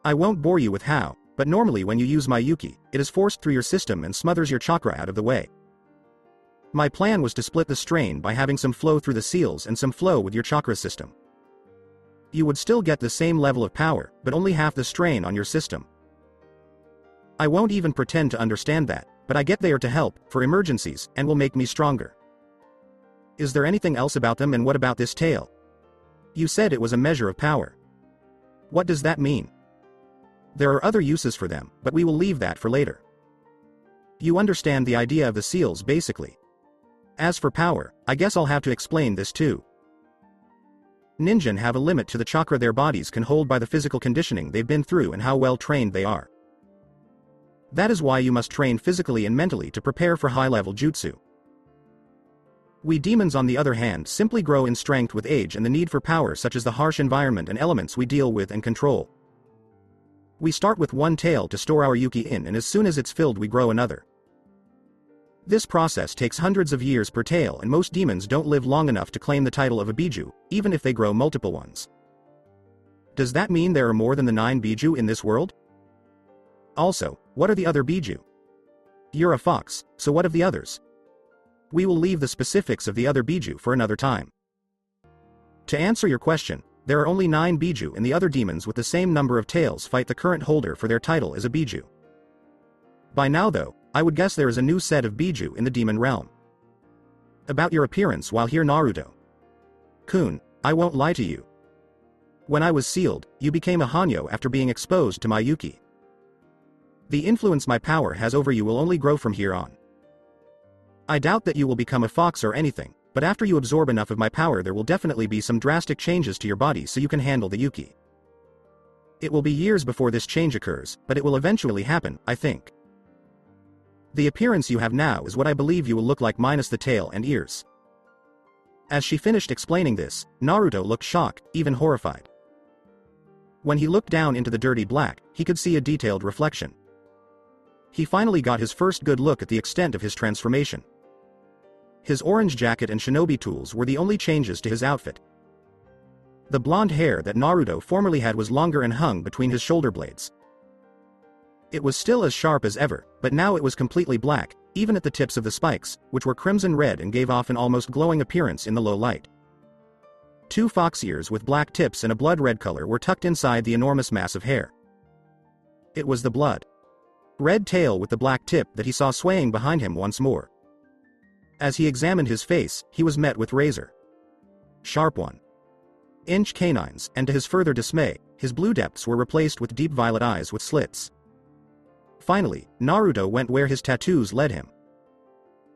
I won't bore you with how, but normally when you use my Yuki, it is forced through your system and smothers your chakra out of the way. My plan was to split the strain by having some flow through the seals and some flow with your chakra system. You would still get the same level of power, but only half the strain on your system. I won't even pretend to understand that, but I get they are to help, for emergencies, and will make me stronger. Is there anything else about them, and what about this tail? You said it was a measure of power. What does that mean? There are other uses for them, but we will leave that for later. You understand the idea of the seals basically. As for power, I guess I'll have to explain this too. Ninja have a limit to the chakra their bodies can hold by the physical conditioning they've been through and how well trained they are. That is why you must train physically and mentally to prepare for high-level jutsu. We demons on the other hand simply grow in strength with age and the need for power such as the harsh environment and elements we deal with and control. We start with one tail to store our Yuki in, and as soon as it's filled we grow another. This process takes hundreds of years per tail, and most demons don't live long enough to claim the title of a Biju, even if they grow multiple ones. Does that mean there are more than the 9 Biju in this world? Also, what are the other Biju? You're a fox, so what of the others? We will leave the specifics of the other Biju for another time. To answer your question, there are only 9 Biju, and the other demons with the same number of tails fight the current holder for their title as a Biju. By now though, I would guess there is a new set of Biju in the demon realm. About your appearance while here, Naruto. Kun, I won't lie to you. When I was sealed, you became a Hanyo after being exposed to my Yuki. The influence my power has over you will only grow from here on. I doubt that you will become a fox or anything, but after you absorb enough of my power there will definitely be some drastic changes to your body so you can handle the Yuki. It will be years before this change occurs, but it will eventually happen, I think. The appearance you have now is what I believe you will look like minus the tail and ears. As she finished explaining this, Naruto looked shocked, even horrified. When he looked down into the dirty black, he could see a detailed reflection. He finally got his first good look at the extent of his transformation. His orange jacket and shinobi tools were the only changes to his outfit. The blonde hair that Naruto formerly had was longer and hung between his shoulder blades. It was still as sharp as ever, but now it was completely black, even at the tips of the spikes, which were crimson red and gave off an almost glowing appearance in the low light. 2 fox ears with black tips and a blood red color were tucked inside the enormous mass of hair. It was the blood red tail with the black tip that he saw swaying behind him once more. As he examined his face, he was met with razor sharp 1-inch canines, and to his further dismay, his blue depths were replaced with deep violet eyes with slits. Finally, Naruto went where his tattoos led him.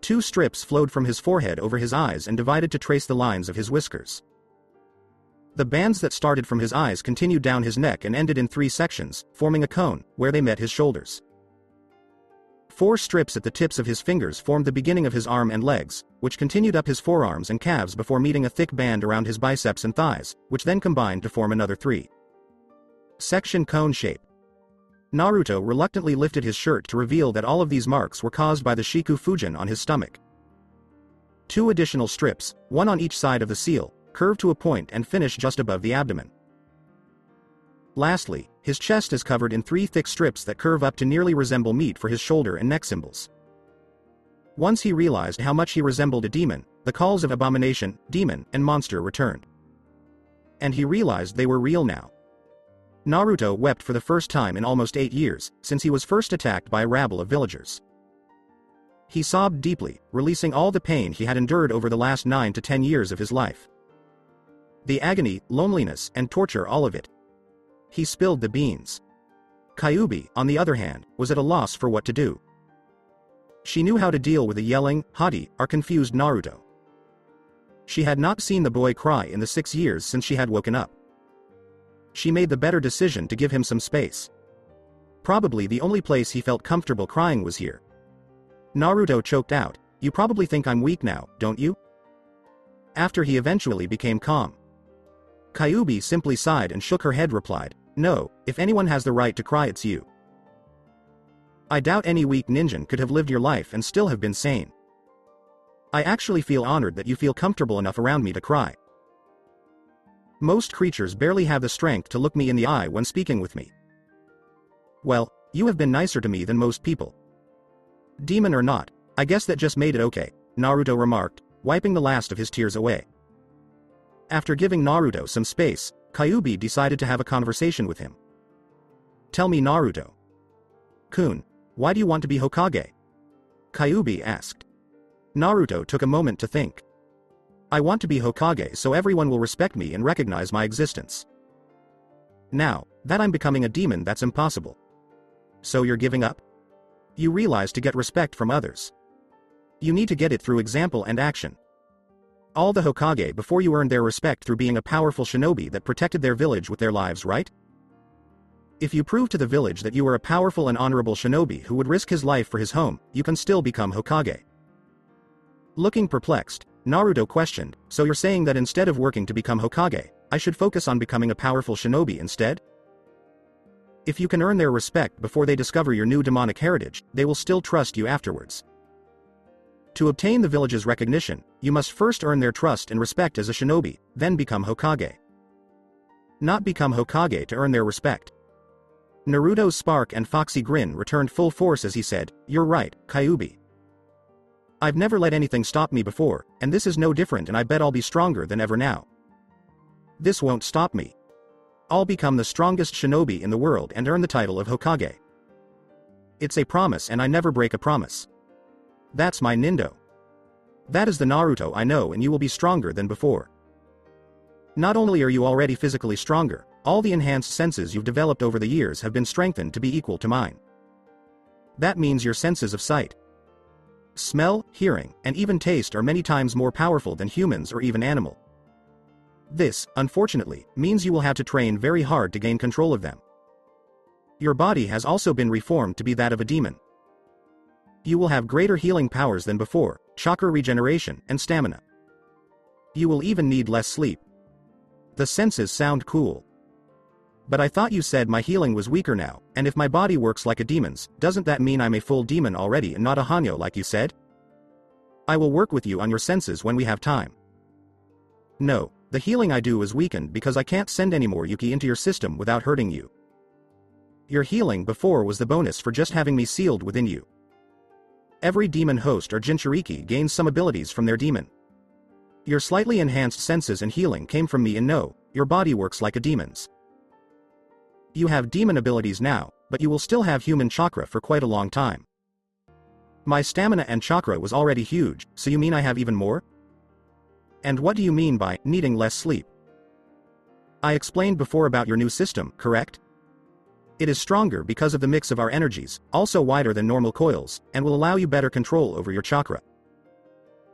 2 strips flowed from his forehead over his eyes and divided to trace the lines of his whiskers. The bands that started from his eyes continued down his neck and ended in 3 sections, forming a cone, where they met his shoulders. 4 strips at the tips of his fingers formed the beginning of his arm and legs, which continued up his forearms and calves before meeting a thick band around his biceps and thighs, which then combined to form another 3-section cone shape. Naruto reluctantly lifted his shirt to reveal that all of these marks were caused by the Shiku Fujin on his stomach. 2 additional strips, one on each side of the seal, curved to a point and finish just above the abdomen. Lastly, his chest is covered in 3 thick strips that curve up to nearly resemble meat for his shoulder and neck symbols. Once he realized how much he resembled a demon, the calls of abomination, demon, and monster returned. And he realized they were real now. Naruto wept for the first time in almost 8 years, since he was first attacked by a rabble of villagers. He sobbed deeply, releasing all the pain he had endured over the last 9 to 10 years of his life. The agony, loneliness, and torture, all of it. He spilled the beans. Kyuubi, on the other hand, was at a loss for what to do. She knew how to deal with a yelling, haughty, or confused Naruto. She had not seen the boy cry in the 6 years since she had woken up. She made the better decision to give him some space. Probably the only place he felt comfortable crying was here. Naruto choked out, "You probably think I'm weak now, don't you?" After he eventually became calm. Kyuubi simply sighed and shook her head, replied, "No, if anyone has the right to cry it's you. I doubt any weak ninja could have lived your life and still have been sane. I actually feel honored that you feel comfortable enough around me to cry. Most creatures barely have the strength to look me in the eye when speaking with me. Well, you have been nicer to me than most people. Demon or not, I guess that just made it okay," Naruto remarked, wiping the last of his tears away. After giving Naruto some space, Kyuubi decided to have a conversation with him. "Tell me, Naruto. Kun, why do you want to be Hokage?" Kyuubi asked. Naruto took a moment to think. "I want to be Hokage so everyone will respect me and recognize my existence. Now that I'm becoming a demon, that's impossible." "So you're giving up? You realize to get respect from others, you need to get it through example and action. All the Hokage before you earned their respect through being a powerful shinobi that protected their village with their lives, right? If you prove to the village that you are a powerful and honorable shinobi who would risk his life for his home, you can still become Hokage." Looking perplexed, Naruto questioned, so you're saying that instead of working to become Hokage, I should focus on becoming a powerful shinobi instead? If you can earn their respect before they discover your new demonic heritage, they will still trust you afterwards. To obtain the village's recognition, you must first earn their trust and respect as a shinobi, then become Hokage. Not become Hokage to earn their respect. Naruto's spark and foxy grin returned full force as he said, "You're right, Kyuubi. I've never let anything stop me before, and this is no different, and I bet I'll be stronger than ever now. This won't stop me. I'll become the strongest shinobi in the world and earn the title of Hokage. It's a promise and I never break a promise. That's my Nindo. That is the Naruto I know, and you will be stronger than before. Not only are you already physically stronger, all the enhanced senses you've developed over the years have been strengthened to be equal to mine. That means your senses of sight, smell, hearing, and even taste are many times more powerful than humans or even animal. This, unfortunately, means you will have to train very hard to gain control of them. Your body has also been reformed to be that of a demon. You will have greater healing powers than before, chakra regeneration, and stamina. You will even need less sleep. The senses sound cool. But I thought you said my healing was weaker now, and if my body works like a demon's, doesn't that mean I'm a full demon already and not a Hanyo like you said? I will work with you on your senses when we have time. No, the healing I do is weakened because I can't send any more Yuki into your system without hurting you. Your healing before was the bonus for just having me sealed within you. Every demon host or Jinchuriki gains some abilities from their demon. Your slightly enhanced senses and healing came from me, and no, your body works like a demon's. You have demon abilities now, but you will still have human chakra for quite a long time. My stamina and chakra was already huge, so you mean I have even more? And what do you mean by needing less sleep? I explained before about your new system, correct? It is stronger because of the mix of our energies, also wider than normal coils, and will allow you better control over your chakra.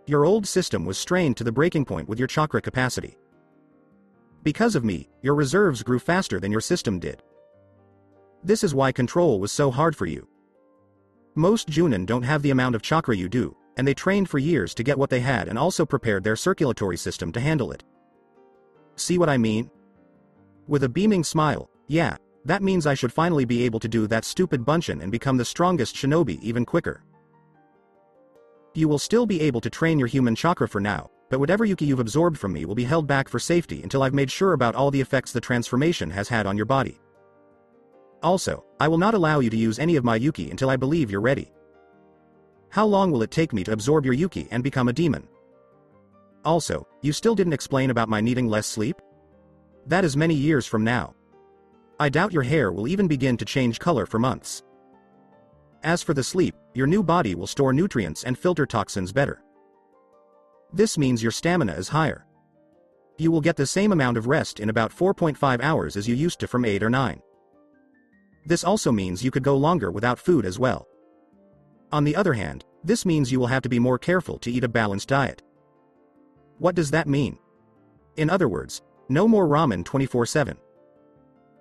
Your old system was strained to the breaking point with your chakra capacity. Because of me, your reserves grew faster than your system did. This is why control was so hard for you. Most Junin don't have the amount of chakra you do, and they trained for years to get what they had and also prepared their circulatory system to handle it. See what I mean? With a beaming smile, yeah, that means I should finally be able to do that stupid bunchin and become the strongest shinobi even quicker. You will still be able to train your human chakra for now, but whatever Yuki you've absorbed from me will be held back for safety until I've made sure about all the effects the transformation has had on your body. Also, I will not allow you to use any of my Yuki until I believe you're ready. How long will it take me to absorb your Yuki and become a demon? Also, you still didn't explain about my needing less sleep? That is many years from now. I doubt your hair will even begin to change color for months. As for the sleep, your new body will store nutrients and filter toxins better. This means your stamina is higher. You will get the same amount of rest in about 4.5 hours as you used to from 8 or 9. This also means you could go longer without food as well. On the other hand, this means you will have to be more careful to eat a balanced diet. What does that mean? In other words, no more ramen 24/7.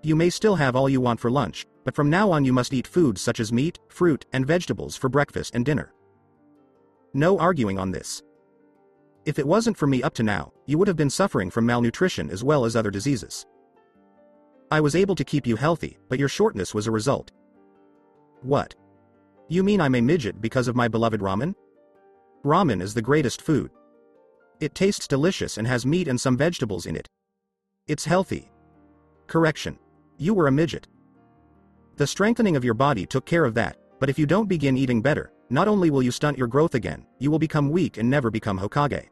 You may still have all you want for lunch, but from now on you must eat foods such as meat, fruit, and vegetables for breakfast and dinner. No arguing on this. If it wasn't for me up to now, you would have been suffering from malnutrition as well as other diseases. I was able to keep you healthy, but your shortness was a result. What? You mean I'm a midget because of my beloved ramen? Ramen is the greatest food. It tastes delicious and has meat and some vegetables in it. It's healthy. Correction. You were a midget. The strengthening of your body took care of that, but if you don't begin eating better, not only will you stunt your growth again, you will become weak and never become Hokage.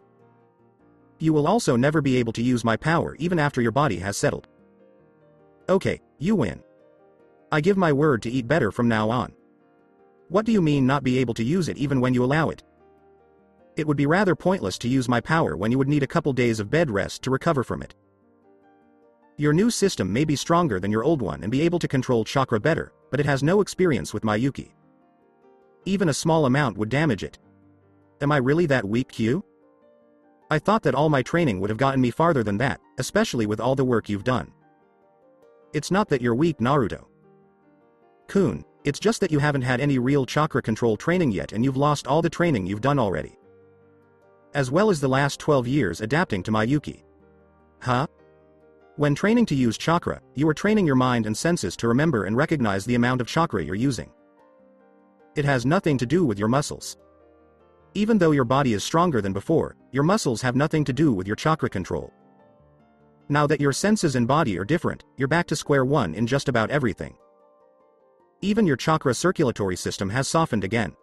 You will also never be able to use my power even after your body has settled. Okay, you win. I give my word to eat better from now on. What do you mean not be able to use it even when you allow it? It would be rather pointless to use my power when you would need a couple days of bed rest to recover from it. Your new system may be stronger than your old one and be able to control chakra better, but it has no experience with my Yuki. Even a small amount would damage it. Am I really that weak, Q? I thought that all my training would have gotten me farther than that, especially with all the work you've done. It's not that you're weak, Naruto. Kun, it's just that you haven't had any real chakra control training yet and you've lost all the training you've done already. as well as the last 12 years adapting to my Yuki. Huh? When training to use chakra, you are training your mind and senses to remember and recognize the amount of chakra you're using. It has nothing to do with your muscles. Even though your body is stronger than before, your muscles have nothing to do with your chakra control. Now that your senses and body are different, you're back to square one in just about everything. Even your chakra circulatory system has softened again.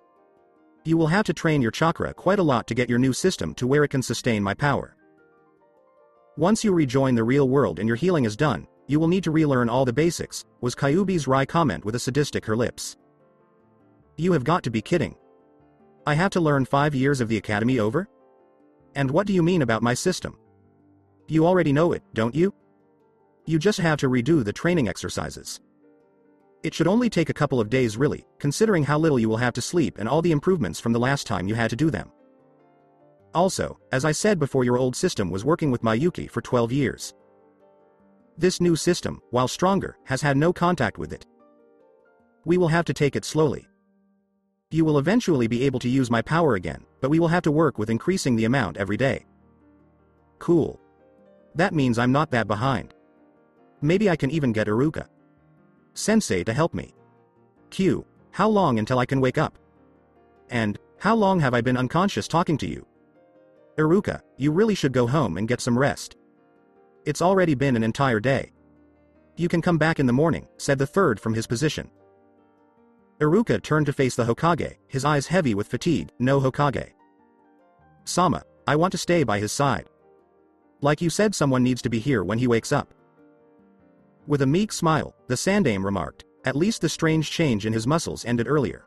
You will have to train your chakra quite a lot to get your new system to where it can sustain my power. Once you rejoin the real world and your healing is done, you will need to relearn all the basics, was Kyuubi's wry comment with a sadistic her lips. You have got to be kidding. I have to learn 5 years of the academy over? And what do you mean about my system? You already know it, don't you? You just have to redo the training exercises. It should only take a couple of days really, considering how little you will have to sleep and all the improvements from the last time you had to do them. Also, as I said before, your old system was working with Mayuki for 12 years. This new system, while stronger, has had no contact with it. We will have to take it slowly. You will eventually be able to use my power again, but we will have to work with increasing the amount every day. Cool. That means I'm not that behind. Maybe I can even get Iruka Sensei to help me. Q. How long until I can wake up? And, how long have I been unconscious talking to you? Iruka, you really should go home and get some rest. It's already been an entire day. You can come back in the morning, said the third from his position. Iruka turned to face the Hokage, his eyes heavy with fatigue. No, Hokage Sama, I want to stay by his side. Like you said, someone needs to be here when he wakes up. With a meek smile, the Sandaime remarked, at least the strange change in his muscles ended earlier.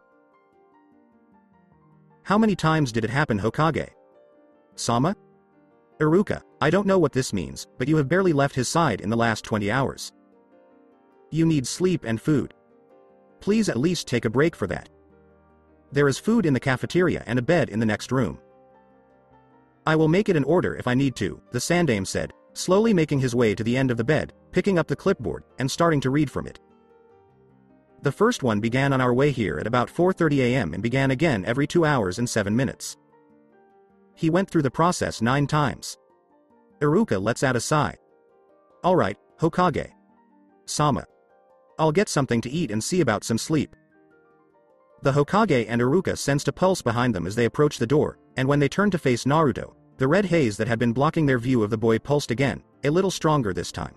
How many times did it happen, Hokage? Sama? Iruka, I don't know what this means, but you have barely left his side in the last 20 hours. You need sleep and food. Please at least take a break for that. There is food in the cafeteria and a bed in the next room. I will make it in order if I need to, the Sandaime said, slowly making his way to the end of the bed, picking up the clipboard, and starting to read from it. The first one began on our way here at about 4:30 a.m. and began again every 2 hours and 7 minutes. He went through the process 9 times. Iruka lets out a sigh. Alright, Hokage Sama. I'll get something to eat and see about some sleep. The Hokage and Iruka sensed a pulse behind them as they approached the door, and when they turned to face Naruto, the red haze that had been blocking their view of the boy pulsed again, a little stronger this time.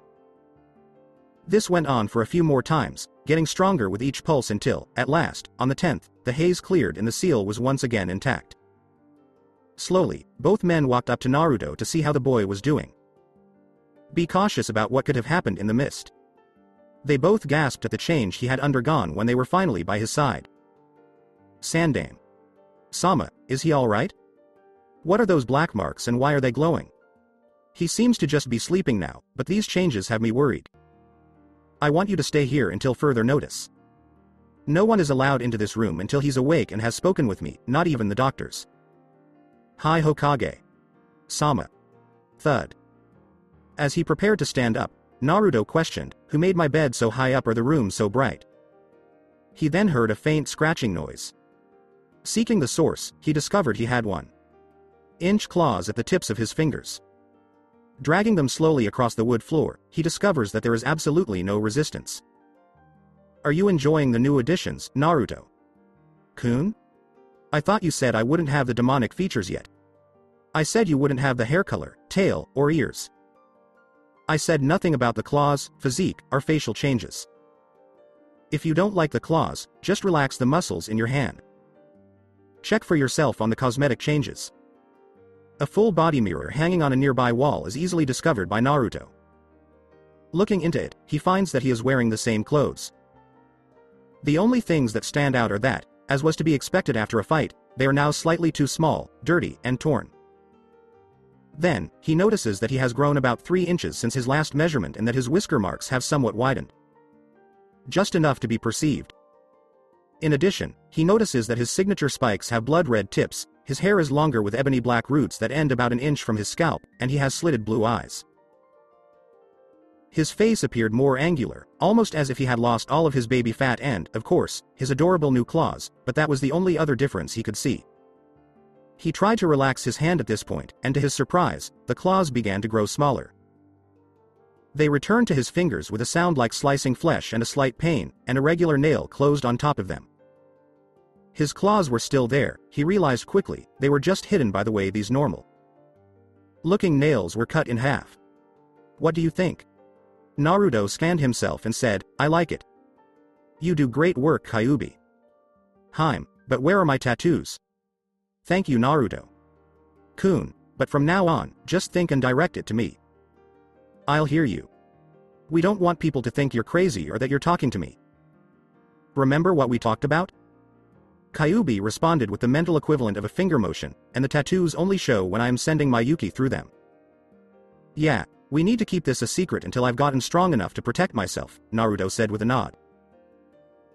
This went on for a few more times, getting stronger with each pulse until, at last, on the 10th, the haze cleared and the seal was once again intact. Slowly, both men walked up to Naruto to see how the boy was doing. Be cautious about what could have happened in the mist. They both gasped at the change he had undergone when they were finally by his side. Sandaime. Sama, is he alright? What are those black marks and why are they glowing? He seems to just be sleeping now, but these changes have me worried. I want you to stay here until further notice. No one is allowed into this room until he's awake and has spoken with me, not even the doctors. Hi Hokage. Sama. Thud. As he prepared to stand up, Naruto questioned, who made my bed so high up or the room so bright? He then heard a faint scratching noise. Seeking the source, he discovered he had 1-inch claws at the tips of his fingers. Dragging them slowly across the wood floor, he discovers that there is absolutely no resistance. Are you enjoying the new additions, Naruto? Kun? I thought you said I wouldn't have the demonic features yet. I said you wouldn't have the hair color, tail, or ears. I said nothing about the claws, physique, or facial changes. If you don't like the claws, just relax the muscles in your hand. Check for yourself on the cosmetic changes. A full body mirror hanging on a nearby wall is easily discovered by Naruto. Looking into it, he finds that he is wearing the same clothes. The only things that stand out are that, as was to be expected after a fight, they are now slightly too small, dirty, and torn. Then, he notices that he has grown about 3 inches since his last measurement and that his whisker marks have somewhat widened. Just enough to be perceived. In addition, he notices that his signature spikes have blood-red tips, his hair is longer with ebony black roots that end about 1 inch from his scalp, and he has slitted blue eyes. His face appeared more angular, almost as if he had lost all of his baby fat and, of course, his adorable new claws, but that was the only other difference he could see. He tried to relax his hand at this point, and to his surprise, the claws began to grow smaller. They returned to his fingers with a sound like slicing flesh and a slight pain, and a regular nail closed on top of them. His claws were still there, he realized quickly, they were just hidden by the way these normal-looking nails were cut in half. What do you think? Naruto scanned himself and said, I like it. You do great work, Kyuubi. But where are my tattoos? Thank you, Naruto-kun, but from now on, just think and direct it to me. I'll hear you. We don't want people to think you're crazy or that you're talking to me. Remember what we talked about? Kyuubi responded with the mental equivalent of a finger motion, and the tattoos only show when I am sending my Yuki through them. Yeah, we need to keep this a secret until I've gotten strong enough to protect myself, Naruto said with a nod.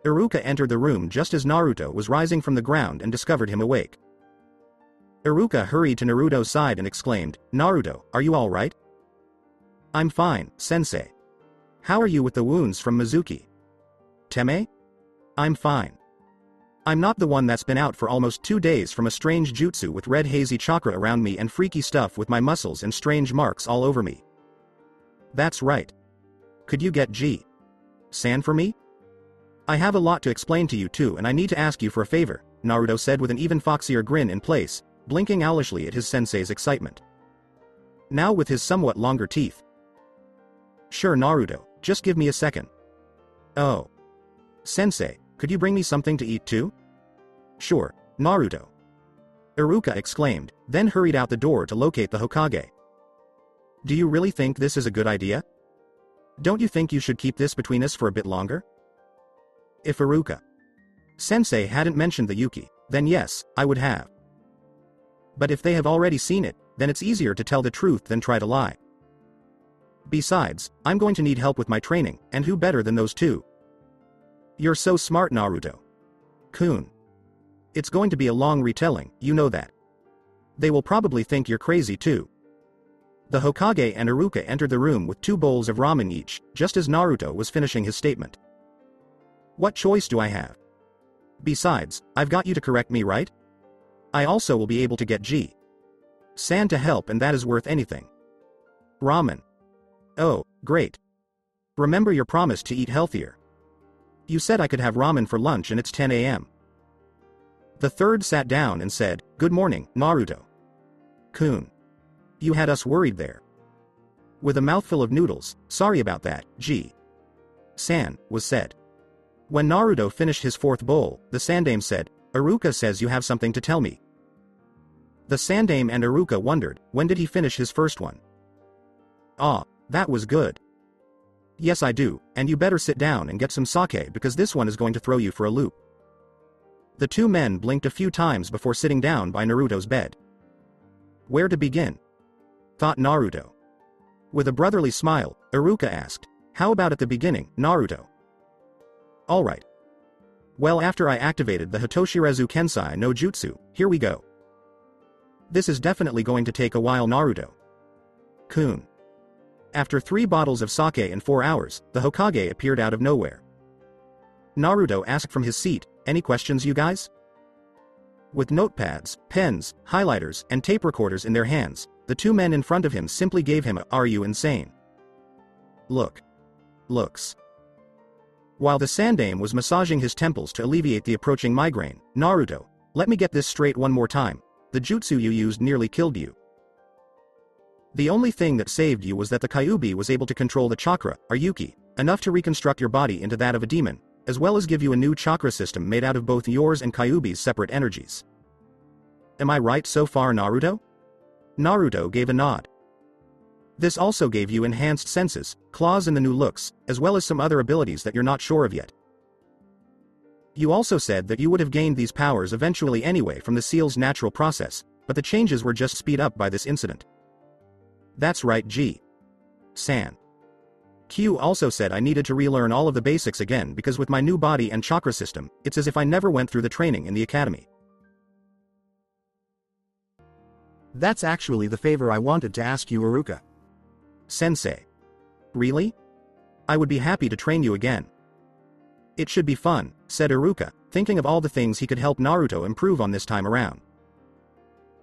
Iruka entered the room just as Naruto was rising from the ground and discovered him awake. Iruka hurried to Naruto's side and exclaimed, Naruto, are you all right? I'm fine, sensei. How are you with the wounds from Mizuki? Teme? I'm fine. I'm not the one that's been out for almost 2 days from a strange jutsu with red hazy chakra around me and freaky stuff with my muscles and strange marks all over me. That's right. Could you get San for me? I have a lot to explain to you too and I need to ask you for a favor, Naruto said with an even foxier grin in place, blinking owlishly at his sensei's excitement. Now with his somewhat longer teeth. Sure Naruto, just give me a second. Oh. Sensei, could you bring me something to eat too? Sure, Naruto. Iruka exclaimed, then hurried out the door to locate the Hokage. Do you really think this is a good idea? Don't you think you should keep this between us for a bit longer? If Iruka Sensei hadn't mentioned the Yuki, then yes, I would have. But if they have already seen it, then it's easier to tell the truth than try to lie. Besides, I'm going to need help with my training, and who better than those two? You're so smart, Naruto-kun. It's going to be a long retelling, you know that. They will probably think you're crazy too. The Hokage and Iruka entered the room with 2 bowls of ramen each, just as Naruto was finishing his statement. What choice do I have? Besides, I've got you to correct me, right? I also will be able to get San to help and that is worth anything. Ramen. Oh, great. Remember your promise to eat healthier. You said I could have ramen for lunch and it's 10 a.m. The third sat down and said, Good morning, Naruto-kun. You had us worried there. With a mouthful of noodles, sorry about that, San, was said. When Naruto finished his 4th bowl, the Sandame said, Iruka says you have something to tell me. The Sandame and Iruka wondered, when did he finish his first one? Ah, that was good. Yes I do, and you better sit down and get some sake because this one is going to throw you for a loop. The 2 men blinked a few times before sitting down by Naruto's bed. Where to begin? Thought Naruto. With a brotherly smile, Iruka asked, How about at the beginning, Naruto? Alright. Well, after I activated the Hitoshirezu Kensai no Jutsu, here we go. This is definitely going to take a while, Naruto-kun. After 3 bottles of sake in 4 hours, the Hokage appeared out of nowhere. Naruto asked from his seat, Any questions you guys? With notepads, pens, highlighters, and tape recorders in their hands, the 2 men in front of him simply gave him a, Are you insane? Looks. While the Sandame was massaging his temples to alleviate the approaching migraine, Naruto, let me get this straight one more time. The jutsu you used nearly killed you. The only thing that saved you was that the Kyuubi was able to control the chakra, or Yuki, enough to reconstruct your body into that of a demon, as well as give you a new chakra system made out of both yours and Kyuubi's separate energies. Am I right so far, Naruto? Naruto gave a nod. This also gave you enhanced senses, claws and the new looks, as well as some other abilities that you're not sure of yet. You also said that you would have gained these powers eventually anyway from the seal's natural process, but the changes were just speed up by this incident. That's right, San. Q also said I needed to relearn all of the basics again because with my new body and chakra system, it's as if I never went through the training in the academy. That's actually the favor I wanted to ask you, Iruka. Sensei. Really? I would be happy to train you again. It should be fun, said Iruka, thinking of all the things he could help Naruto improve on this time around.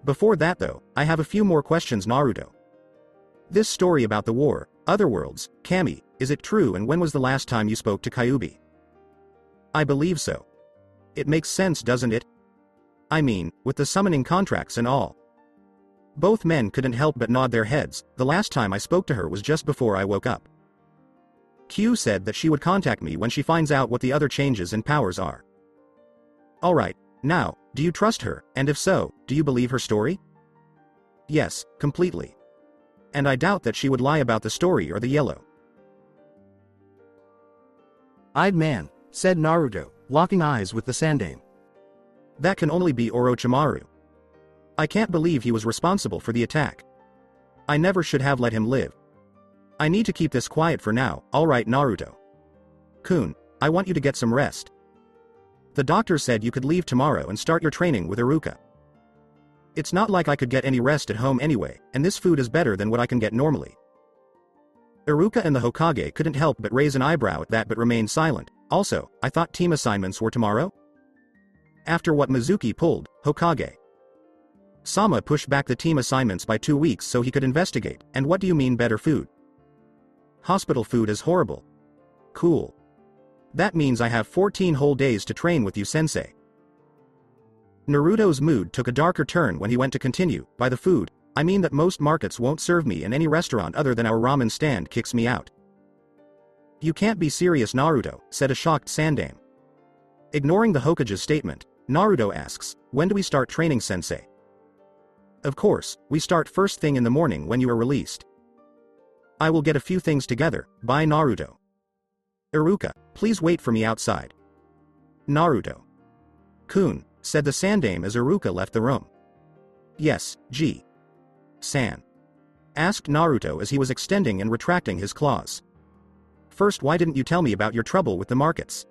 Before that though, I have a few more questions, Naruto. This story about the war, otherworlds, Kami, is it true, and when was the last time you spoke to Kyuubi? I believe so. It makes sense, doesn't it? I mean, with the summoning contracts and all. Both men couldn't help but nod their heads. The last time I spoke to her was just before I woke up. Q said that she would contact me when she finds out what the other changes and powers are. Alright, now, do you trust her, and if so, do you believe her story? Yes, completely. And I doubt that she would lie about the story or the yellow eyed man, said Naruto, locking eyes with the Sandame. That can only be Orochimaru. I can't believe he was responsible for the attack. I never should have let him live. I need to keep this quiet for now. Alright, Naruto. Kun, I want you to get some rest. The doctor said you could leave tomorrow and start your training with Iruka. It's not like I could get any rest at home anyway, and this food is better than what I can get normally. Iruka and the Hokage couldn't help but raise an eyebrow at that but remained silent. Also, I thought team assignments were tomorrow? After what Mizuki pulled, Hokage Sama pushed back the team assignments by 2 weeks so he could investigate. And what do you mean better food? Hospital food is horrible. Cool. That means I have 14 whole days to train with you, sensei. Naruto's mood took a darker turn when he went to continue. By the food, I mean that most markets won't serve me, and any restaurant other than our ramen stand kicks me out. You can't be serious, Naruto, said a shocked Sandame. Ignoring the Hokage's statement, Naruto asks, when do we start training, sensei? Of course, we start first thing in the morning when you are released. I will get a few things together. Bye, Naruto. Iruka, please wait for me outside. Naruto. Kun, said the Sandame as Iruka left the room. Yes, G. San. Asked Naruto as he was extending and retracting his claws. First, why didn't you tell me about your trouble with the markets?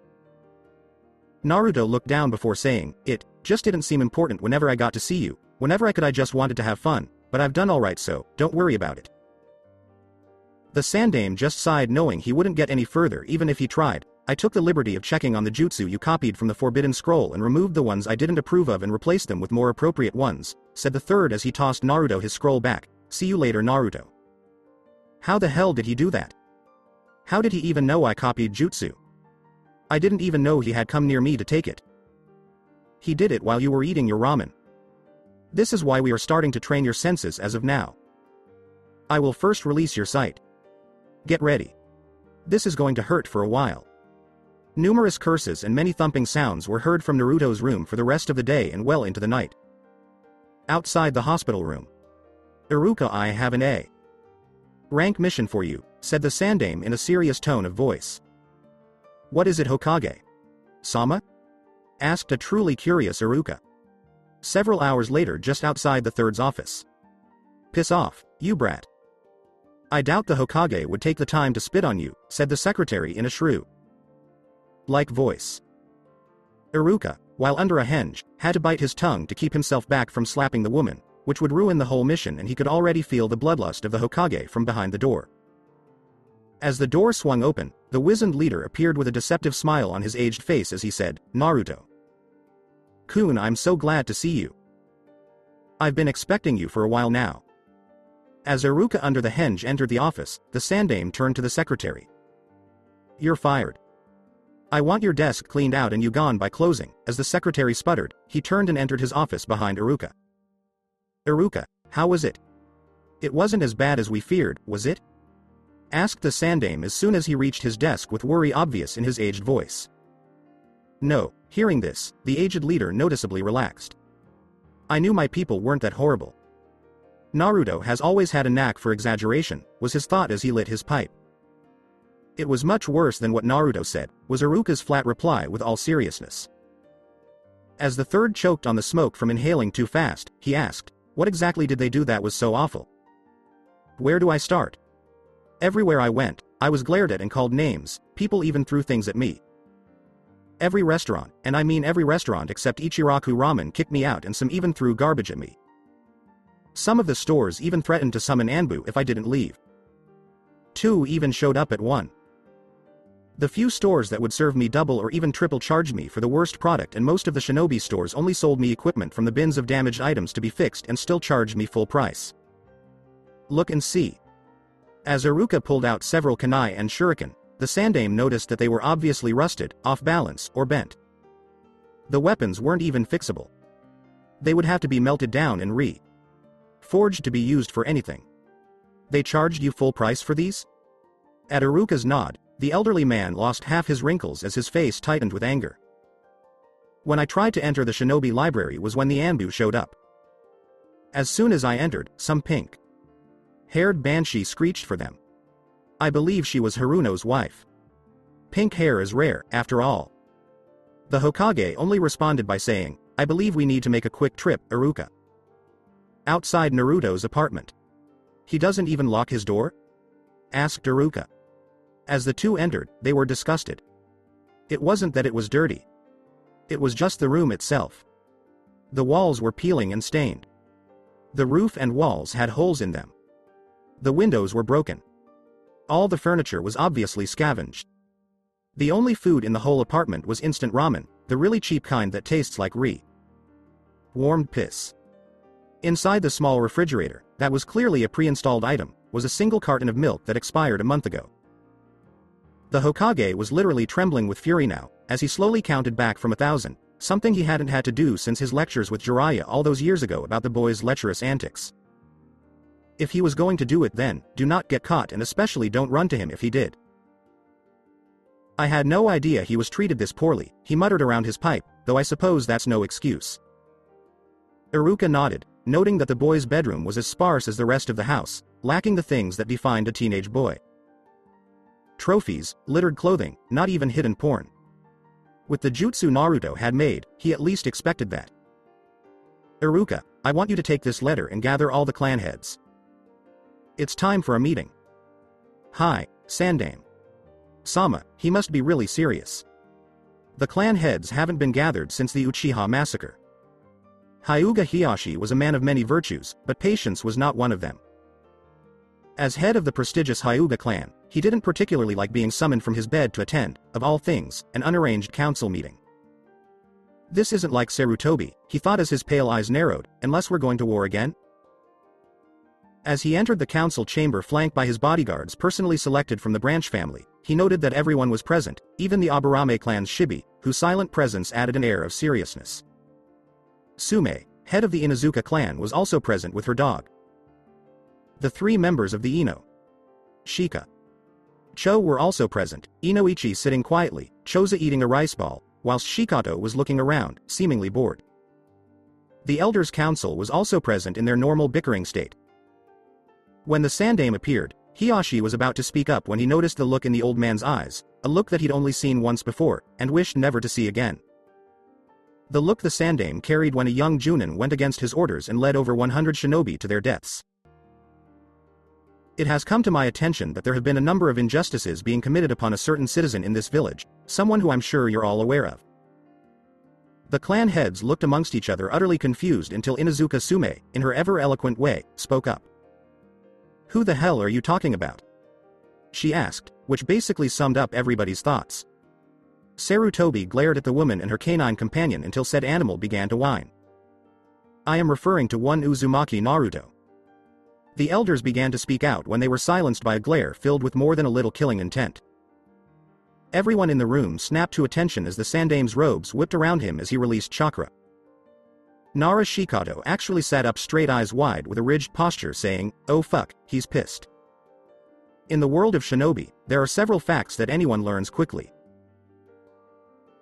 Naruto looked down before saying, it just didn't seem important whenever I got to see you. Whenever I could, I just wanted to have fun, but I've done alright, so don't worry about it. The Sandame just sighed, knowing he wouldn't get any further even if he tried. I took the liberty of checking on the jutsu you copied from the Forbidden Scroll and removed the ones I didn't approve of and replaced them with more appropriate ones, said the third as he tossed Naruto his scroll back. See you later, Naruto. How the hell did he do that? How did he even know I copied jutsu? I didn't even know he had come near me to take it. He did it while you were eating your ramen. This is why we are starting to train your senses as of now. I will first release your sight. Get ready. This is going to hurt for a while. Numerous curses and many thumping sounds were heard from Naruto's room for the rest of the day and well into the night. Outside the hospital room. Iruka, I have an A rank mission for you, said the Sandame in a serious tone of voice. What is it, Hokage? Sama? Asked a truly curious Iruka. Several hours later, just outside the third's office. Piss off, you brat. I doubt the Hokage would take the time to spit on you, said the secretary in a shrew-like voice. Iruka, while under a henge, had to bite his tongue to keep himself back from slapping the woman, which would ruin the whole mission, and he could already feel the bloodlust of the Hokage from behind the door. As the door swung open, the wizened leader appeared with a deceptive smile on his aged face as he said, Naruto. Kun, I'm so glad to see you. I've been expecting you for a while now. As Iruka under the henge entered the office, the Sandame turned to the secretary. You're fired. I want your desk cleaned out and you gone by closing. As the secretary sputtered, he turned and entered his office behind Iruka. Iruka, how was it? It wasn't as bad as we feared, was it? Asked the Sandame as soon as he reached his desk with worry obvious in his aged voice. No. Hearing this, the aged leader noticeably relaxed. I knew my people weren't that horrible. Naruto has always had a knack for exaggeration, was his thought as he lit his pipe. It was much worse than what Naruto said, was Iruka's flat reply with all seriousness. As the third choked on the smoke from inhaling too fast, he asked, what exactly did they do that was so awful? Where do I start? Everywhere I went, I was glared at and called names, people even threw things at me. Every restaurant, and I mean every restaurant except Ichiraku Ramen, kicked me out, and some even threw garbage at me. Some of the stores even threatened to summon Anbu if I didn't leave. 2 even showed up at 1. The few stores that would serve me double or even triple charged me for the worst product, and most of the shinobi stores only sold me equipment from the bins of damaged items to be fixed and still charged me full price. Look and see. As Iruka pulled out several kunai and shuriken, the Sandaime noticed that they were obviously rusted, off balance, or bent. The weapons weren't even fixable. They would have to be melted down and forged to be used for anything. They charged you full price for these? At Iruka's nod, the elderly man lost half his wrinkles as his face tightened with anger. When I tried to enter the shinobi library was when the Anbu showed up. As soon as I entered, some pink-haired banshee screeched for them. I believe she was Haruno's wife. Pink hair is rare, after all. The Hokage only responded by saying, I believe we need to make a quick trip, Iruka. Outside Naruto's apartment. He doesn't even lock his door? Asked Iruka. As the two entered, they were disgusted. It wasn't that it was dirty. It was just the room itself. The walls were peeling and stained. The roof and walls had holes in them. The windows were broken. All the furniture was obviously scavenged. The only food in the whole apartment was instant ramen, the really cheap kind that tastes like warmed piss. Inside the small refrigerator, that was clearly a pre-installed item, was a single carton of milk that expired a month ago. The Hokage was literally trembling with fury now, as he slowly counted back from 1,000, something he hadn't had to do since his lectures with Jiraiya all those years ago about the boy's lecherous antics. If he was going to do it then, do not get caught, and especially don't run to him if he did. I had no idea he was treated this poorly, he muttered around his pipe, though I suppose that's no excuse. Iruka nodded, noting that the boy's bedroom was as sparse as the rest of the house, lacking the things that defined a teenage boy. Trophies, littered clothing, not even hidden porn. With the jutsu Naruto had made, he at least expected that. Iruka, I want you to take this letter and gather all the clan heads. It's time for a meeting. Hi, Sandaime. Sama, he must be really serious. The clan heads haven't been gathered since the Uchiha massacre. Hyuga Hiyashi was a man of many virtues, but patience was not one of them. As head of the prestigious Hyuga clan, he didn't particularly like being summoned from his bed to attend, of all things, an unarranged council meeting. This isn't like Sarutobi, he thought as his pale eyes narrowed, unless we're going to war again? As he entered the council chamber flanked by his bodyguards personally selected from the branch family, he noted that everyone was present, even the Aburame clan's Shibi, whose silent presence added an air of seriousness. Sume, head of the Inuzuka clan, was also present with her dog. The three members of the Ino, Shika, Cho were also present, Inoichi sitting quietly, Choza eating a rice ball, whilst Shikato was looking around, seemingly bored. The Elders' Council was also present in their normal bickering state. When the Sandaime appeared, Hiyashi was about to speak up when he noticed the look in the old man's eyes, a look that he'd only seen once before, and wished never to see again. The look the Sandaime carried when a young Junin went against his orders and led over 100 shinobi to their deaths. It has come to my attention that there have been a number of injustices being committed upon a certain citizen in this village, someone who I'm sure you're all aware of. The clan heads looked amongst each other utterly confused until Inuzuka Sume, in her ever-eloquent way, spoke up. Who the hell are you talking about? She asked, which basically summed up everybody's thoughts. Sarutobi glared at the woman and her canine companion until said animal began to whine. I am referring to one Uzumaki Naruto. The elders began to speak out when they were silenced by a glare filled with more than a little killing intent. Everyone in the room snapped to attention as the Sandaime's robes whipped around him as he released chakra. Nara Shikato actually sat up straight, eyes wide with a ridged posture, saying, oh fuck, he's pissed. In the world of shinobi, there are several facts that anyone learns quickly.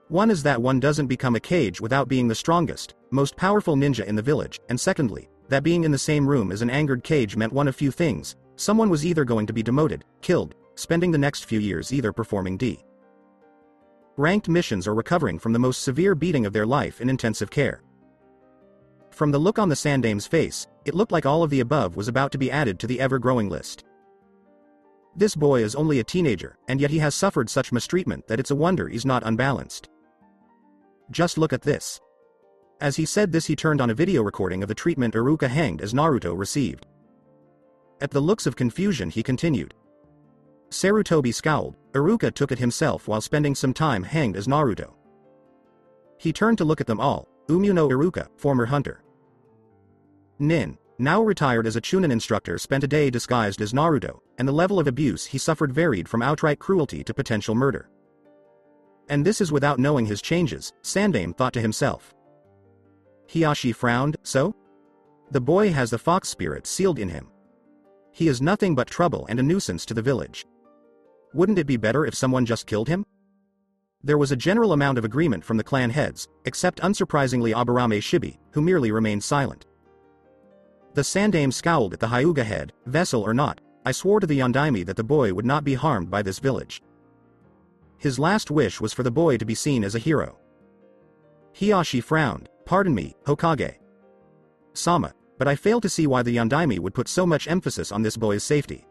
One is that one doesn't become a kage without being the strongest, most powerful ninja in the village, and secondly, that being in the same room as an angered kage meant one of few things: someone was either going to be demoted, killed, spending the next few years either performing D-ranked missions or recovering from the most severe beating of their life in intensive care. From the look on the Sandaime's face, it looked like all of the above was about to be added to the ever-growing list. This boy is only a teenager, and yet he has suffered such mistreatment that it's a wonder he's not unbalanced. Just look at this. As he said this, he turned on a video recording of the treatment Iruka hanged as Naruto received. At the looks of confusion, he continued. Sarutobi scowled. Iruka took it himself while spending some time hanged as Naruto. He turned to look at them all. Umuno Iruka, former hunter. Nin, now retired as a Chunin instructor, spent a day disguised as Naruto, and the level of abuse he suffered varied from outright cruelty to potential murder. And this is without knowing his changes, Sandaime thought to himself. Hiashi frowned. So? The boy has the fox spirit sealed in him. He is nothing but trouble and a nuisance to the village. Wouldn't it be better if someone just killed him? There was a general amount of agreement from the clan heads, except unsurprisingly Aburame Shibi, who merely remained silent. The Sandaime scowled at the Hyuga head. Vessel or not, I swore to the Yondaime that the boy would not be harmed by this village. His last wish was for the boy to be seen as a hero. Hiashi frowned. Pardon me, Hokage. Sama, but I fail to see why the Yondaime would put so much emphasis on this boy's safety.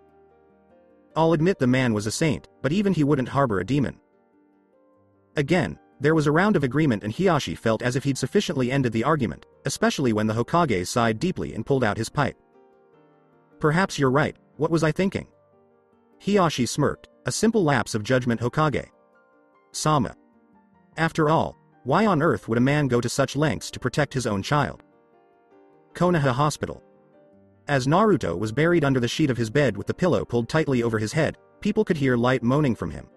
I'll admit the man was a saint, but even he wouldn't harbor a demon. Again, there was a round of agreement and Hiashi felt as if he'd sufficiently ended the argument, especially when the Hokage sighed deeply and pulled out his pipe. Perhaps you're right, what was I thinking? Hiashi smirked, a simple lapse of judgment Hokage. Sama. After all, why on earth would a man go to such lengths to protect his own child? Konoha Hospital. As Naruto was buried under the sheet of his bed with the pillow pulled tightly over his head, people could hear light moaning from him.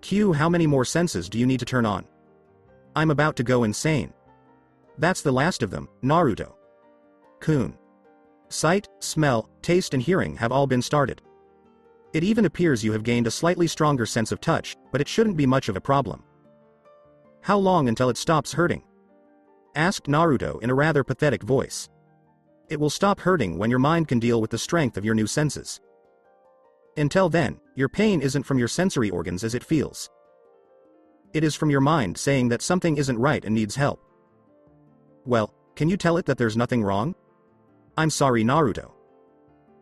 Q, how many more senses do you need to turn on? I'm about to go insane. That's the last of them, Naruto. Kun. Sight, smell, taste and hearing have all been started. It even appears you have gained a slightly stronger sense of touch, but it shouldn't be much of a problem. How long until it stops hurting? Asked Naruto in a rather pathetic voice. It will stop hurting when your mind can deal with the strength of your new senses. Until then, your pain isn't from your sensory organs as it feels. It is from your mind saying that something isn't right and needs help. Well, can you tell it that there's nothing wrong? I'm sorry, Naruto.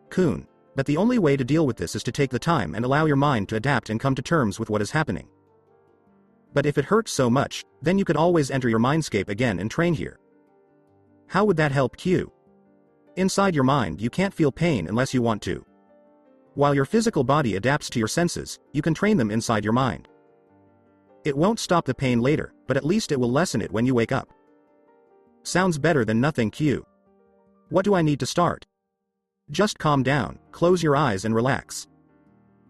Kun, but the only way to deal with this is to take the time and allow your mind to adapt and come to terms with what is happening. But if it hurts so much, then you could always enter your mindscape again and train here. How would that help Q? Inside your mind you can't feel pain unless you want to. While your physical body adapts to your senses, you can train them inside your mind. It won't stop the pain later, but at least it will lessen it when you wake up. Sounds better than nothing Q. What do I need to start? Just calm down, close your eyes and relax.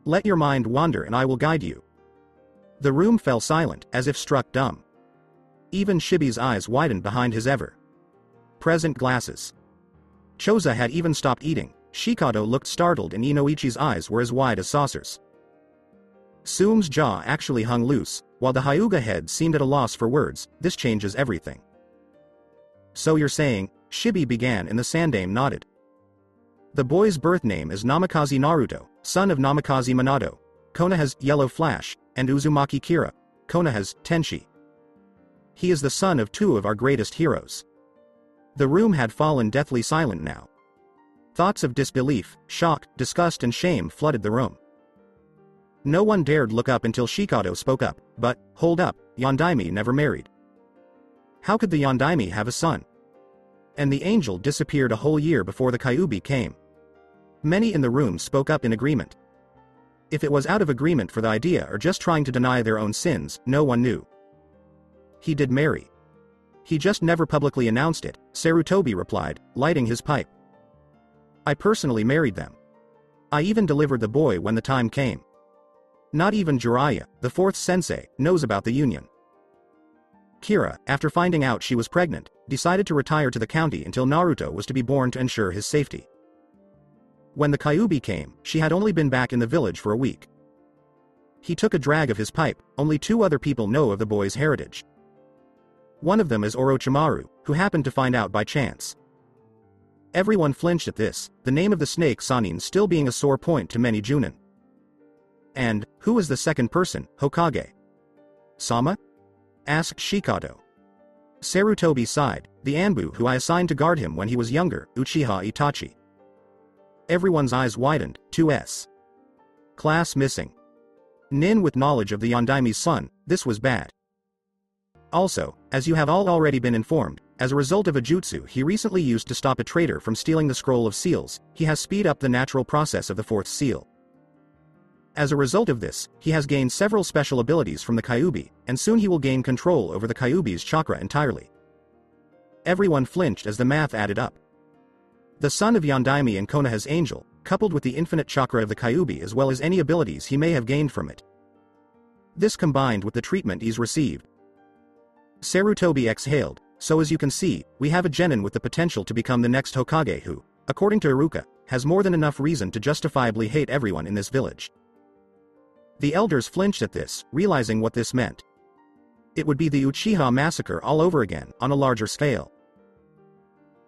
Let your mind wander and I will guide you. The room fell silent, as if struck dumb. Even Shibi's eyes widened behind his ever-present glasses. Choza had even stopped eating. Shikado looked startled and Inoichi's eyes were as wide as saucers. Sume's jaw actually hung loose, while the Hyuga head seemed at a loss for words. This changes everything. So you're saying, Shibi began and the Sandaime nodded. The boy's birth name is Namikaze Naruto, son of Namikaze Minato. Konoha's Yellow Flash, and Uzumaki Kira, Konoha's Tenshi. He is the son of two of our greatest heroes. The room had fallen deathly silent now. Thoughts of disbelief, shock, disgust and shame flooded the room. No one dared look up until Shikado spoke up, but, hold up, Yondaime never married. How could the Yondaime have a son? And the angel disappeared a whole year before the Kyuubi came. Many in the room spoke up in agreement. If it was out of agreement for the idea or just trying to deny their own sins, no one knew. He did marry. He just never publicly announced it, Sarutobi replied, lighting his pipe. I personally married them. I even delivered the boy when the time came. Not even Jiraiya, the fourth sensei, knows about the union. Kira, after finding out she was pregnant, decided to retire to the county until Naruto was to be born to ensure his safety. When the Kyuubi came, she had only been back in the village for a week. He took a drag of his pipe. Only two other people know of the boy's heritage. One of them is Orochimaru, who happened to find out by chance. Everyone flinched at this, the name of the snake Sanin still being a sore point to many Junin. And, who is the second person, Hokage? Sama? Asked Shikado. Sarutobi sighed, the Anbu who I assigned to guard him when he was younger, Uchiha Itachi. Everyone's eyes widened. 2S. Class missing. Nin with knowledge of the Yondaime's son, this was bad. Also, as you have all already been informed, as a result of a jutsu he recently used to stop a traitor from stealing the scroll of seals, he has speed up the natural process of the fourth seal. As a result of this, he has gained several special abilities from the Kyuubi, and soon he will gain control over the Kyuubi's chakra entirely. Everyone flinched as the math added up. The son of Yondaime and Konoha's angel, coupled with the infinite chakra of the Kyuubi as well as any abilities he may have gained from it. This combined with the treatment he's received. Sarutobi exhaled, so as you can see, we have a genin with the potential to become the next Hokage who, according to Iruka, has more than enough reason to justifiably hate everyone in this village. The elders flinched at this, realizing what this meant. It would be the Uchiha massacre all over again, on a larger scale.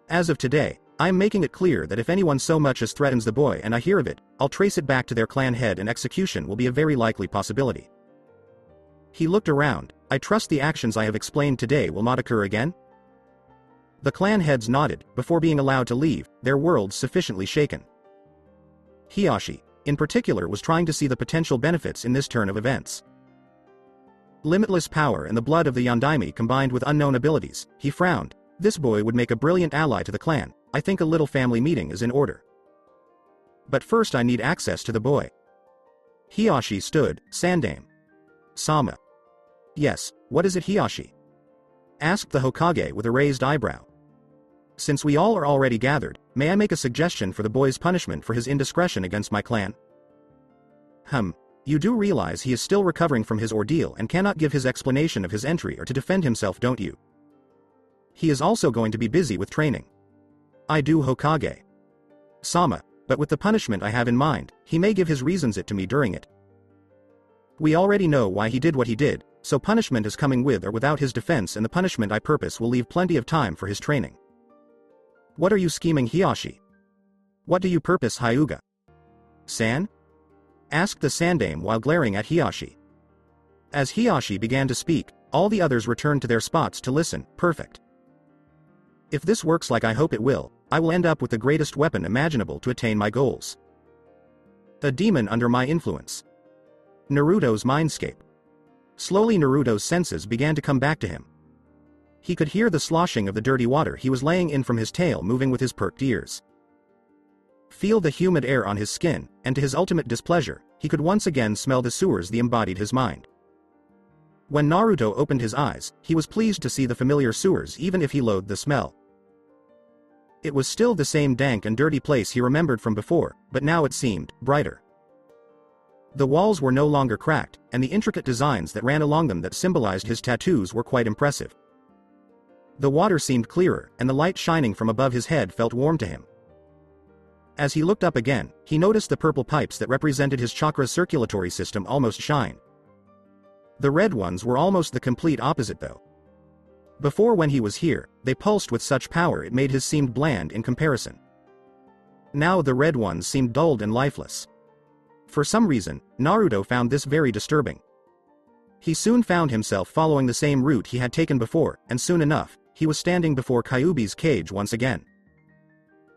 As of today, I am making it clear that if anyone so much as threatens the boy and I hear of it, I'll trace it back to their clan head and execution will be a very likely possibility. He looked around. I trust the actions I have explained today will not occur again? The clan heads nodded, before being allowed to leave, their worlds sufficiently shaken. Hiyashi, in particular, was trying to see the potential benefits in this turn of events. Limitless power and the blood of the Yondaime combined with unknown abilities, he frowned. This boy would make a brilliant ally to the clan. I think a little family meeting is in order. But first I need access to the boy. Hiyashi stood, Sandame. Sama. Yes, what is it, Hiyashi? Asked the Hokage with a raised eyebrow. Since we all are already gathered, may I make a suggestion for the boy's punishment for his indiscretion against my clan? You do realize he is still recovering from his ordeal and cannot give his explanation of his entry or to defend himself, don't you? He is also going to be busy with training. I do, Hokage. Sama, but with the punishment I have in mind, he may give his reasons it to me during it. We already know why he did what he did, so punishment is coming with or without his defense, and the punishment I purpose will leave plenty of time for his training. What are you scheming, Hiyashi? What do you purpose, Hyuga? San? Asked the Sandame while glaring at Hiyashi. As Hiyashi began to speak, all the others returned to their spots to listen. Perfect. If this works like I hope it will, I will end up with the greatest weapon imaginable to attain my goals. A demon under my influence. Naruto's mindscape. Slowly Naruto's senses began to come back to him. He could hear the sloshing of the dirty water he was laying in from his tail moving with his perked ears. Feel the humid air on his skin, and to his ultimate displeasure, he could once again smell the sewers that embodied his mind. When Naruto opened his eyes, he was pleased to see the familiar sewers even if he loathed the smell. It was still the same dank and dirty place he remembered from before, but now it seemed brighter. The walls were no longer cracked, and the intricate designs that ran along them that symbolized his tattoos were quite impressive. The water seemed clearer, and the light shining from above his head felt warm to him. As he looked up again, he noticed the purple pipes that represented his chakra's circulatory system almost shine. The red ones were almost the complete opposite though. Before, when he was here, they pulsed with such power it made his seemed bland in comparison. Now the red ones seemed dulled and lifeless. For some reason, Naruto found this very disturbing. He soon found himself following the same route he had taken before, and soon enough, he was standing before Kyuubi's cage once again.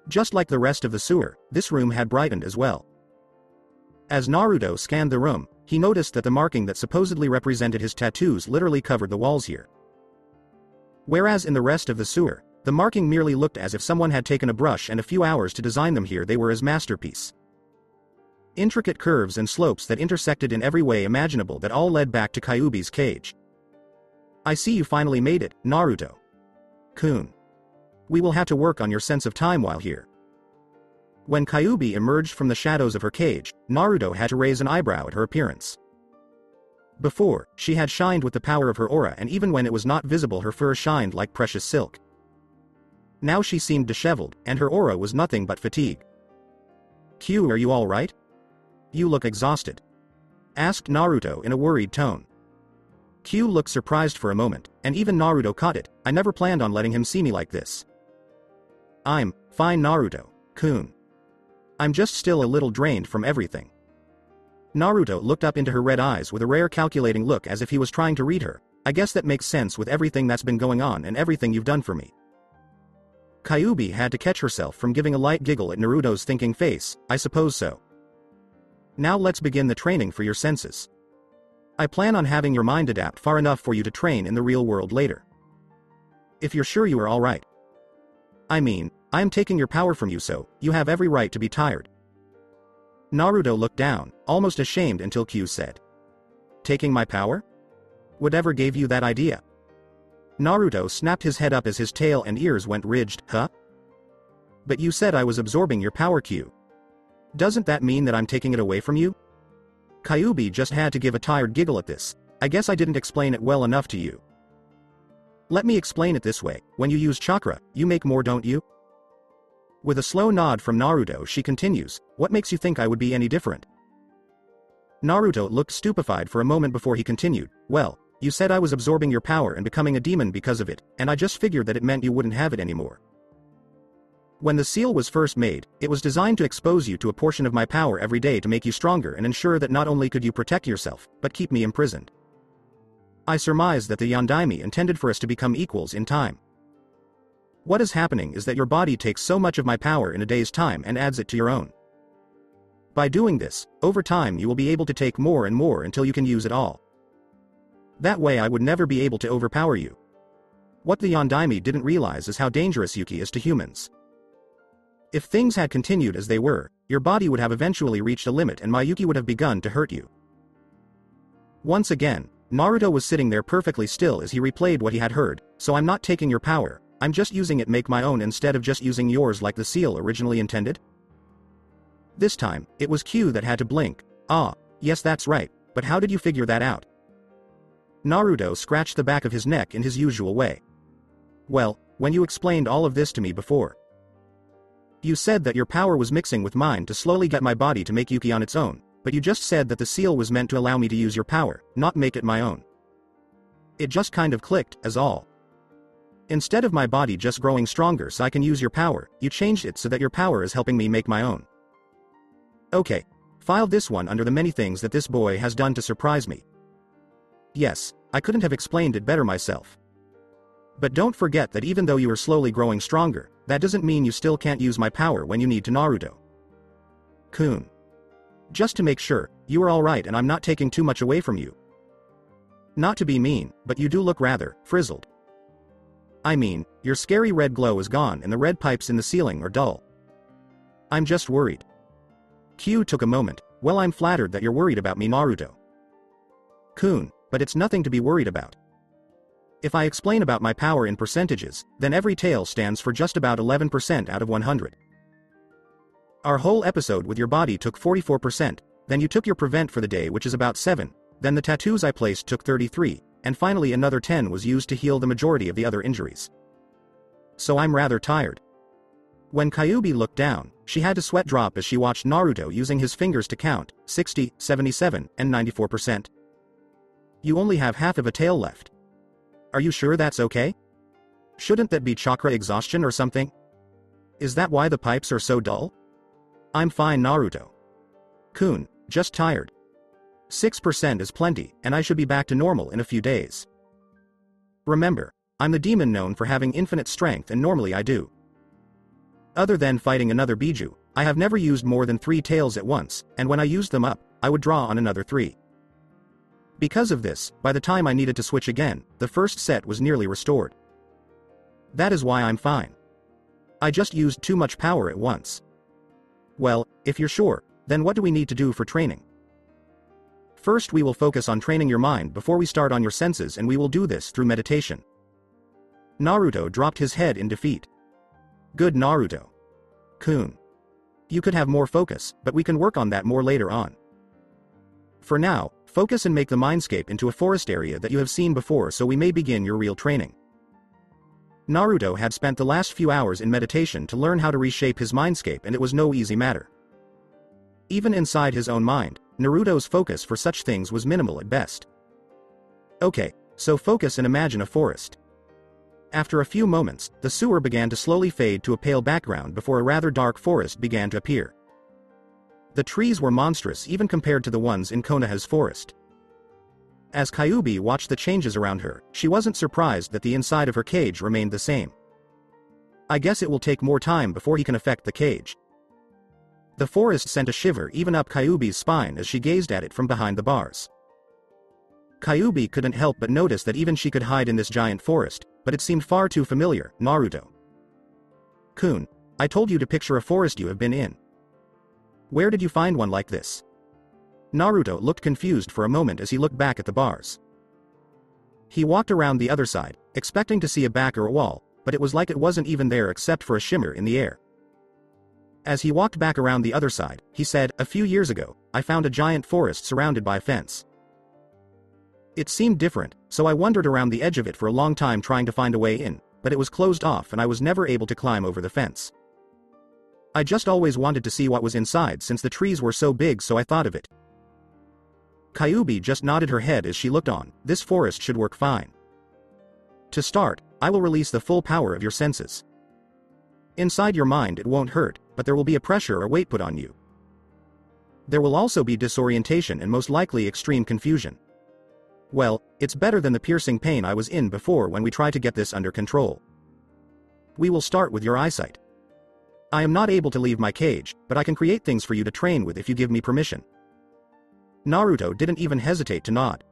Just like the rest of the sewer, this room had brightened as well. As Naruto scanned the room, he noticed that the marking that supposedly represented his tattoos literally covered the walls here. Whereas in the rest of the sewer, the marking merely looked as if someone had taken a brush and a few hours to design them, here they were as masterpiece. Intricate curves and slopes that intersected in every way imaginable that all led back to Kyuubi's cage. I see you finally made it, Naruto-kun. We will have to work on your sense of time while here. When Kyuubi emerged from the shadows of her cage, Naruto had to raise an eyebrow at her appearance. Before, she had shined with the power of her aura, and even when it was not visible her fur shined like precious silk. Now she seemed disheveled, and her aura was nothing but fatigue. Q, are you all right? You look exhausted. Asked Naruto in a worried tone. Q looked surprised for a moment, and even Naruto caught it. I never planned on letting him see me like this. I'm fine, Naruto-kun. I'm just still a little drained from everything. Naruto looked up into her red eyes with a rare calculating look as if he was trying to read her. I guess that makes sense with everything that's been going on and everything you've done for me. Kyuubi had to catch herself from giving a light giggle at Naruto's thinking face. I suppose so. Now let's begin the training for your senses. I plan on having your mind adapt far enough for you to train in the real world later. If you're sure you are all right. I mean, I am taking your power from you, so you have every right to be tired. Naruto looked down, almost ashamed until Q said. Taking my power? Whatever gave you that idea? Naruto snapped his head up as his tail and ears went ridged, huh? But you said I was absorbing your power, Q. Doesn't that mean that I'm taking it away from you? Kyuubi just had to give a tired giggle at this. I guess I didn't explain it well enough to you. Let me explain it this way, when you use chakra, you make more, don't you? With a slow nod from Naruto, she continues, what makes you think I would be any different? Naruto looked stupefied for a moment before he continued, well, you said I was absorbing your power and becoming a demon because of it, and I just figured that it meant you wouldn't have it anymore. When the seal was first made, it was designed to expose you to a portion of my power every day to make you stronger and ensure that not only could you protect yourself, but keep me imprisoned. I surmise that the Yondaime intended for us to become equals in time. What is happening is that your body takes so much of my power in a day's time and adds it to your own. By doing this, over time you will be able to take more and more until you can use it all. That way I would never be able to overpower you. What the Yondaime didn't realize is how dangerous Yuki is to humans. If things had continued as they were, your body would have eventually reached a limit and Mayuki would have begun to hurt you. Once again, Naruto was sitting there perfectly still as he replayed what he had heard, so I'm not taking your power, I'm just using it make my own instead of just using yours like the seal originally intended? This time, it was Q that had to blink. Ah, yes that's right, but how did you figure that out? Naruto scratched the back of his neck in his usual way. Well, when you explained all of this to me before. You said that your power was mixing with mine to slowly get my body to make Yuki on its own, but you just said that the seal was meant to allow me to use your power, not make it my own. It just kind of clicked, as all. Instead of my body just growing stronger so I can use your power, you changed it so that your power is helping me make my own. Okay. File this one under the many things that this boy has done to surprise me. Yes, I couldn't have explained it better myself. But don't forget that even though you are slowly growing stronger, that doesn't mean you still can't use my power when you need to, Naruto. Kun. Just to make sure, you are alright and I'm not taking too much away from you. Not to be mean, but you do look rather frizzled. I mean, your scary red glow is gone and the red pipes in the ceiling are dull. I'm just worried. Q took a moment. Well, I'm flattered that you're worried about me, Naruto. Kun, but it's nothing to be worried about. If I explain about my power in percentages, then every tale stands for just about 11% out of 100. Our whole episode with your body took 44%, then you took your prevent for the day which is about 7, then the tattoos I placed took 33, and finally another 10 was used to heal the majority of the other injuries. So I'm rather tired. When Kyuubi looked down, she had to sweat drop as she watched Naruto using his fingers to count, 60, 77, and 94%. You only have half of a tail left. Are you sure that's okay? Shouldn't that be chakra exhaustion or something? Is that why the pipes are so dull? I'm fine, Naruto. Kun, just tired. 6% is plenty, and I should be back to normal in a few days. Remember, I'm the demon known for having infinite strength and normally I do. Other than fighting another Biju, I have never used more than 3 tails at once, and when I used them up, I would draw on another 3. Because of this, by the time I needed to switch again, the first set was nearly restored. That is why I'm fine. I just used too much power at once. Well, if you're sure, then what do we need to do for training? First we will focus on training your mind before we start on your senses and we will do this through meditation. Naruto dropped his head in defeat. Good Naruto. Kun. You could have more focus, but we can work on that more later on. For now, focus and make the mindscape into a forest area that you have seen before so we may begin your real training. Naruto had spent the last few hours in meditation to learn how to reshape his mindscape and it was no easy matter. Even inside his own mind, Naruto's focus for such things was minimal at best. Okay, so focus and imagine a forest. After a few moments, the sewer began to slowly fade to a pale background before a rather dark forest began to appear. The trees were monstrous even compared to the ones in Konoha's forest. As Kyuubi watched the changes around her, she wasn't surprised that the inside of her cage remained the same. I guess it will take more time before he can affect the cage. The forest sent a shiver even up Kyuubi's spine as she gazed at it from behind the bars. Kyuubi couldn't help but notice that even she could hide in this giant forest, but it seemed far too familiar, Naruto. Kun, I told you to picture a forest you have been in. Where did you find one like this? Naruto looked confused for a moment as he looked back at the bars. He walked around the other side, expecting to see a back or a wall, but it was like it wasn't even there except for a shimmer in the air. As he walked back around the other side, he said, "A few years ago, I found a giant forest surrounded by a fence. It seemed different, so I wandered around the edge of it for a long time trying to find a way in, but it was closed off and I was never able to climb over the fence. I just always wanted to see what was inside since the trees were so big, so I thought of it." Kyuubi just nodded her head as she looked on. "This forest should work fine. To start, I will release the full power of your senses. Inside your mind it won't hurt, but there will be a pressure or weight put on you. There will also be disorientation and most likely extreme confusion. Well, it's better than the piercing pain I was in before when we try to get this under control. We will start with your eyesight. I am not able to leave my cage, but I can create things for you to train with if you give me permission." Naruto didn't even hesitate to nod.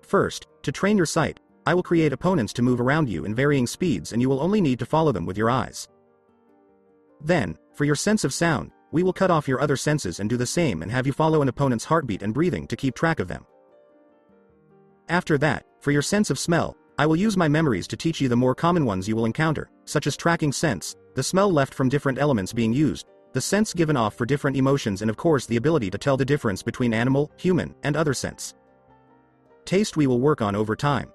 "First, to train your sight, I will create opponents to move around you in varying speeds and you will only need to follow them with your eyes. Then, for your sense of sound, we will cut off your other senses and do the same and have you follow an opponent's heartbeat and breathing to keep track of them. After that, for your sense of smell, I will use my memories to teach you the more common ones you will encounter, such as tracking scents, the smell left from different elements being used, the scents given off for different emotions, and of course the ability to tell the difference between animal, human, and other scents. Taste we will work on over time."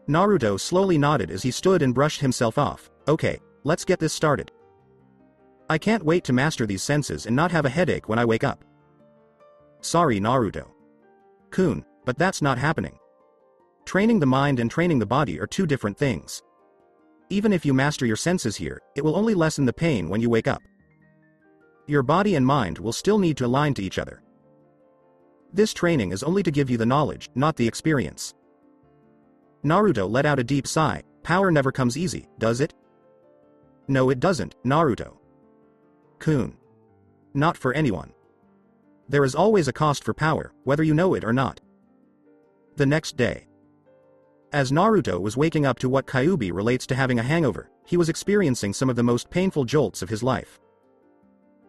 Naruto slowly nodded as he stood and brushed himself off. "Okay, let's get this started. I can't wait to master these senses and not have a headache when I wake up." "Sorry, Naruto-kun, but that's not happening. Training the mind and training the body are two different things. Even if you master your senses here, it will only lessen the pain when you wake up. Your body and mind will still need to align to each other. This training is only to give you the knowledge, not the experience." Naruto let out a deep sigh. "Power never comes easy, does it?" "No, it doesn't, Naruto-kun. Not for anyone. There is always a cost for power, whether you know it or not." The next day, as Naruto was waking up to what Kyuubi relates to having a hangover, he was experiencing some of the most painful jolts of his life.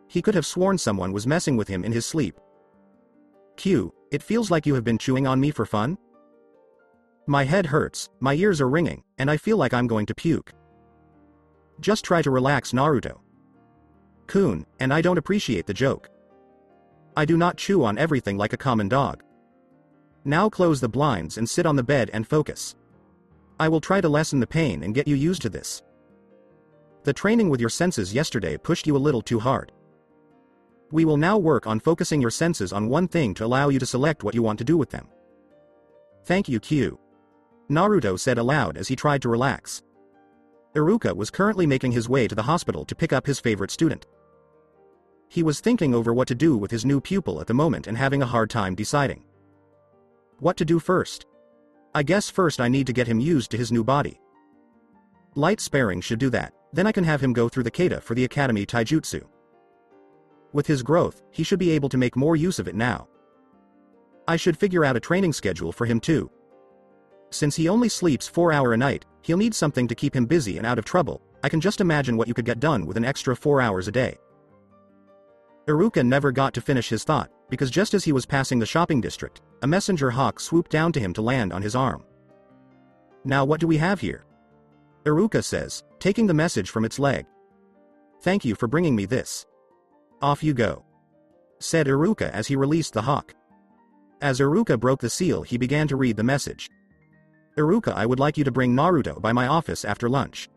He could have sworn someone was messing with him in his sleep. "Q, it feels like you have been chewing on me for fun? My head hurts, my ears are ringing, and I feel like I'm going to puke." "Just try to relax, Naruto-kun, and I don't appreciate the joke. I do not chew on everything like a common dog. Now close the blinds and sit on the bed and focus. I will try to lessen the pain and get you used to this. The training with your senses yesterday pushed you a little too hard. We will now work on focusing your senses on one thing to allow you to select what you want to do with them." "Thank you, Q," Naruto said aloud as he tried to relax. Iruka was currently making his way to the hospital to pick up his favorite student. He was thinking over what to do with his new pupil at the moment and having a hard time deciding. What to do first? I guess first I need to get him used to his new body. Light sparring should do that, then I can have him go through the kata for the academy taijutsu. With his growth, he should be able to make more use of it now. I should figure out a training schedule for him too. Since he only sleeps 4 hours a night, he'll need something to keep him busy and out of trouble. I can just imagine what you could get done with an extra 4 hours a day." Iruka never got to finish his thought, because just as he was passing the shopping district, a messenger hawk swooped down to him to land on his arm. "Now what do we have here?" Iruka says, taking the message from its leg. "Thank you for bringing me this. Off you go," said Iruka as he released the hawk. As Iruka broke the seal, he began to read the message. "Iruka, I would like you to bring Naruto by my office after lunch.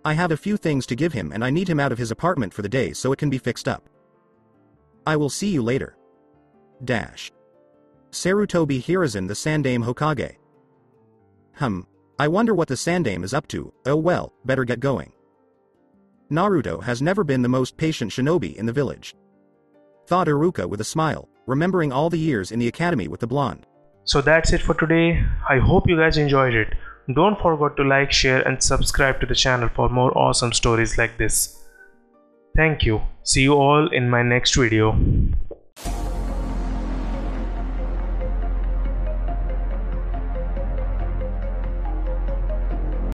I have a few things to give him and I need him out of his apartment for the day so it can be fixed up. I will see you later. Dash. Sarutobi Hiruzen, the Sandame Hokage." I wonder what the Sandame is up to. Oh well, better get going. Naruto has never been the most patient shinobi in the village, thought Iruka with a smile, remembering all the years in the academy with the blonde. So that's it for today. I hope you guys enjoyed it. Don't forget to like, share and subscribe to the channel for more awesome stories like this. Thank you. See you all in my next video.